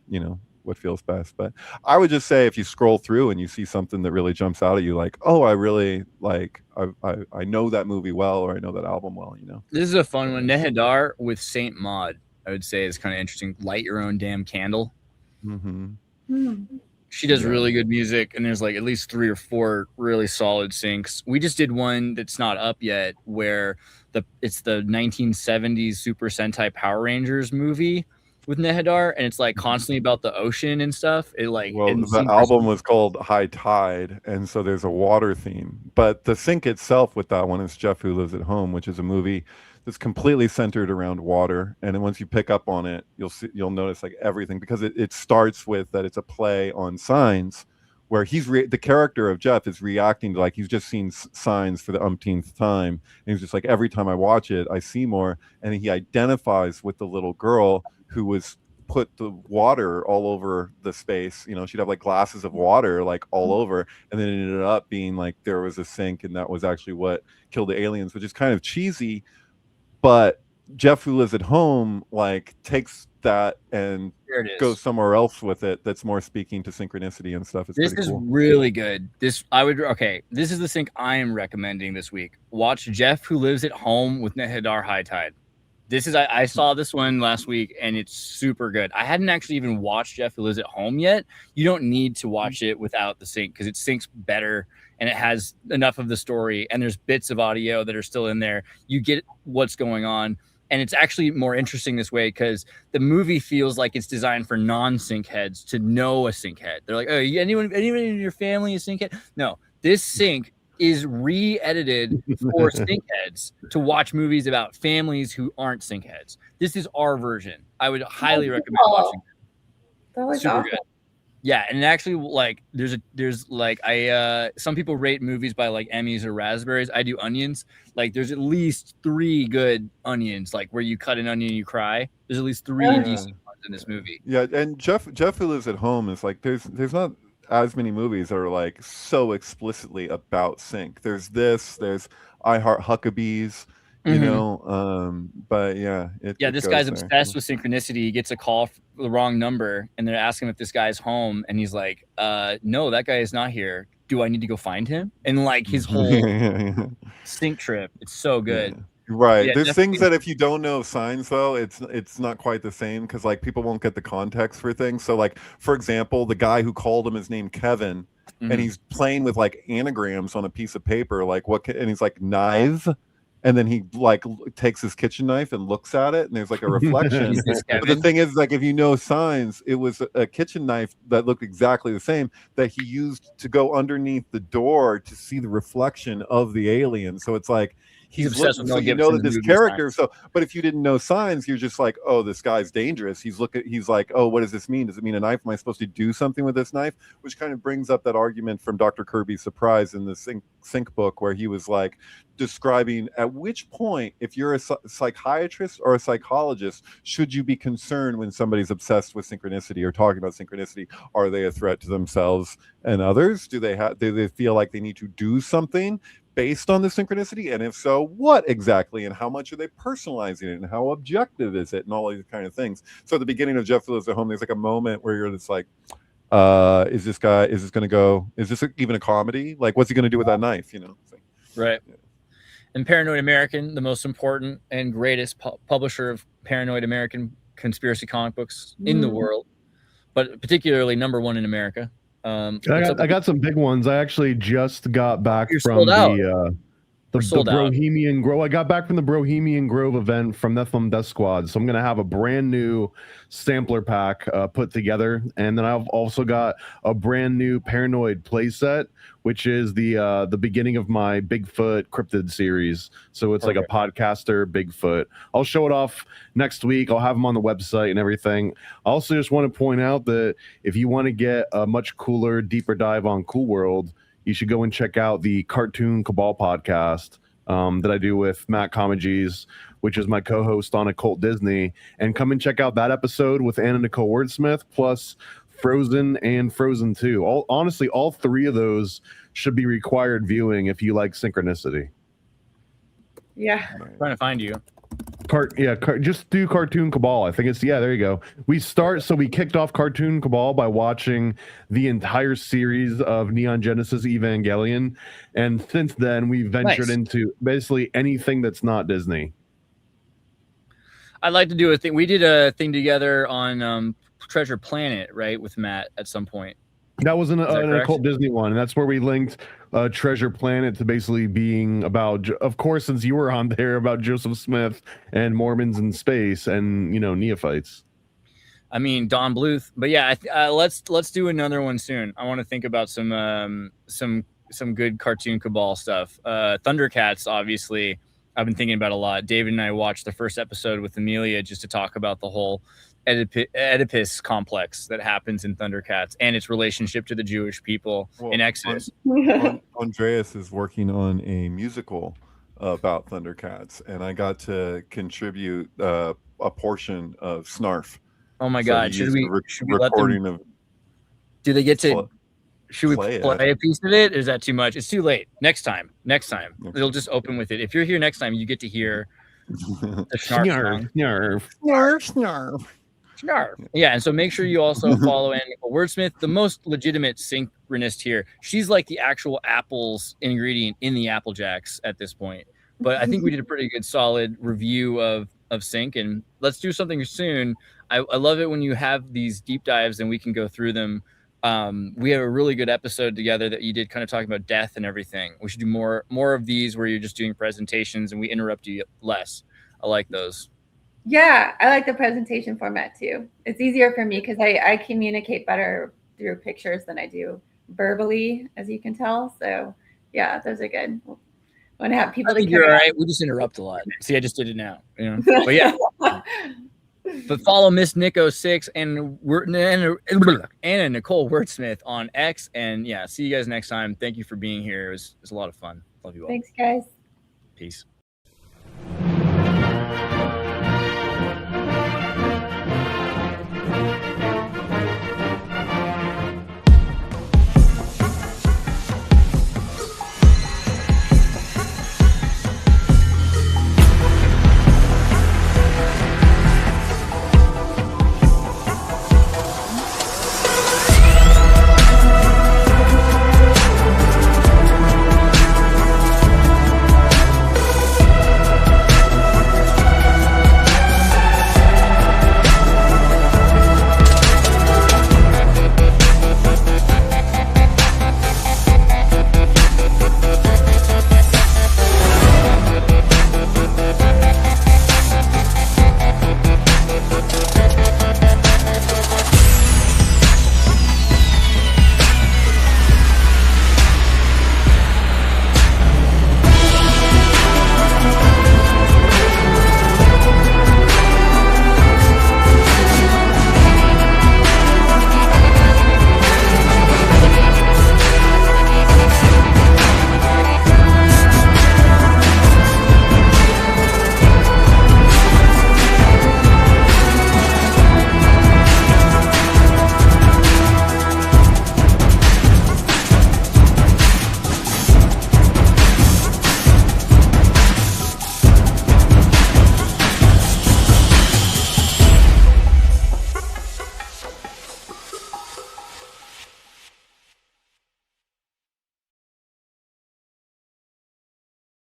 what feels best. But I would just say if you scroll through and you see something that really jumps out at you, like, oh, I really like, I know that movie well, or I know that album well, you know. This is a fun one. Nehedar with Saint Maud, I would say, is kind of interesting. Light Your Own Damn Candle. She does really good music, and there's like at least 3 or 4 really solid syncs. We just did one that's not up yet, where it's the 1970s Super Sentai Power Rangers movie with Nehedar, and it's like constantly about the ocean and stuff. The album was called High Tide, and so there's a water theme. But the sync itself with that one is Jeff Who Lives at Home, which is a movie that's completely centered around water. And then once you pick up on it, you'll notice like everything, because it starts with that it's a play on signs, where the character of Jeff is reacting to, like, he's just seen signs for the umpteenth time, and he's just like, every time I watch it, I see more. And he identifies with the little girl who was put the water all over the space. You know, she'd have like glasses of water like all over, and then it ended up being like there was a sink, and that was actually what killed the aliens, which is kind of cheesy. But Jeff Who Lives at Home like takes that and goes somewhere else with it that's more speaking to synchronicity and stuff. This is cool. Really good. This is the sync I am recommending this week. Watch Jeff Who Lives at Home with Nehedar High Tide. This is I saw this one last week, and it's super good. I hadn't actually even watched Jeff Who Lives at Home yet. You don't need to watch it without the sync, because it syncs better, and it has enough of the story, and there's bits of audio that are still in there. You get what's going on, and it's actually more interesting this way, because the movie feels like it's designed for non-sync heads to know a sync head. They're like, oh, anyone in your family is sync head? No, this sync is re-edited for sync heads to watch movies about families who aren't sync heads. This is our version. I would highly recommend watching it. That was super awesome. good. Yeah, and actually, like, some people rate movies by like Emmys or raspberries. I do onions. Like, there's at least 3 good onions, like where you cut an onion and you cry. There's at least 3 decent ones in this movie. Yeah, and Jeff Who Lives at Home is like, there's not as many movies that are like so explicitly about sync. There's I Heart Huckabees, you know, but yeah. This guy's obsessed with synchronicity. He gets a call for the wrong number, and they're asking if this guy's home, and he's like, no, that guy is not here. Do I need to go find him? And like his whole sync trip. It's so good. Yeah. Right. There's things that if you don't know signs, though, it's not quite the same, because like people won't get the context for things. So like, for example, the guy who called him is named Kevin, and he's playing with like anagrams on a piece of paper, like and he's like knife, and then he like takes his kitchen knife and looks at it, and there's like a reflection. But the thing is, like, if you know signs, it was a kitchen knife that looked exactly the same that he used to go underneath the door to see the reflection of the alien. So it's like, he's obsessed with, so you know that this character. So, but if you didn't know signs, you're just like, oh, this guy's dangerous. He's like, oh, what does this mean? Does it mean a knife? Am I supposed to do something with this knife? Which kind of brings up that argument from Dr. Kirby's Surprise in the sync book, where he was like describing at which point, if you're a psychiatrist or a psychologist, should you be concerned when somebody's obsessed with synchronicity or talking about synchronicity? Are they a threat to themselves and others? Do they feel like they need to do something based on the synchronicity? And if so, what exactly, and how much are they personalizing it, and how objective is it, and all these kind of things. So at the beginning of Jeff Who Lives at Home, there's like a moment where you're just like, is this even a comedy? Like, what's he going to do with that knife, you know? Right. Yeah. And Paranoid American, the most important and greatest publisher of Paranoid American conspiracy comic books in the world, but particularly #1 in America. I got some big ones. I actually just got back from the Bohemian Grove. I got back from the Bohemian Grove event from Nephilim Death Squad. So I'm going to have a brand new sampler pack put together. And then I've also got a brand new Paranoid playset, which is the beginning of my Bigfoot cryptid series. So it's like a podcaster Bigfoot. I'll show it off next week. I'll have them on the website and everything. I also just want to point out that if you want to get a much cooler, deeper dive on Cool World, you should go and check out the Cartoon Cabal podcast that I do with Matt Comegys, which is my co-host on Occult Disney. And come and check out that episode with Anna Nicole Wordsmith, plus Frozen and Frozen 2. Honestly, all 3 of those should be required viewing if you like synchronicity. Yeah. Trying to find you. just do Cartoon Cabal. I think it's there you go. We kicked off Cartoon Cabal by watching the entire series of Neon Genesis Evangelion, and since then we've ventured into basically anything that's not Disney. I'd like to do a thing. We did a thing together on Treasure Planet, right, with Matt at some point. That was an Occult Disney one, and that's where we linked Treasure Planet to basically being about, of course, since you were on there, about Joseph Smith and Mormons in space and neophytes. I mean, Don Bluth, but yeah, let's do another one soon. I want to think about some good Cartoon Cabal stuff. Thundercats, obviously, I've been thinking about a lot. David and I watched the first episode with Amelia just to talk about the whole Oedipus complex that happens in Thundercats and its relationship to the Jewish people in Exodus. Andreas is working on a musical about Thundercats, and I got to contribute a portion of Snarf. Oh my God! Should we let them? Do they get to? Should we play a piece of it? Or is that too much? It's too late. Next time. Okay. It'll just open with it. If you're here next time, you get to hear the Snarf. Yeah, and so make sure you also follow Nicole Wordsmith, the most legitimate synchronist here. She's like the actual apples ingredient in the Apple Jacks at this point. But I think we did a pretty good, solid review of sync, and let's do something soon. I love it when you have these deep dives and we can go through them. We have a really good episode together that you did, kind of talking about death and everything. We should do more of these where you're just doing presentations and we interrupt you less. I like those. Yeah, I like the presentation format too. It's easier for me because I communicate better through pictures than I do verbally, as you can tell. So yeah, those are good. Want to have people. I think you're all right. We just interrupt a lot. See, I just did it now. But yeah. But follow Miss Nico6 and Nicole Wordsmith on X. And yeah, see you guys next time. Thank you for being here. It was a lot of fun. Love you all. Thanks, guys. Peace.